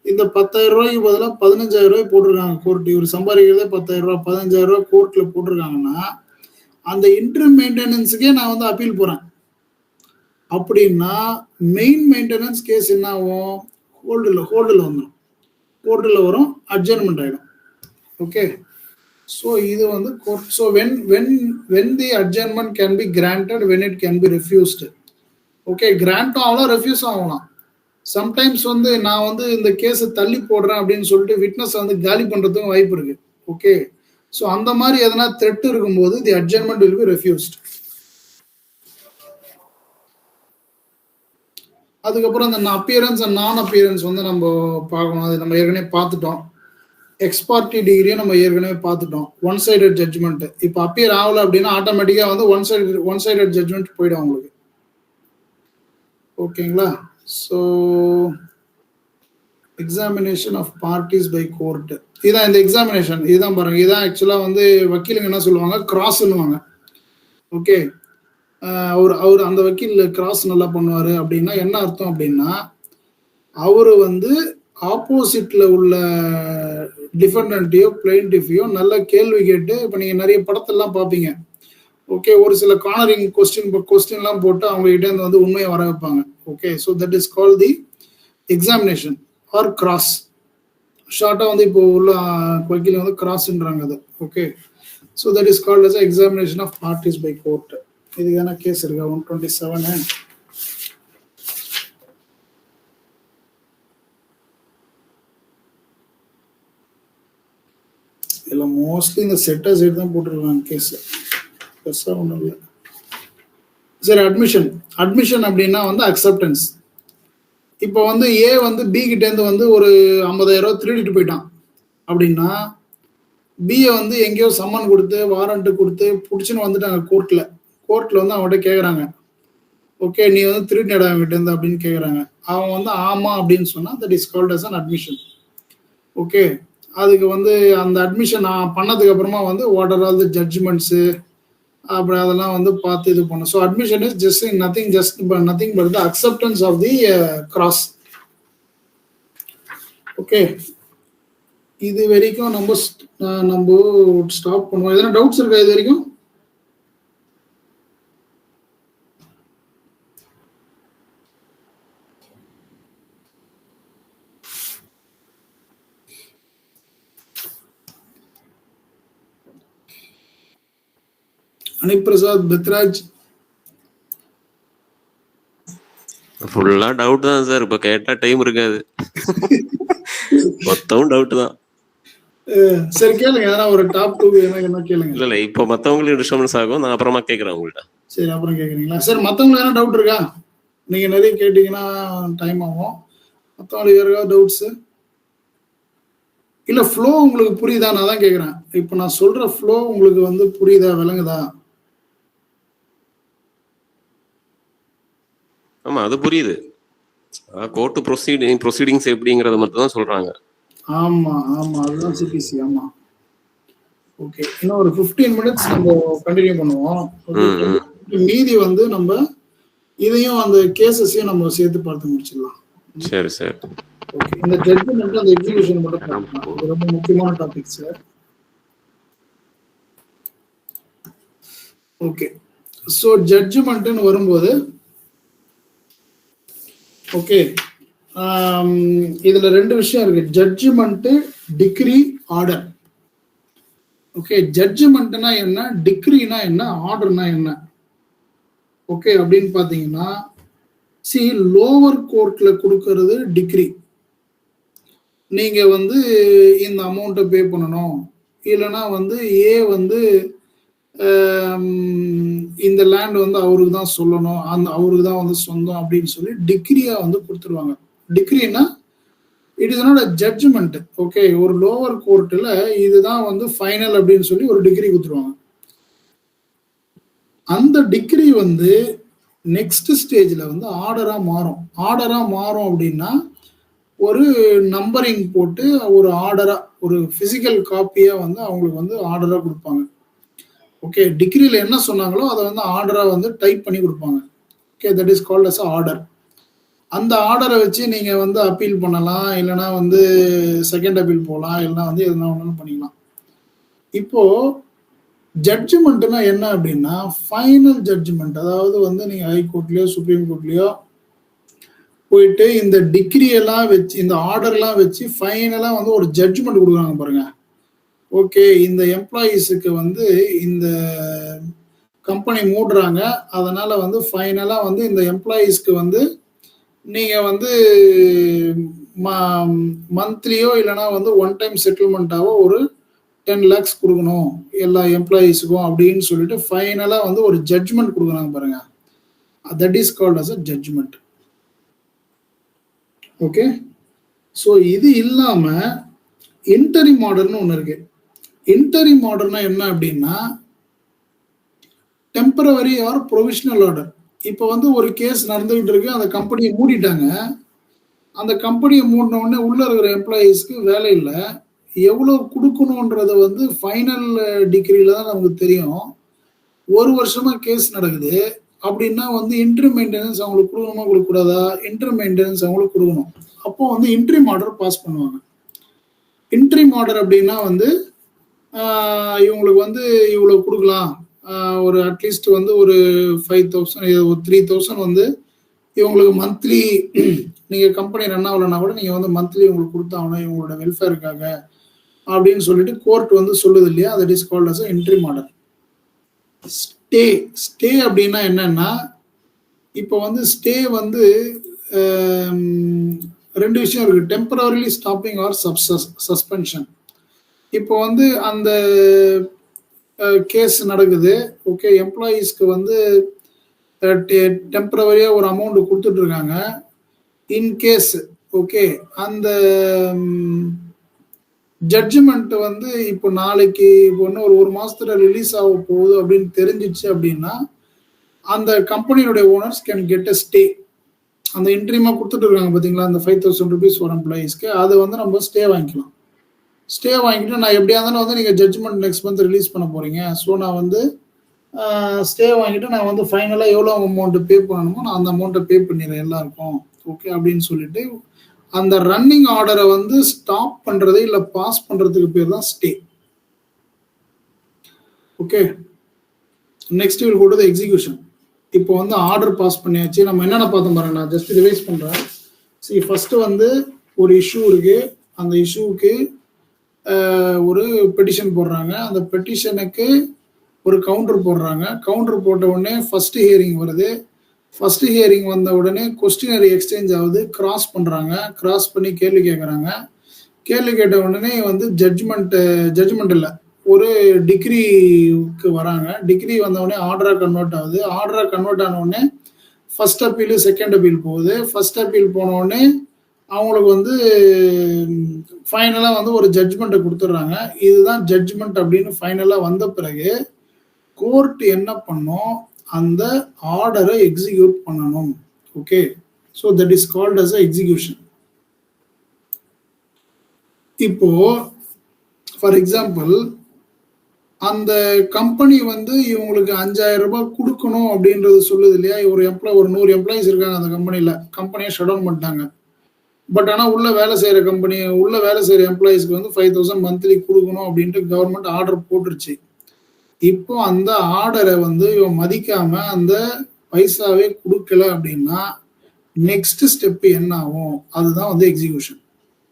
இந்த 10,000 ரூபாய்க்கு பதிலாக 15,000 ரூபாய் போட்டிருக்காங்க கோர்ட். இவர் சம்பாதிக்கிறதே 10,000 ரூபாய், 15,000 ரூபாய் கோர்ட்ல போட்டிருக்காங்கன்னா அந்த இன்ட்ரீம் மெயின்டெனன்ஸுக்கே நான் வந்து அப்பீல் போறேன் அப்படின்னா மெயின் மெயின்டெனன்ஸ் கேஸ் என்ன ஆகும்? ஹோல்டில் வந்துடும், கோர்ட்டில் வரும், அட்ஜர்ன்மெண்ட் ஆகிடும். ஓகே, ஸோ இது வந்து court. So when the adjournment can be granted, when it can be refused. Okay, கிராண்டும் ஆகலாம், ரெஃப்யூஸும் ஆகலாம். சம்டைம்ஸ் வந்து நான் வந்து இந்த கேஸை தள்ளி போடுறேன் அப்படின்னு சொல்லிட்டு விட்னஸ் வந்து காலி பண்ணுறதுக்கும் வாய்ப்பு இருக்கு. ஓகே, ஸோ அந்த மாதிரி எதனா த்ரெட் இருக்கும்போது தி அட்ஜர்ன்மெண்ட் வில் பி ரெஃப்யூஸ்ட். அதுக்கப்புறம் அந்த அப்பியரன்ஸ் அண்ட் நான் அப்பியரன்ஸ் வந்து நம்ம பார்க்கணும். அது நம்ம ஏற்கனவே பார்த்துட்டோம். எக்ஸ்பார்ட்டி டிகிரியை நம்ம ஏற்கனவே பார்த்துட்டோம். One sided judgement. இப்போ அப்பியர் ஆகலை அப்படின்னா ஆட்டோமேட்டிக்காக வந்து ஒன் சைடட் ஜட்ஜ்மெண்ட் போயிடும் உங்களுக்கு. ஓகேங்களா? So examination of parties by court, இதுதான் இந்த எக்ஸாமினேஷன். இதுதான் பாருங்க, இதுதான் ஆக்சுவலாக வந்து வக்கீலுங்க என்ன சொல்லுவாங்க, கிராஸ்ன்னுவாங்க. ஓகே, அவர் அந்த வக்கீல் கிராஸ் நல்லா பண்ணுவார் அப்படின்னா என்ன அர்த்தம் அப்படின்னா அவர் வந்து ஆப்போசிட்ல உள்ள டிஃபெண்டன்ட்டையோ பிளைன்டிஃபையோ நல்ல கேள்வி கேட்டு, இப்போ நீங்கள் நிறைய படத்தெல்லாம் பார்ப்பீங்க. ஓகே, ஒரு சில கார்னரிங் கொஸ்டின்லாம் போட்டு அவங்க கிட்டே இருந்து வந்து உண்மையை வர வைப்பாங்க. Okay, so that is call the examination or cross. ஷார்ட்டாக வந்து இப்போ உள்ள வக்கீல் வந்து கிராஸ்ன்றாங்க அது. Okay, so that is called as examination of parties by court. இதுக்கான கேஸ் இருக்கா 127. இல்லை மோஸ்ட்லி இந்த செட்டர் சைடு தான் போட்டுருக்காங்க கேஸ், பெருசாக ஒன்றும் இல்லை. சரி, அட்மிஷன் அப்படின்னா வந்து அக்செப்டன்ஸ். இப்போ வந்து ஏ வந்து பி கிட்டேருந்து வந்து ஒரு 50,000 ரூபா திருடிட்டு போயிட்டான் அப்படின்னா பியை வந்து எங்கேயோ சம்மன் கொடுத்து வாரண்ட்டு கொடுத்து பிடிச்சின்னு வந்துட்டாங்க கோர்ட்டில் வந்து அவங்ககிட்ட கேட்குறாங்க, ஓகே நீ வந்து திருடினடா அவங்ககிட்ட அப்படின்னு கேட்குறாங்க. அவன் வந்து ஆமாம் அப்படின்னு சொன்னால் that is called as an admission. Okay, அதுக்கு வந்து அந்த அட்மிஷன் பண்ணதுக்கு அப்புறமா வந்து what are all the judgements அப்படி அதெல்லாம் வந்து பார்த்து இது பண்ணும். So admission is just nothing but the acceptance of the cross. Okay, இது வரைக்கும் நம்ம ஸ்டாப் பண்ணுவோம். எதனா டவுட்ஸ் இருக்கா இது வரைக்கும்? அனிபிரசாத், பெத்ராஜ், ஃபுல்லா டவுட் தான் சார். இப்ப கேட்டா டைம் இருக்காது, மொத்தம் டவுட் தான். சரி கேளுங்க, ஏன்னா ஒரு டாப் 2 என்ன கேளுங்க. இல்ல இப்போ மத்தவங்களுக்கு டிஸ்டர்பன்ஸ் ஆகும், நான் அப்புறமா கேட்கறேன் உங்கள்கிட்ட. சரி, அப்புறம் கேட்குறீங்களா? சரி, மற்றவங்களுக்கு என்ன டவுட் இருக்கா? நீங்க நிறைய கேட்டீங்கன்னா டைம் ஆகும். மற்றவங்களுக்கு வேற ஏதாவது டவுட்ஸு? இல்லை ஃப்ளோ உங்களுக்கு புரியுதா? நான் தான் கேட்குறேன். இப்போ நான் சொல்ற ஃப்ளோ உங்களுக்கு வந்து புரியுதா, விளங்குதா? ஆமா, அது புரியுது. கோர்ட் ப்ரொசீடிங்ஸ் எப்படிங்கறத மட்டும் தான் சொல்றாங்க. ஆமா, அதுதான் சிபிசி. ஆமா, ஓகே. இன்னும் ஒரு 15 மினிட்ஸ் நம்ம கண்டினியூ பண்ணுவோம். மீதி வந்து நம்ம இதையும் அந்த கேசஸையும் நம்ம சேர்த்து பார்த்து முடிச்சிடலாம். சரி சார். ஓகே, இந்த ஜட்ஜ்மெண்ட் அந்த எக்ஸிகியூஷன் மட்டும் பார்க்கலாம். இது ரொம்ப முக்கியமான டாபிக் சார். ஓகே, ஸோ ஜட்ஜ்மெண்ட்னு வரும்போது ஓகே, இதுல 2 விஷயம் இருக்கு, ஜட்ஜ்மெண்ட், டிக்ரி, ஆர்டர். ஓகே, ஜட்ஜ்மெண்ட்னா என்ன, டிக்ரினா என்ன, ஆர்டர்னா என்ன? ஓகே, அப்படின்னு பாத்தீங்கன்னா லோவர் கோர்ட்ல கொடுக்கறது டிக்ரி. நீங்க வந்து இந்த அமௌண்ட்டை பே பண்ணணும், இல்லைன்னா வந்து ஏ வந்து இந்த லேண்ட் வந்து அவருக்கு தான் சொல்லணும், அவருக்கு தான் வந்து சொந்தம் அப்படின்னு சொல்லி டிகிரியா வந்து கொடுத்துருவாங்க. டிகிரினா it is not a judgement. Okay, ஒரு லோவர் கோர்ட்டில் இதுதான் வந்து ஃபைனல் அப்படின்னு சொல்லி ஒரு டிகிரி கொடுத்துருவாங்க. அந்த டிகிரி வந்து நெக்ஸ்ட் ஸ்டேஜில் வந்து ஆர்டரா மாறும் அப்படின்னா ஒரு நம்பரிங் போட்டு ஒரு ஆர்டரா, ஒரு பிசிக்கல் காப்பியா வந்து அவங்களுக்கு வந்து ஆர்டரா கொடுப்பாங்க. ஓகே, டிகிரியில என்ன சொன்னாங்களோ அதை வந்து ஆர்டரா வந்து டைப் பண்ணி கொடுப்பாங்க. Okay, that is called as order. அந்த ஆர்டரை வச்சு நீங்க வந்து அப்பீல் பண்ணலாம், இல்லைன்னா வந்து செகண்ட் அப்பீல் போகலாம், இல்லைன்னா வந்து எதுனா ஒன்றும் பண்ணிக்கலாம். இப்போ ஜட்ஜ்மெண்ட்னா என்ன அப்படின்னா ஃபைனல் ஜட்ஜ்மெண்ட். அதாவது வந்து நீங்க ஹைகோர்ட்லயோ சுப்ரீம் கோர்ட்லயோ போயிட்டு இந்த டிகிரி எல்லாம் வச்சு, இந்த ஆர்டர்லாம் வச்சு ஃபைனலா வந்து ஒரு ஜட்ஜ்மெண்ட் கொடுக்குறாங்க பாருங்க. ஓகே, இந்த எம்ப்ளாயீஸுக்கு வந்து இந்த கம்பெனி மூடுறாங்க, அதனால வந்து ஃபைனலா வந்து இந்த எம்ப்ளாயீஸ்க்கு வந்து நீங்க வந்து மந்த்லியோ இல்லைன்னா வந்து ஒன் டைம் செட்டில்மெண்ட்டாவோ ஒரு 10 lakhs கொடுக்கணும் எல்லா எம்ப்ளாயீஸுக்கும் அப்படின்னு சொல்லிட்டு ஃபைனலா வந்து ஒரு ஜட்ஜ்மெண்ட் கொடுக்குறாங்க பாருங்க. That is called as a judgement. Okay, so இது இல்லாம இன்டரிம் ஆர்டர்னு ஒன்று இருக்கு. இன்டரிம் ஆர்டர்னா என்ன அப்படின்னா டெம்பரவரி ஆர் ப்ரொவிஷனல் ஆர்டர். இப்போ வந்து ஒரு கேஸ் நடந்துகிட்டு இருக்கு, அந்த கம்பெனியை மூடிட்டாங்க. அந்த கம்பெனியை மூடின உடனே உள்ள இருக்கிற எம்ப்ளாயீஸ்க்கு வேலை இல்லை, எவ்வளோ கொடுக்கணுன்றத வந்து ஃபைனல் டிகிரியில தான் நமக்கு தெரியும். ஒரு வருஷமா கேஸ் நடக்குது அப்படின்னா வந்து இன்டரிம் மெயின்டெனன்ஸ் அவங்களுக்கு கொடுக்கணுமா கொடுக்கக்கூடாதா? இன்டரிம் மெயின்டெனன்ஸ் அவங்களுக்கு கொடுக்கணும். அப்போ வந்து இன்டரிம் ஆர்டர் பாஸ் பண்ணுவாங்க. இன்டரிம் ஆர்டர் அப்படின்னா வந்து இவங்களுக்கு வந்து இவ்வளோ கொடுக்கலாம், ஒரு அட்லீஸ்ட் வந்து ஒரு 5,000 ஒரு 3,000 வந்து இவங்களுக்கு மந்த்லி, நீங்கள் கம்பெனி ரன் ஆகலைன்னா கூட நீங்கள் வந்து மந்த்லி உங்களுக்கு கொடுத்தாகணும் இவங்களோட வெல்ஃபேருக்காக அப்படின்னு சொல்லிட்டு கோர்ட் வந்து சொல்லுது இல்லையா? That is called as interim order. Stay அப்படின்னா என்னன்னா, இப்போ வந்து ஸ்டே வந்து ரெண்டு விஷயம் இருக்கு, டெம்பரரிலி ஸ்டாப்பிங் ஆர் சஸ்பென்ஷன். இப்போ வந்து அந்த கேஸ் நடக்குது. ஓகே, எம்ப்ளாயீஸ்க்கு வந்து டெம்பரவரியா ஒரு அமௌண்ட் கொடுத்துட்டு இருக்காங்க. இன்கேஸ் ஓகே அந்த ஜட்ஜ்மெண்ட் வந்து இப்போ நாளைக்கு ஒன்று ஒரு மாசத்துல ரிலீஸ் ஆக போகுது அப்படின்னு தெரிஞ்சிச்சு அப்படின்னா அந்த கம்பெனியோட owners can get a stay. அந்த இன்ட்ரீமா கொடுத்துட்டு இருக்காங்க பார்த்தீங்களா, அந்த 5,000 rupees ஒரு எம்ப்ளாயீஸ்க்கு, அதை வந்து நம்ம ஸ்டே வாங்கிக்கலாம். ஸ்டே வாங்கிட்டு நான் எப்படியா இருந்தாலும் வந்து நீங்கள் ஜட்ஜ்மெண்ட் நெக்ஸ்ட் மந்த் ரிலீஸ் பண்ண போறீங்க, ஸோ நான் வந்து ஸ்டே வாங்கிட்டு நான் வந்து ஃபைனலாக எவ்வளோ அமௌண்ட் பே பண்ணணுமோ நான் அந்த அமௌண்ட்டை பே பண்ணிடுறேன் எல்லாருக்கும். ஓகே அப்படின்னு சொல்லிட்டு அந்த ரன்னிங் ஆர்டரை வந்து ஸ்டாப் பண்றது இல்லை பாஸ் பண்றதுக்கு பேர் தான் stay. Okay, next will go to the execution. இப்போ வந்து ஆர்டர் பாஸ் பண்ணியாச்சு. நம்ம என்னென்ன பார்த்தோம் பாருங்க, நான் ஜஸ்ட் ரிவைஸ் பண்றேன். சரி, ஃபர்ஸ்ட் வந்து ஒரு இஷ்யூ இருக்கு, அந்த இஷ்யூக்கு ஒரு பெட்டிஷன் போடுறாங்க, அந்த பெட்டிஷனுக்கு ஒரு கவுண்டர் போடுறாங்க. கவுண்டர் போட்ட உடனே ஃபர்ஸ்ட் ஹியரிங் வருது. ஃபர்ஸ்ட் ஹியரிங் வந்த உடனே கொஸ்டினரி எக்ஸ்சேஞ்ச் ஆகுது, கிராஸ் பண்றாங்க, கிராஸ் பண்ணி கேள்வி கேட்குறாங்க. கேள்வி கேட்ட உடனே வந்து ஜட்ஜ்மெண்ட் இல்லை, ஒரு டிகிரிக்கு வராங்க. டிகிரி வந்த உடனே ஆர்டரா கன்வெர்ட் ஆகுது. ஆர்டரா கன்வெர்ட் ஆன உடனே ஃபர்ஸ்ட் அப்பீல் செகண்ட் அப்பீல் போகுது. ஃபர்ஸ்ட் அப்பீல் போன உடனே அவங்களுக்கு வந்து ஃபைனலாக வந்து ஒரு ஜட்ஜ்மெண்ட்டை கொடுத்துட்றாங்க. இதுதான் ஜட்ஜ்மெண்ட் அப்படின்னு ஃபைனலாக வந்த பிறகு கோர்ட் என்ன பண்ணும், அந்த ஆர்டரை எக்ஸிக்யூட் பண்ணணும். Okay, so that is called as execution. இப்போ ஃபார் எக்ஸாம்பிள் அந்த கம்பெனி வந்து இவங்களுக்கு 5,000 ரூபாய் கொடுக்கணும் அப்படின்றது சொல்லுது இல்லையா? ஒரு 100 எம்ப்ளாயிஸ் இருக்காங்க அந்த கம்பெனியில், கம்பெனியை ஷட் டவுன் பண்ணிட்டாங்க. பட் ஆனால் உள்ள வேலை செய்கிற எம்ப்ளாயிஸ்க்கு வந்து 5,000 மந்த்லி கொடுக்கணும் அப்படின்ட்டு கவர்மெண்ட் ஆர்டர் போட்டுருச்சு. இப்போ அந்த ஆர்டரை வந்து இவன் மதிக்காம அந்த பைசாவே கொடுக்கல அப்படின்னா நெக்ஸ்ட் ஸ்டெப் என்ன ஆகும், அதுதான் வந்து எக்ஸிகியூஷன்.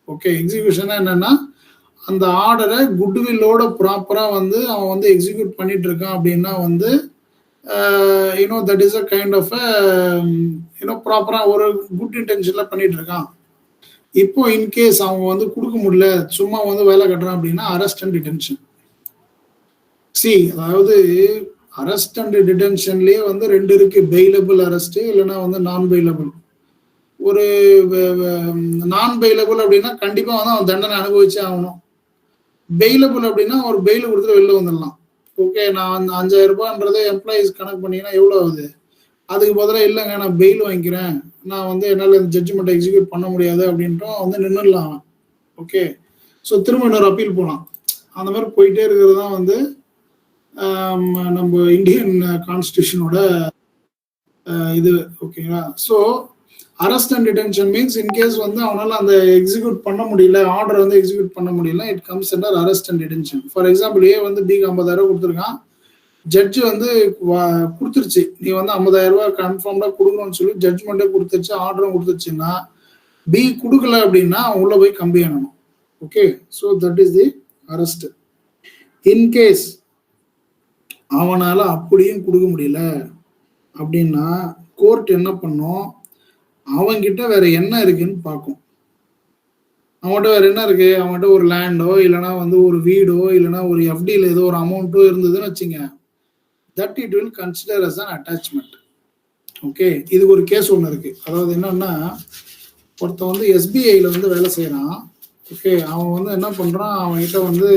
ஓகே, எக்ஸிகியூஷன் என்னன்னா அந்த ஆர்டரை குட்வில்லோட ப்ராப்பரா வந்து அவன் வந்து எக்ஸிக்யூட் பண்ணிட்டு இருக்கான் அப்படின்னா வந்து that is a kind of ப்ராப்பரா ஒரு குட் இன்டென்ஷன்ல பண்ணிட்டு இருக்கான். இப்போ இன்கேஸ் அவங்க வந்து கொடுக்க முடியல, சும்மா வந்து வேலை கட்டுறான் அப்படின்னா அரெஸ்ட் அண்ட் டிடென்ஷன். அதாவது அரெஸ்ட் அண்ட் டிடென்ஷன்லயே வந்து ரெண்டு இருக்கு, பெயிலபிள் அரெஸ்ட் இல்லைன்னா வந்து நான் பெயிலபிள். ஒரு நான் பெயிலபிள் அப்படின்னா கண்டிப்பா வந்து அவன் தண்டனை அனுபவிச்சே ஆகணும். பெயிலபிள் அப்படின்னா ஒரு பெயில் கொடுத்துட்டு வெளில வந்துடலாம். ஓகே, நான் 5000 ரூபாய்ன்றதை எம்ப்ளாயிஸ் கணக்கு பண்ணீங்கன்னா எவ்வளவு ஆகுது? அதுக்கு பதிலாக இல்லைங்க நான் பெயில் வாங்கிக்கிறேன், நான் வந்து என்னால் இந்த ஜட்ஜ்மெண்ட் எக்ஸிக்யூட் பண்ண முடியாது அப்படின்ட்டும் வந்து நின்றுடலாம். ஓகே, ஸோ திரும்ப இன்னொரு அப்பீல் போகலாம். அந்த மாதிரி போயிட்டே இருக்கிறது தான் வந்து நம்ம இந்தியன் கான்ஸ்டியூஷனோட இது. ஓகேங்களா? So arrest and detention means in case வந்து அவனால அந்த எக்ஸிக்யூட் பண்ண முடியல, ஆர்டர் வந்து எக்ஸிக்யூட் பண்ண முடியல, it comes under arrest and detention. For example, A வந்து பிக்கு 50,000 கொடுத்துருக்கான், ஜட்ஜு வந்து கொடுத்துருச்சு, நீ வந்து 50,000 ரூபாய் கன்ஃபார்ம்டா கொடுக்கணும்னு சொல்லி ஜட்ஜ்மெண்ட்டே கொடுத்துருச்சு, ஆர்டரும் கொடுத்துருச்சுன்னா பி கொடுக்கல அப்படின்னா அவன் உள்ள போய் கம்பி ஆனணும். Okay, so that is the arrest. In case அவனால அப்படியும் கொடுக்க முடியல அப்படின்னா கோர்ட் என்ன பண்ணும், அவன்கிட்ட வேற என்ன இருக்குன்னு பார்க்கும். அவன்கிட்ட வேற என்ன இருக்கு, அவன்கிட்ட ஒரு லேண்டோ இல்லைன்னா வந்து ஒரு வீடோ இல்லைன்னா ஒரு எஃப்டியில் ஏதோ ஒரு அமௌண்ட்டோ இருந்ததுன்னு வச்சுங்க, that it will consider as an attachment. Okay, இது ஒரு கேஸ் ஒன்று இருக்கு. அதாவது என்னன்னா, ஒருத்தன் வந்து எஸ்பிஐல வந்து வேலை செய்யறான். ஓகே, அவன் வந்து என்ன பண்றான், அவன்கிட்ட வந்து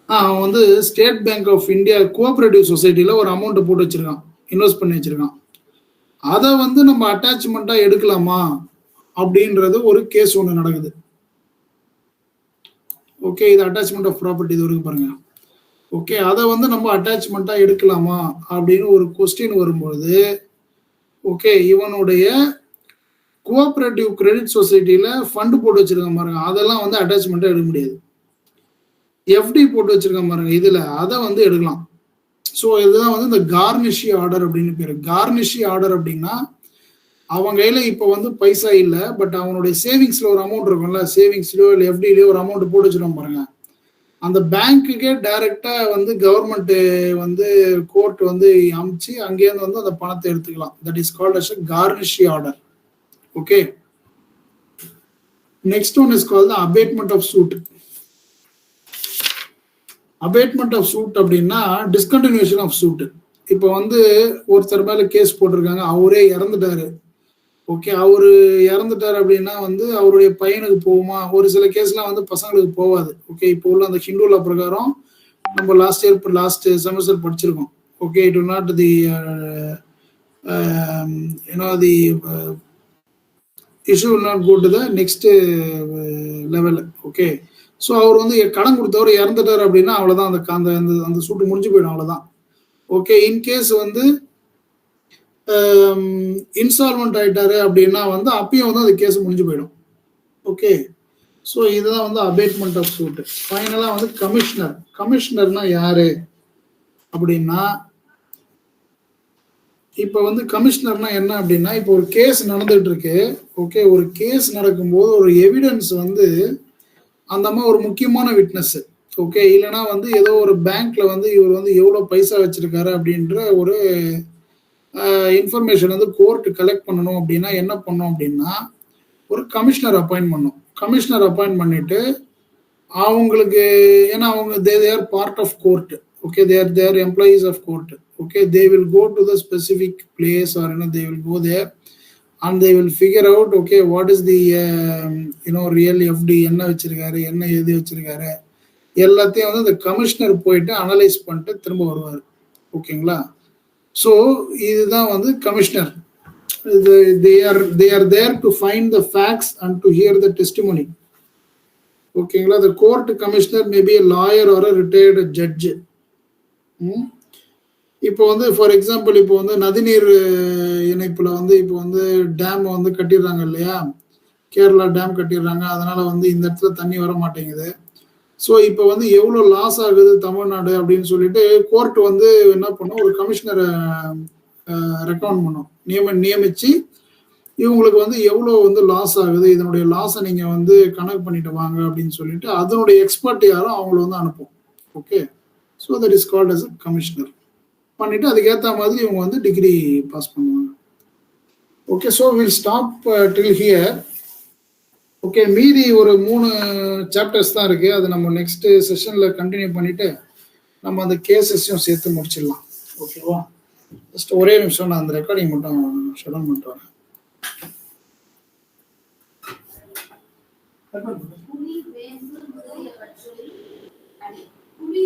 அவன் வந்து state bank of India cooperative சொசைட்டில ஒரு அமௌண்ட்டை போட்டு வச்சிருக்கான், இன்வெஸ்ட் பண்ணி வச்சிருக்கான். அதை வந்து நம்ம அட்டாச்மெண்டா எடுக்கலாமா அப்படின்றது ஒரு கேஸ் ஒன்று நடக்குது. ஓகே, இது அட்டாச்மெண்ட் ஆஃப் ப்ராப்பர்ட்டி, இது வரைக்கும் பாருங்க. ஓகே, அதை வந்து நம்ம அட்டாச்மெண்டா எடுக்கலாமா அப்படின்னு ஒரு கொஸ்டின் வரும்போது, ஓகே, இவனுடைய கோஆபரேட்டிவ் கிரெடிட் சொசைட்டில ஃபண்ட் போட்டு வச்சிருக்கான் பாருங்க, அதெல்லாம் வந்து அட்டாச்மெண்டா எடுக்க முடியாது. எஃப்டி போட்டு வச்சிருக்கான் பாருங்க, இதுல அதை வந்து எடுக்கலாம். ஸோ இதுதான் வந்து இந்த கார்னிஷி ஆர்டர் அப்படின்னு பேரு. கார்னிஷி ஆர்டர் அப்படின்னா அவன் கையில இப்போ வந்து பைசா இல்லை, பட் அவனுடைய சேவிங்ஸ்ல ஒரு அமௌண்ட் இருக்கும்ல, சேவிங்ஸ்லயோ இல்லை எஃப்டிலயோ ஒரு அமௌண்ட் போட்டு வச்சிருக்கோம் பாருங்க, அந்த பேங்க்குக்கே டைரக்டா வந்து கவர்மெண்ட் வந்து கோர்ட் வந்து அமைச்சு அங்கேருந்து வந்து அந்த பணத்தை எடுத்துக்கலாம். That is called as garnishee order. Okay, next one is called abatement of suit. Abatement of suit அப்படின்னா டிஸ்கண்டினியூஷன் ஆஃப் சூட். இப்போ வந்து ஒருத்தர் மேல கேஸ் போட்டிருக்காங்க, அவரே இறந்துட்டாரு. ஓகே, அவரு இறந்துட்டாரு அப்படின்னா வந்து அவருடைய பையனுக்கு போகுமா? ஒரு சில கேஸ்லாம் வந்து பசங்களுக்கு போகாது. ஓகே, இப்போ உள்ள அந்த ஹிந்து லா பிரகாரம் நம்ம லாஸ்ட் செமஸ்டர் படிச்சிருக்கோம். Okay, it will not the the issue will not go to the next level. Okay, so அவர் வந்து கடன் கொடுத்தவர் இறந்துட்டார் அப்படின்னா அவ்வளோதான், அந்த அந்த சூட்டு முடிஞ்சு போயிடும், அவ்வளோதான். ஓகே, இன்கேஸ் வந்து இன்சால்வெண்ட் ஆயிட்டாரு அப்படின்னா வந்து அப்பயும் வந்து அந்த கேஸ் முடிஞ்சு போயிடும். ஓகே, ஸோ இதுதான் வந்து அபேட்மெண்ட் ஆஃப் சூட். ஃபைனலாக வந்து கமிஷனர். கமிஷனர்னா யாரு அப்படின்னா, இப்போ வந்து கமிஷனர்னா என்ன அப்படின்னா, இப்போ ஒரு கேஸ் நடந்துட்டு இருக்கு. ஓகே, ஒரு கேஸ் நடக்கும்போது ஒரு எவிடன்ஸ் வந்து அந்த மாதிரி ஒரு முக்கியமான விட்னஸ். ஓகே, இல்லைன்னா வந்து ஏதோ ஒரு பேங்க்ல வந்து இவர் வந்து எவ்வளோ பைசா வச்சிருக்காரு அப்படின்ற ஒரு இன்ஃபர்மேஷன் வந்து கோர்ட் கலெக்ட் பண்ணணும் அப்படின்னா என்ன பண்ணோம் அப்படின்னா, ஒரு கமிஷனர் அப்பாயிண்ட் பண்ணோம். கமிஷனர் அப்பாயிண்ட் பண்ணிட்டு அவங்களுக்கு, ஏன்னா அவங்க their part of court. Okay, their employees of court. Okay, they will go to the specific place or they will go there and they will figure out, okay, what is the real FD, என்ன வச்சிருக்காரு, என்ன எழுதி வச்சிருக்காரு, எல்லாத்தையும் வந்து இந்த கமிஷனர் போயிட்டு அனலைஸ் பண்ணிட்டு திரும்ப வருவார். ஓகேங்களா? ஸோ இதுதான் வந்து commissioner. they are there to find the facts and to hear the testimony. ஓகேங்களா? the court commissioner may be a lawyer or a retired judge. இப்போ வந்து ஃபார் எக்ஸாம்பிள், இப்போ வந்து நதிநீர் இணைப்புல வந்து இப்போ வந்து டேம் வந்து கட்டிடுறாங்க இல்லையா, கேரளா டேம் கட்டிடுறாங்க, அதனால வந்து இந்த இடத்துல தண்ணி வர மாட்டேங்குது. ஸோ இப்போ வந்து எவ்வளோ லாஸ் ஆகுது தமிழ்நாடு அப்படின்னு சொல்லிட்டு கோர்ட் வந்து என்ன பண்ணும், ஒரு கமிஷனரை ரெக்கமெண்ட் பண்ணும், நியமிச்சு இவங்களுக்கு வந்து எவ்வளோ வந்து லாஸ் ஆகுது, இதனுடைய லாஸை நீங்க வந்து கணக்கு பண்ணிட்டு வாங்க அப்படின்னு சொல்லிட்டு அதனுடைய எக்ஸ்பர்ட் யாரும் அவங்கள வந்து அனுப்பும். Okay, so that is called as a commissioner. பண்ணிட்டு அதுக்கேற்ற மாதிரி இவங்க வந்து டிகிரி பாஸ் பண்ணுவாங்க. Okay, so will stop till here. Okay, மீதி ஒரு 3 சாப்டர்ஸ் தான் இருக்கு. அது நம்ம நெக்ஸ்ட் செஷன்ல கண்டினியூ பண்ணிட்டு நம்ம அந்த கேசஸையும் சேர்த்து முடிச்சிடலாம். ஓகேவா? ஜஸ்ட் ஒரே நிமிஷம், நான் அந்த ரெக்கார்டிங் மட்டும் ஷட் டவுன் பண்ணிட்டு வரேன். புலி வேம்பு முதலியவற்றில் அடி புலி